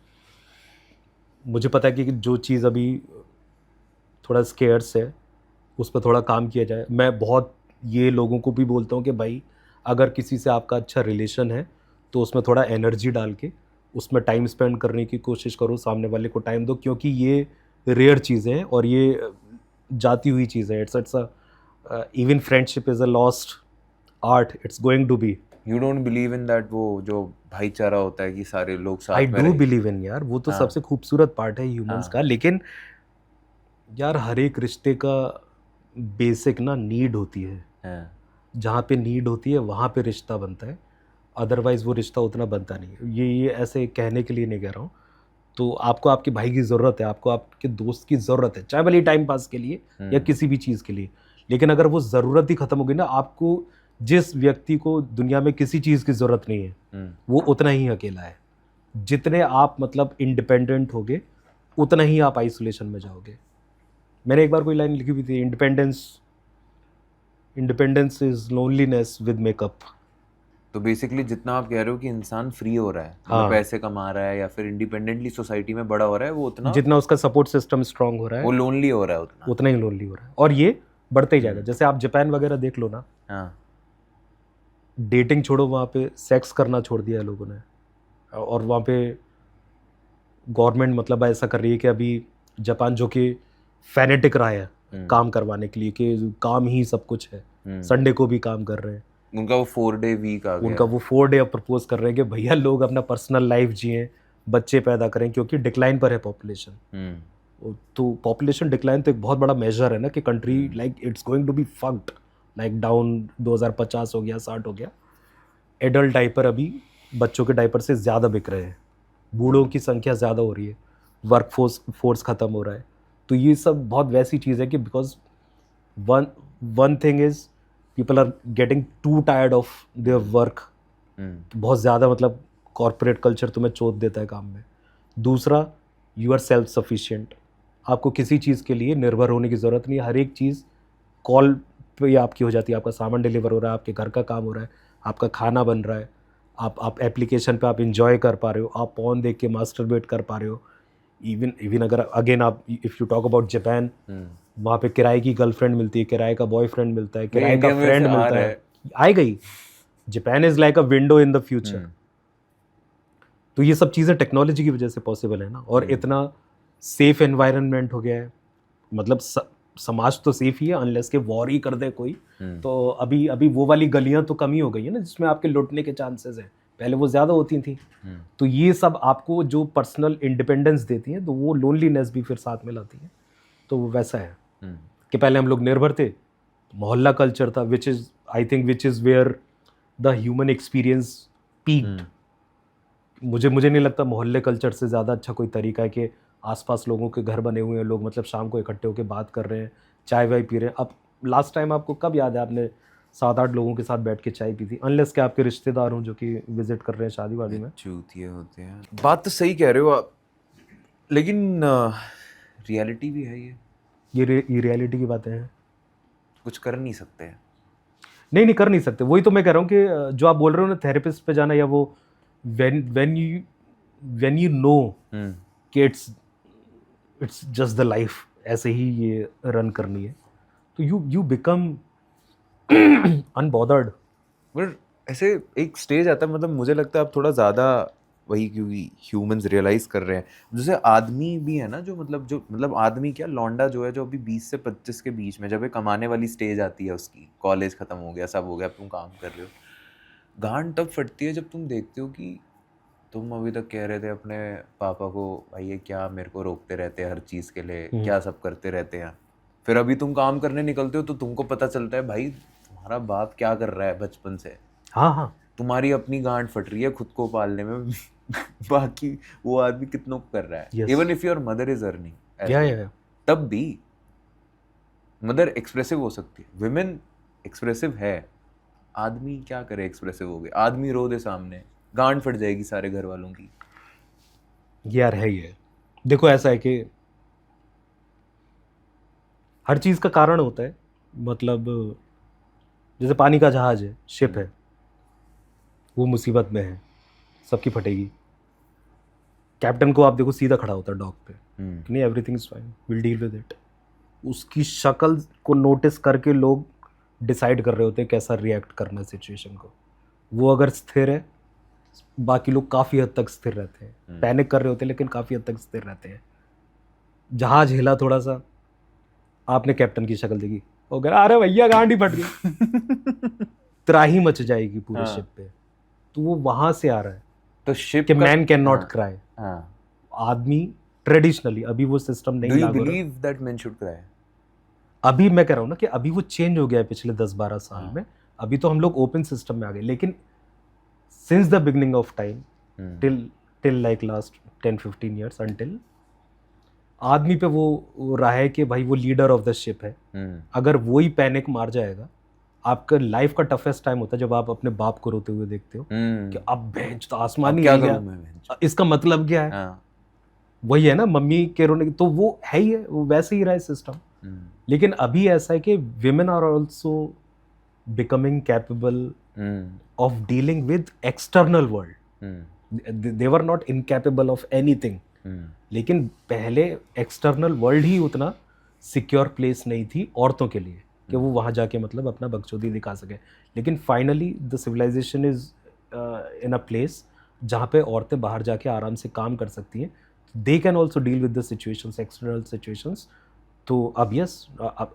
मुझे पता है कि जो चीज़ अभी थोड़ा स्केयर्स है उस पर थोड़ा काम किया जाए. मैं बहुत ये लोगों को भी बोलता हूँ कि भाई अगर किसी से आपका अच्छा रिलेशन है तो उसमें थोड़ा एनर्जी डाल के उसमें टाइम स्पेंड करने की कोशिश करो, सामने वाले को टाइम दो, क्योंकि ये रेयर चीज़ें हैं और ये जाती हुई चीज़ है. It's even friendship is a lost art, it's going to be. You don't believe in that, वो जो भाईचारा होता है कि सारे लोग साथ आई में डू रहें? बिलीव इन यार, वो तो हाँ. सबसे खूबसूरत पार्ट है ह्यूमंस का. लेकिन यार हर एक रिश्ते का बेसिक ना नीड होती है. हाँ. जहाँ पे नीड होती है वहाँ पे रिश्ता बनता है, अदरवाइज़ वो रिश्ता उतना बनता नहीं है. ये ऐसे कहने के लिए नहीं कह रहा हूँ. तो आपको आपके भाई की ज़रूरत है, आपको आपके दोस्त की ज़रूरत है, चाहे भले टाइम पास के लिए या किसी भी चीज़ के लिए. लेकिन अगर वो ज़रूरत ही ख़त्म हो गई ना, आपको जिस व्यक्ति को दुनिया में किसी चीज़ की ज़रूरत नहीं है वो उतना ही अकेला है. जितने आप मतलब इंडिपेंडेंट होगे उतना ही आप आइसोलेशन में जाओगे. मैंने एक बार कोई लाइन लिखी हुई थी, independence is loneliness with makeup. तो बेसिकली जितना आप कह रहे हो कि इंसान फ्री हो रहा है, हाँ. मतलब पैसे कमा रहा है या फिर इंडिपेंडेंटली सोसाइटी में बड़ा हो रहा है, वो उतना जितना उसका सपोर्ट सिस्टम स्ट्रांग हो रहा वो है लोनली हो रहा है उतना. उतना ही लोनली हो रहा है. और ये बढ़ता ही जाएगा. जैसे आप जापान वगैरह देख लो ना, हाँ. डेटिंग छोड़ो, वहाँ पे सेक्स करना छोड़ दिया है लोगों ने. और वहाँ पे गवर्नमेंट मतलब ऐसा कर रही है कि अभी जापान जो कि फैनेटिक रहा है काम करवाने के लिए कि काम ही सब कुछ है, संडे को भी काम कर रहे हैं. उनका वो 4 डे वीक आ गया. उनका वो 4 डे अब प्रपोज कर रहे हैं कि भैया लोग अपना पर्सनल लाइफ जिए, बच्चे पैदा करें, क्योंकि डिक्लाइन पर है पॉपुलेशन. तो पॉपुलेशन डिक्लाइन तो एक बहुत बड़ा मेजर है ना कि country like it's going to be fucked, like down 2050 हो गया, 60 हो गया. एडल्ट डाइपर अभी बच्चों के डाइपर से ज़्यादा बिक रहे हैं, बूढ़ों की संख्या ज़्यादा हो रही है, वर्क फोर्स ख़त्म हो रहा है. तो ये सब बहुत वैसी चीज़ है कि because one thing is people are getting too tired of their work. बहुत ज़्यादा मतलब कॉर्पोरेट कल्चर तुम्हें चोट देता है काम में. दूसरा, यू आर सेल्फ सफिशिएंट, आपको किसी चीज़ के लिए निर्भर होने की ज़रूरत नहीं है. हर एक चीज़ कॉल पे आपकी हो जाती है. आपका सामान डिलीवर हो रहा है, आपके घर का काम हो रहा है, आपका खाना बन रहा है, आप एप्लीकेशन पे आप इंजॉय कर पा रहे हो, आप पॉन देख के मास्टरबेट कर पा रहे हो. इवन अगर अगेन आप if you talk about Japan, वहाँ पे किराए की गर्लफ्रेंड मिलती है, किराए का बॉयफ्रेंड मिलता है, किराए का फ्रेंड मिलता है. आएगा ही. Japan is like a window in the future. तो ये सब चीज़ें टेक्नोलॉजी की वजह से पॉसिबल है ना. और इतना सेफ एनवायरनमेंट हो गया है, मतलब समाज तो सेफ ही है अनलेस के वॉर ही कर दे कोई. तो अभी अभी वो वाली गलियां तो कम ही हो गई है ना जिसमें आपके लुटने के चांसेस हैं, पहले वो ज़्यादा होती थी. तो ये सब आपको जो पर्सनल इंडिपेंडेंस देती हैं तो वो लोनलीनेस भी फिर साथ में लाती है. तो वो वैसा है कि पहले हम लोग निर्भर थे, मोहल्ला कल्चर था, which is where the human experience peaked. मुझे नहीं लगता मोहल्ले कल्चर से ज़्यादा अच्छा कोई तरीका है कि आसपास लोगों के घर बने हुए हैं, लोग मतलब शाम को इकट्ठे होकर बात कर रहे हैं, चाय वाय पी रहे हैं. अब लास्ट टाइम आपको कब याद है आपने 7-8 लोगों के साथ बैठ के चाय पी थी, अनलेस के आपके रिश्तेदार हों जो कि विजिट कर रहे हैं शादी वादी में. चूतिए होते हैं. बात तो सही कह रहे हो आप, लेकिन रियलिटी भी है ये रियलिटी की बातें हैं. कुछ कर नहीं सकते हैं. नहीं कर नहीं सकते. वही तो मैं कह रहा हूँ कि जो आप बोल रहे हो ना थेरेपिस्ट पे जाना, या वो when you know कि इट्स जस्ट द लाइफ, ऐसे ही ये रन करनी है, तो यू बिकम अनबॉदर्ड. पर ऐसे एक स्टेज आता है, मतलब मुझे लगता है अब थोड़ा ज़्यादा वही, क्योंकि ह्यूमंस रियलाइज कर रहे हैं. जैसे आदमी भी है ना, जो मतलब आदमी क्या, लौंडा जो है, जो अभी 20 से 25 के बीच में जब ये कमाने वाली स्टेज आती है उसकी, कॉलेज ख़त्म हो गया, सब हो गया, तुम काम कर रहे हो, गांड तब फटती है जब तुम देखते हो कि तुम अभी तक कह रहे थे अपने पापा को, भाई ये क्या मेरे को रोकते रहते हैं हर चीज़ के लिए, क्या सब करते रहते हैं. फिर अभी तुम काम करने निकलते हो तो तुमको पता चलता है भाई तुम्हारा बाप क्या कर रहा है बचपन से. हाँ. तुम्हारी अपनी गांड फट रही है खुद को पालने में. बाकी वो आदमी कितनों कर रहा है. Even if your mother is earning, तब भी मदर एक्सप्रेसिव हो सकती है, विमेन एक्सप्रेसिव है, आदमी क्या करे एक्सप्रेसिव हो गए, आदमी रो दे सामने, गांड फट जाएगी सारे घर वालों की. यार है ये. देखो ऐसा है कि हर चीज़ का कारण होता है. मतलब जैसे पानी का जहाज है, शिप है, वो मुसीबत में है, सबकी फटेगी, कैप्टन को आप देखो सीधा खड़ा होता है डॉक पे कि नहीं everything is fine, will deal with it. उसकी शक्ल को नोटिस करके लोग डिसाइड कर रहे होते हैं कैसा रिएक्ट करना है सिचुएशन को। वो अगर स्थिर है, बाकी लोग काफ़ी हद तक स्थिर रहते हैं, पैनिक कर रहे होते हैं लेकिन काफ़ी हद तक स्थिर रहते हैं। जहाज हिला थोड़ा सा, आपने कैप्टन की शक्ल देखी, वो कह रहा अरे भैया गांडी फट गई, त्राही मच जाएगी पूरे शिप पे। तो वो वहां से आ रहा है तो शिप कि मैन कैन नॉट क्राई। हाँ, आदमी ट्रेडिशनली, अभी वो सिस्टम नहीं डू यू लागू believe that main should cry? अभी मैं कह रहा हूँ ना कि अभी वो चेंज हो गया है पिछले 10-12 साल में। अभी तो हम लोग ओपन सिस्टम में आ गए, लेकिन since the beginning of time till like last 10-15 years until आदमी पे वो रहा है कि भाई वो लीडर ऑफ द शिप है। अगर वो ही पैनिक मार जाएगा, आपका लाइफ का टफेस्ट टाइम होता है जब आप अपने बाप को रोते हुए देखते हो कि अब बेंच तो आसमान ही हिल गया, इसका मतलब क्या है? वही है ना मम्मी के रोने, तो वो है ही है, वो वैसे ही रहा है सिस्टम। लेकिन अभी ऐसा है कि women are also becoming capable of dealing with external world. They were not incapable of anything. लेकिन पहले एक्सटर्नल वर्ल्ड ही उतना सिक्योर प्लेस नहीं थी औरतों के लिए कि वो वहाँ जाके मतलब अपना बकचोदी दिखा सके। लेकिन finally the civilization is in a place जहाँ पे औरतें बाहर जाके आराम से काम कर सकती हैं। They can also deal with the situations, external situations. तो अब यस,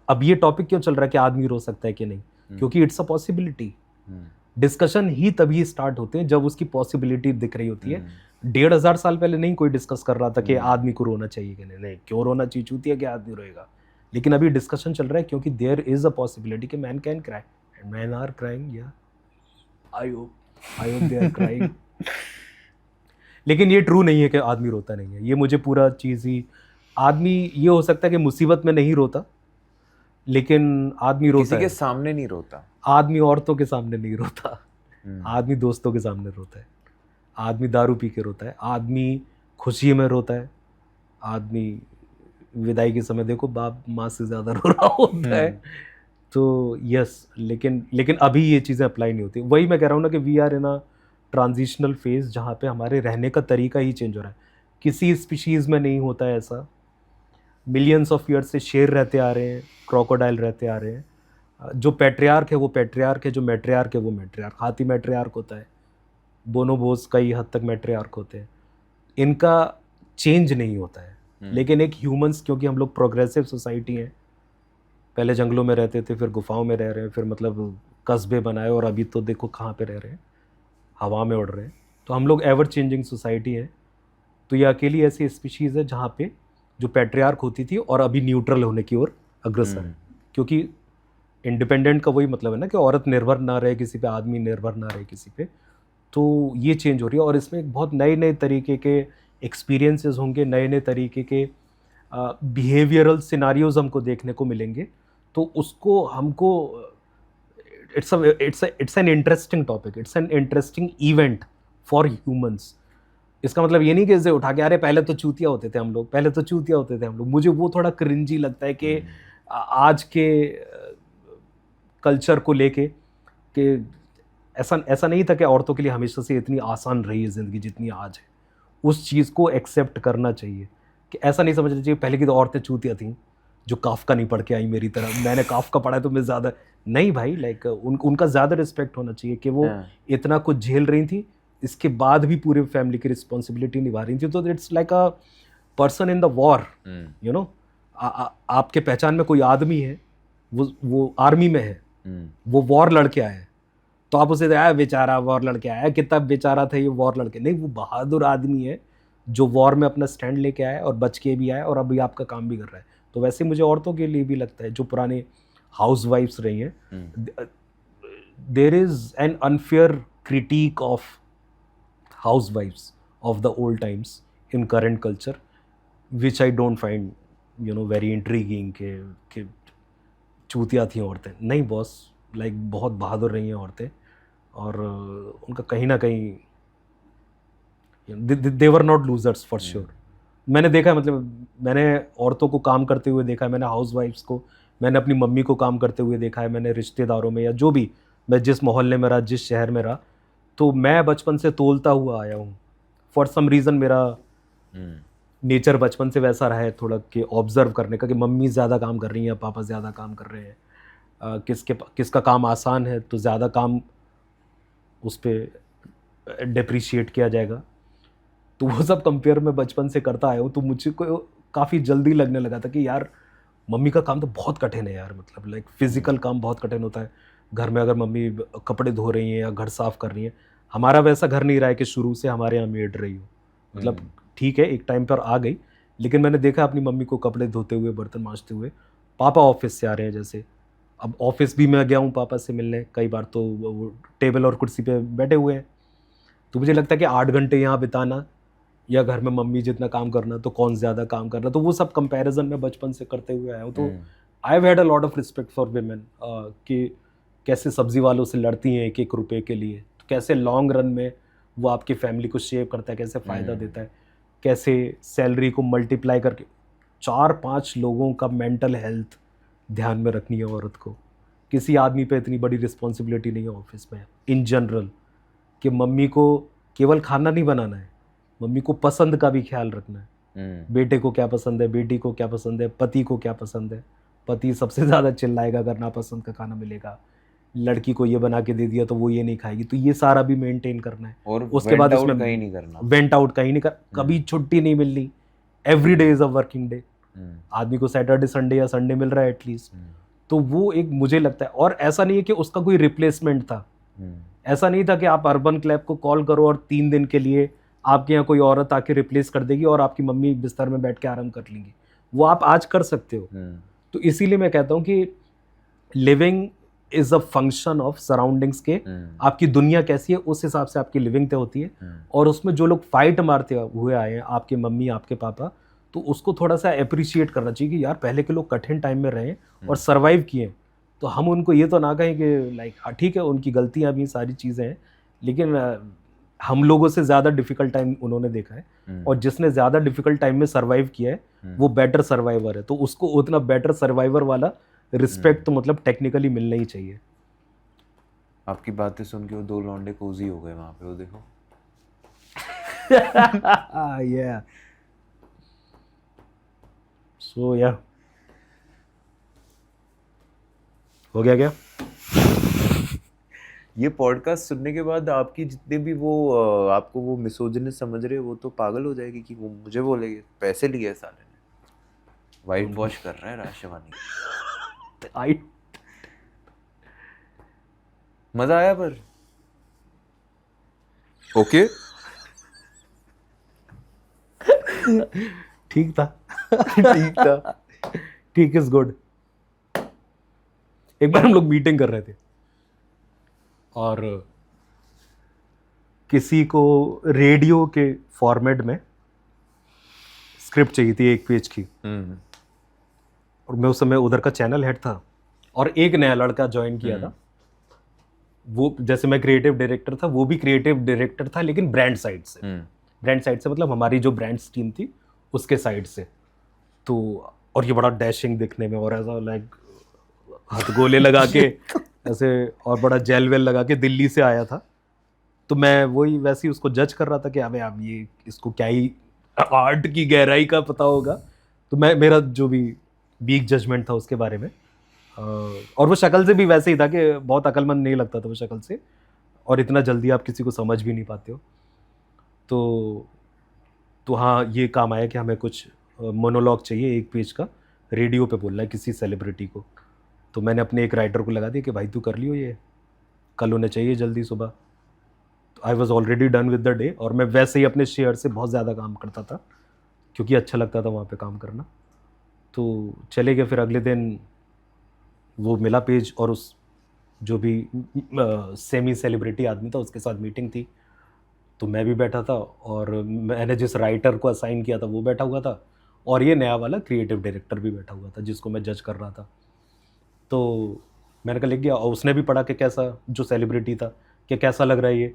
अब ये टॉपिक क्यों चल रहा है कि आदमी रो सकता है कि नहीं? क्योंकि इट्स अ पॉसिबिलिटी। डिस्कशन ही तभी स्टार्ट होते हैं जब उसकी पॉसिबिलिटी दिख रही होती है। 1500 साल पहले नहीं कोई डिस्कस कर रहा था कि आदमी को रोना चाहिए कि नहीं, क्यों रोना चाहिए, चूतिया कि आदमी रोएगा। लेकिन अभी डिस्कशन चल रहा है क्योंकि देयर इज अ पॉसिबिलिटी कि man can cry and man are crying. या I hope they are crying. लेकिन ये ट्रू नहीं है कि आदमी रोता नहीं है। ये मुझे पूरा चीज़ ही, आदमी ये हो सकता है कि मुसीबत में नहीं रोता, लेकिन आदमी रोता किसी है। के सामने नहीं रोता। आदमी औरतों के सामने नहीं रोता, आदमी दोस्तों के सामने रोता है, आदमी दारू पी के रोता है, आदमी खुशी में रोता है, आदमी विदाई के समय देखो बाप माँ से ज़्यादा रो रहा होता है। तो यस, लेकिन अभी ये चीज़ें अप्लाई नहीं होती। वही मैं कह रहा हूँ ना कि we are in a transitional phase जहाँ पे हमारे रहने का तरीका ही चेंज हो रहा है। किसी स्पीशीज़ में नहीं होता है ऐसा। मिलियंस ऑफ ईयर से शेर रहते आ रहे हैं, क्रोकोडाइल रहते आ रहे हैं। जो पैट्रियार्क है वो पैट्रियार्क है, जो मैट्रियार्क है वो मैट्रियार्क। हाथी मैट्रियार्क होता है, बोनोबोस कई हद तक मैट्रियार्क होते हैं। इनका चेंज नहीं होता है। लेकिन एक ह्यूमंस, क्योंकि हम लोग प्रोग्रेसिव सोसाइटी हैं, पहले जंगलों में रहते थे, फिर गुफाओं में रह रहे हैं, फिर मतलब कस्बे बनाए, और अभी तो देखो कहाँ पे रह रहे हैं, हवा में उड़ रहे हैं। तो हम लोग एवर चेंजिंग सोसाइटी है। तो ये अकेली ऐसी स्पीशीज़ है जहाँ पे जो पैट्रियार्क होती थी और अभी न्यूट्रल होने की ओर अग्रसर है। क्योंकि इंडिपेंडेंट का वही मतलब है ना कि औरत निर्भर ना रहे किसी पे, आदमी निर्भर ना रहे किसी पे। तो ये चेंज हो रही है और इसमें एक बहुत नए नए तरीके के एक्सपीरियंसेस होंगे, नए नए तरीके के बिहेवियरल सिनारियोज हमको देखने को मिलेंगे। तो उसको हमको it's an interesting topic, it's an interesting event for humans. इसका मतलब ये नहीं कि इसे उठा के अरे पहले तो चूतिया होते थे हम लोग, पहले तो चूतिया होते थे हम लोग। मुझे वो थोड़ा क्रिंजी लगता है कि आज के कल्चर को लेके कि ऐसा नहीं था कि औरतों के लिए हमेशा से इतनी आसान रही है ज़िंदगी जितनी आज है। उस चीज़ को एक्सेप्ट करना चाहिए कि ऐसा नहीं समझना चाहिए पहले की तो औरतें चूतिया थीं जो काफ्का नहीं पढ़ के आई मेरी तरह, मैंने काफ्का पढ़ा है तो मैं ज़्यादा नहीं भाई। लाइक उनका ज़्यादा रिस्पेक्ट होना चाहिए कि वो इतना कुछ झेल रही थी, इसके बाद भी पूरे फैमिली की रिस्पॉन्सिबिलिटी निभा रही थी। तो it's like a person in the war, you know. आपके पहचान में कोई आदमी है, वो आर्मी में है, वो वॉर लड़के आया है, तो आप उसे आया बेचारा वॉर लड़के आया, कितना बेचारा था ये वॉर लड़के। नहीं, वो बहादुर आदमी है जो वॉर में अपना स्टैंड लेके आया और बच के भी आया और अभी आपका काम भी कर रहा है। तो वैसे मुझे औरतों के लिए भी लगता है जो पुराने हाउस वाइफ्स रही हैं, there is an unfair critique of हाउस वाइफ्स of the old times in current culture, which I don't find very intriguing कि चूतिया थी औरतें। नहीं बॉस, लाइक बहुत बहादुर रही हैं औरतें और उनका कहीं ना कहीं they were not losers for sure. मैंने देखा है, मतलब मैंने औरतों को काम करते हुए देखा है, मैंने हाउस वाइफ्स को मैंने अपनी मम्मी को काम करते हुए देखा है, मैंने रिश्तेदारों में या जो भी, मैं जिस मोहल्ले में रहा, जिस शहर में रहा, तो मैं बचपन से तोलता हुआ आया हूँ। फॉर सम रीज़न मेरा नेचर बचपन से वैसा रहा है थोड़ा कि ऑब्जर्व करने का, कि मम्मी ज़्यादा काम कर रही हैं, पापा ज़्यादा काम कर रहे हैं, किसका काम आसान है तो ज़्यादा काम उस पर डिप्रिशिएट किया जाएगा। तो वो सब कंपेयर मैं बचपन से करता आया हूँ, तो मुझे को काफ़ी जल्दी लगने लगा था कि यार मम्मी का काम तो बहुत कठिन है यार, मतलब लाइक फिजिकल काम बहुत कठिन होता है। घर में अगर मम्मी कपड़े धो रही हैं या घर साफ़ कर रही हैं, हमारा वैसा घर नहीं रहा है कि शुरू से हमारे यहाँ मेड रही हो, मतलब ठीक है एक टाइम पर आ गई, लेकिन मैंने देखा अपनी मम्मी को कपड़े धोते हुए, बर्तन मांजते हुए। पापा ऑफिस से आ रहे हैं, जैसे अब ऑफिस भी मैं गया हूँ पापा से मिलने कई बार, तो वो टेबल और कुर्सी पे बैठे हुए हैं, तो मुझे लगता है कि 8 घंटे यहाँ बिताना या घर में मम्मी जितना काम करना, तो कौन ज़्यादा काम करना, तो वो सब कंपैरिजन मैं बचपन से करते हुए आया हूँ। तो I have had a lot of respect for women, कि कैसे सब्जी वालों से लड़ती हैं 1-1 रुपये के लिए, तो कैसे लॉन्ग रन में वो आपकी फैमिली को शेप करता है, कैसे फ़ायदा देता है, कैसे सैलरी को मल्टीप्लाई करके 4-5 लोगों का मेंटल हेल्थ ध्यान में रखनी है औरत को। किसी आदमी पे इतनी बड़ी रिस्पॉन्सिबिलिटी नहीं है ऑफिस में इन जनरल, कि मम्मी को केवल खाना नहीं बनाना है, मम्मी को पसंद का भी ख्याल रखना है। बेटे को क्या पसंद है, बेटी को क्या पसंद है, पति को क्या पसंद है, पति सबसे ज़्यादा चिल्लाएगा अगर नापसंद का खाना मिलेगा, लड़की को ये बना के दे दिया तो वो ये नहीं खाएगी, तो ये सारा भी मेंटेन करना है। और उसके बाद इसमें कहीं नहीं करना, वेंट आउट कहीं नहीं कर, कभी छुट्टी नहीं मिलनी, every day is a working day. आदमी को सैटरडे संडे या संडे मिल रहा है एटलीस्ट, तो वो एक मुझे लगता है। और ऐसा नहीं है कि उसका कोई रिप्लेसमेंट था, ऐसा नहीं था कि आप अर्बन क्लैब को कॉल करो और 3 दिन के लिए आपके यहाँ कोई औरत आके रिप्लेस कर देगी और आपकी मम्मी बिस्तर में बैठ के आराम कर लेंगी, वो आप आज कर सकते हो। तो इसीलिए मैं कहता हूँ कि living is a function of surroundings के, आपकी दुनिया कैसी है उस हिसाब से आपकी लिविंग तय होती है। और उसमें जो लोग फाइट मारते हुए आए हैं, आपके मम्मी आपके पापा, तो उसको थोड़ा सा अप्रिशिएट करना चाहिए कि यार पहले के लोग कठिन टाइम में रहे और सर्वाइव किए, तो हम उनको ये तो ना कहें कि लाइक ठीक है उनकी गलतियां भी सारी चीज़ें हैं, लेकिन हम लोगों से ज़्यादा डिफिकल्ट टाइम उन्होंने देखा है, और जिसने ज़्यादा डिफिकल्ट टाइम में सर्वाइव किया है वो बेटर सर्वाइवर है, तो उसको उतना बेटर सर्वाइवर वाला रिस्पेक्ट तो मतलब टेक्निकली मिलना ही चाहिए। आपकी बातें सुन के वो 2 लौंडे कोजी हो गए वहाँ पे, वो देखो। Yeah. So yeah. हो गया क्या? ये पॉडकास्ट सुनने के बाद आपकी जितने भी वो आपको वो मिसोजिनिस्ट समझ रहे वो तो पागल हो जाएगी कि वो मुझे बोलेंगे पैसे लिए साले ने, वाइट वॉश कर रहा है राशिवानी। मजा आया पर ओके ठीक था। ठीक था, ठीक इज गुड। एक बार हम लोग मीटिंग कर रहे थे और किसी को रेडियो के फॉर्मेट में स्क्रिप्ट चाहिए थी 1 पेज की, और मैं उस समय उधर का चैनल हेड था और एक नया लड़का ज्वाइन किया था। वो जैसे मैं क्रिएटिव डायरेक्टर था, वो भी क्रिएटिव डायरेक्टर था लेकिन ब्रांड साइड से। ब्रांड साइड से मतलब हमारी जो ब्रांड्स टीम थी उसके साइड से। तो और ये बड़ा डैशिंग दिखने में और ऐसा लाइक हथगोले लगा के ऐसे और बड़ा जेल वेल लगा के दिल्ली से आया था। तो मैं वही वैसे ही उसको जज कर रहा था कि अबे आप ये इसको क्या ही आर्ट की गहराई का पता होगा। तो मैं मेरा जो भी वीक जजमेंट था उसके बारे में, और वो शक्ल से भी वैसे ही था कि बहुत अक्लमंद नहीं लगता था वो शक्ल से, और इतना जल्दी आप किसी को समझ भी नहीं पाते हो। तो हाँ ये काम आया कि हमें कुछ मोनोलॉग चाहिए 1 पेज का, रेडियो पे बोलना है किसी सेलिब्रिटी को। तो मैंने अपने एक राइटर को लगा दिया कि भाई तू कर लियो, ये कल होने चाहिए जल्दी सुबह। तो I was already done with the day, और मैं वैसे ही अपने शेयर से बहुत ज़्यादा काम करता था क्योंकि अच्छा लगता था वहाँ पे काम करना। तो चले गए, फिर अगले दिन वो मिला पेज, और उस जो भी सेमी सेलिब्रिटी आदमी था उसके साथ मीटिंग थी। तो मैं भी बैठा था और मैंने जिस राइटर को असाइन किया था वो बैठा हुआ था, और ये नया वाला क्रिएटिव डायरेक्टर भी बैठा हुआ था जिसको मैं जज कर रहा था। तो मैंने कहा लिख गया, और उसने भी पढ़ा कि कैसा, जो सेलिब्रिटी था, कि कैसा लग रहा है ये।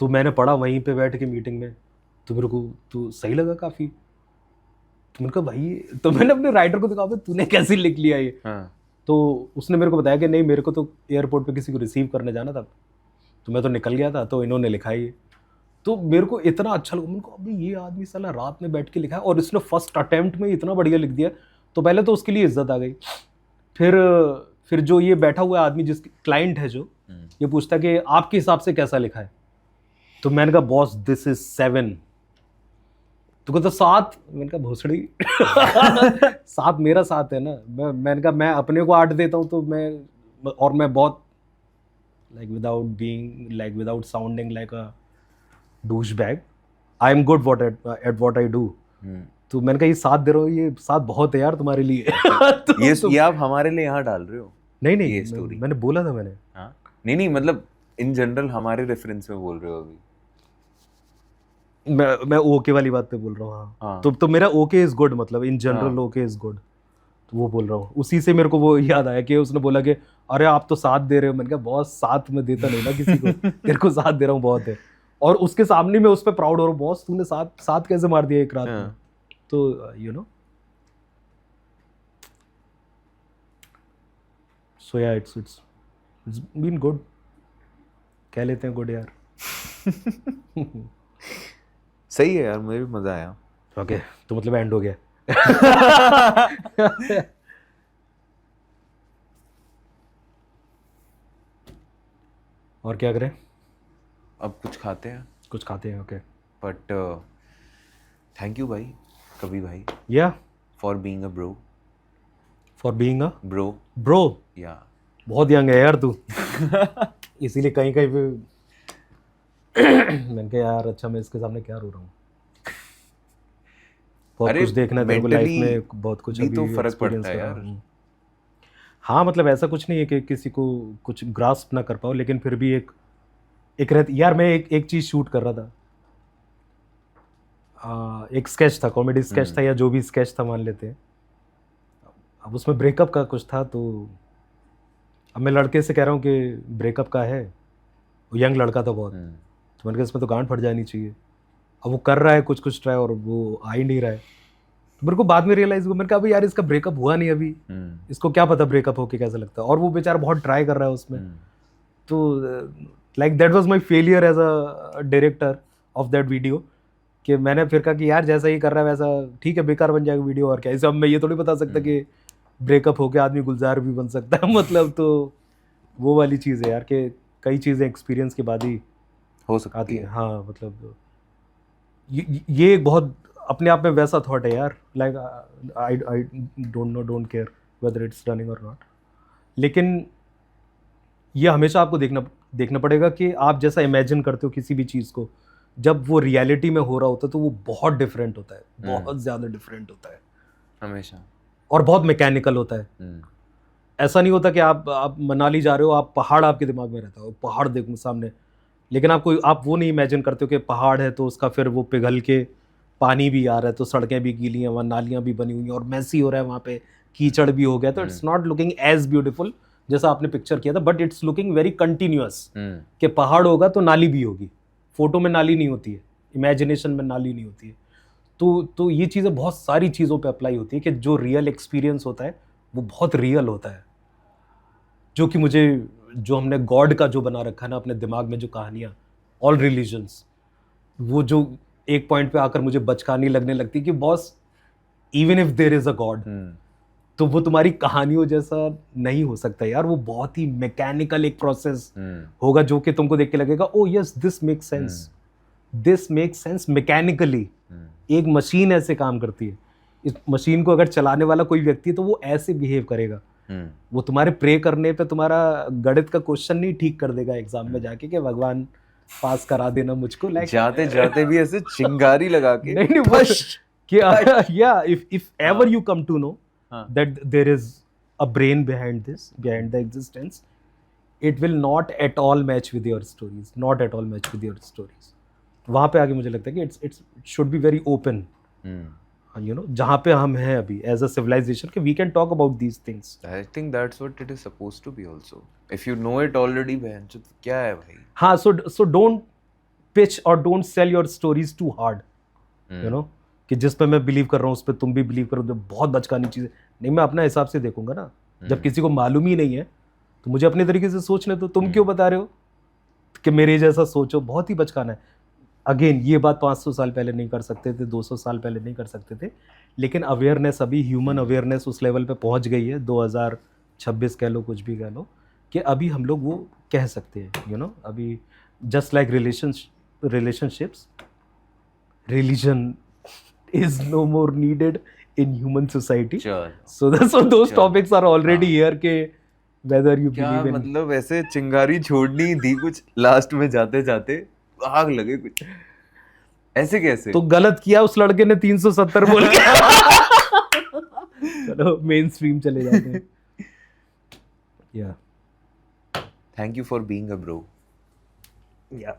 तो मैंने पढ़ा वहीं पे बैठ के मीटिंग में, तो मेरे को तो सही लगा काफ़ी। तो मैंने कहा भाई, तो मैंने अपने राइटर को दिखा, तूने कैसे लिख लिया ये? तो उसने मेरे को बताया कि नहीं, मेरे को तो एयरपोर्ट पे किसी को रिसीव करने जाना था, तो मैं तो निकल गया था, तो इन्होंने लिखा ये। तो मेरे को इतना अच्छा लगा, मुझको अभी ये आदमी साला रात में बैठ के लिखा है और इसने फर्स्ट अटेम्प्ट में इतना बढ़िया लिख दिया। तो पहले तो उसके लिए इज्जत आ गई। फिर जो ये बैठा हुआ आदमी, जिसकी क्लाइंट है जो, ये पूछता कि आपके हिसाब से कैसा लिखा है? तो मैंने कहा बॉस दिस इज 7। तो कहता 7। मैंने कहा भोसड़ी 7 मेरा 7 है ना। मैंने कहा मैं अपने को 8 देता हूँ, तो मैं बहुत without sounding like a douchebag, I am good at what I do. तो मैंने कहा ये 7 दे रहा हूँ, ये 7 बहुत है यार तुम्हारे लिए। तो ये आप हमारे लिए यहाँ डाल रहे हो? नहीं ये स्टोरी मैंने बोला था मैंने। हाँ नहीं मतलब इन जनरल हमारे रेफरेंस में बोल रहे हो अभी? मैं ओके वाली बात पे बोल रहा हूँ। हाँ। तो मेरा ओके इज गुड, मतलब in general okay is good, तो वो बोल रहा हूँ। उसी से मेरे को वो याद आया कि उसने बोला कि अरे आप तो 7 दे रहे हो। मैंने कहा बॉस 7 में देता नहीं ना किसी को, तेरे को 7 दे रहा हूँ बहुत है। और उसके सामने मैं उस पर प्राउड हो रहा हूँ, बॉस तूने 7 कैसे मार दिया एक रात में? तो यू नो, सो या इट्स बीन गुड, कह लेते हैं गुड यार। सही है यार, मुझे भी मजा आया। ओके तो मतलब एंड हो गया। और क्या करें? अब कुछ खाते हैं। ओके बट थैंक यू भाई, कभी भाई, या for being a bro. Bro या बहुत यंग है यार तू। इसीलिए कहीं पे मैंने कहा यार अच्छा मैं इसके सामने क्या रो रहा हूँ। बहुत कुछ देखना है तेरे को लाइफ में, बहुत कुछ अभी तो फर्क पड़ता है यार। हाँ मतलब ऐसा कुछ नहीं है कि किसी को कुछ ग्रास्प ना कर पाओ, लेकिन फिर भी एक रहती यार। मैं एक चीज शूट कर रहा था, एक स्केच था, कॉमेडी स्केच था या जो भी स्केच था मान लेते हैं। अब उसमें ब्रेकअप का कुछ था, तो अब मैं लड़के से कह रहा हूँ कि ब्रेकअप का है, वो यंग लड़का था बहुत, तो मैंने कहा इसमें तो गांड फट जानी चाहिए। अब वो कर रहा है कुछ ट्राई और वो आ ही नहीं रहा है। तो मेरे को बाद में रियलाइज हुआ, मैंने कहा भाई यार इसका ब्रेकअप हुआ नहीं अभी, इसको क्या पता ब्रेकअप होके कैसा लगता है। और वो बेचारा बहुत ट्राई कर रहा है उसमें। तो like that was my failure as a director of that video, कि मैंने फिर कहा कि यार जैसा ही कर रहा है वैसा ठीक है, बेकार बन जाएगा वीडियो और क्या। इसे अब मैं ये थोड़ी बता सकता कि ब्रेकअप होके आदमी गुलजार भी बन सकता है। मतलब तो वो वाली चीज़ है यार कि कई चीज़ें एक्सपीरियंस के बाद ही हो सकती है। हाँ मतलब ये एक बहुत अपने आप में वैसा थॉट है यार, like I don't care whether it's running और नॉट। लेकिन ये हमेशा आपको देखना पड़ेगा कि आप जैसा इमेजिन करते हो किसी भी चीज़ को, जब वो रियलिटी में हो रहा होता है तो वो बहुत डिफरेंट होता है, बहुत ज़्यादा डिफरेंट होता है हमेशा, और बहुत मैकेनिकल होता है। ऐसा नहीं होता कि आप मनाली जा रहे हो, आप पहाड़ आपके दिमाग में रहता है, पहाड़ देखो सामने, लेकिन आप वो नहीं इमेजिन करते हो कि पहाड़ है तो उसका फिर वो पिघल के पानी भी आ रहा है, तो सड़कें भी गीली हैं, वहाँ नालियाँ भी बनी हुई हैं और मैसी हो रहा है, वहाँ पे कीचड़ भी हो गया, तो it's not looking as beautiful जैसा आपने पिक्चर किया था, but it's looking very continuous. कि पहाड़ होगा तो नाली भी होगी, फोटो में नाली नहीं होती है, इमेजिनेशन में नाली नहीं होती है। तो ये चीज़ें बहुत सारी चीज़ों पे अप्लाई होती है कि जो रियल एक्सपीरियंस होता है वो बहुत रियल होता है। जो कि जो हमने गॉड का जो बना रखा है ना अपने दिमाग में, जो कहानियाँ, ऑल रिलीजन्स, वो जो एक पॉइंट पे आकर मुझे बचकानी लगने लगती कि boss even if there is a god, तो वो तुम्हारी कहानियों जैसा नहीं हो सकता यार। वो बहुत ही मैकेनिकल एक प्रोसेस होगा जो कि तुमको देख के लगेगा ओ yes this makes sense mechanically. एक मशीन ऐसे काम करती है। इस मशीन को अगर चलाने वाला कोई व्यक्ति है तो वो ऐसे बिहेव करेगा। वो तुम्हारे प्रे करने पे तुम्हारा गणित का क्वेश्चन नहीं ठीक कर देगा एग्जाम में जाके कि भगवान पास करा देना मुझको, लाइक जाते जाते भी ऐसे चिंगारी लगा के नहीं या if ever you come to know that there is a brain behind the existence, it will not at all match with your stories. वहाँ पे आगे मुझे लगता है कि it should be very open, you know, जहाँ पे हम हैं अभी as a civilization कि we can talk about these things. I think that's what it is supposed to be also. If you know it already, तो क्या है भाई? हाँ, so don't pitch or don't sell your stories too hard, you know. कि जिस पे मैं believe कर रहा हूँ उस पर तुम भी बिलीव करो, तो बहुत बचकानी चीज़ है। नहीं, मैं अपना हिसाब से देखूंगा ना। जब किसी को मालूम ही नहीं है तो मुझे अपने तरीके से सोचने दो। तुम क्यों बता रहे हो कि मेरे जैसा सोचो? बहुत ही बचकाना है। अगेन, ये बात 500 साल पहले नहीं कर सकते थे, 200 साल पहले नहीं कर सकते थे, लेकिन अवेयरनेस, अभी ह्यूमन अवेयरनेस उस लेवल पे पहुंच गई है, 2026 कह लो, कुछ भी कह लो, कि अभी हम लोग वो कह सकते हैं, यू नो। अभी just like relationships, religion is no more needed in human society. So those topics are already here के whether you क्या believe in. मतलब ऐसे चिंगारी छोड़नी थी कुछ लास्ट में जाते जाते, आग लगे कुछ, ऐसे कैसे? तो गलत किया उस लड़के ने 370 बोल के। चलो मेन स्ट्रीम चले जाते हैं। Yeah. Thank you for being a bro. Yeah.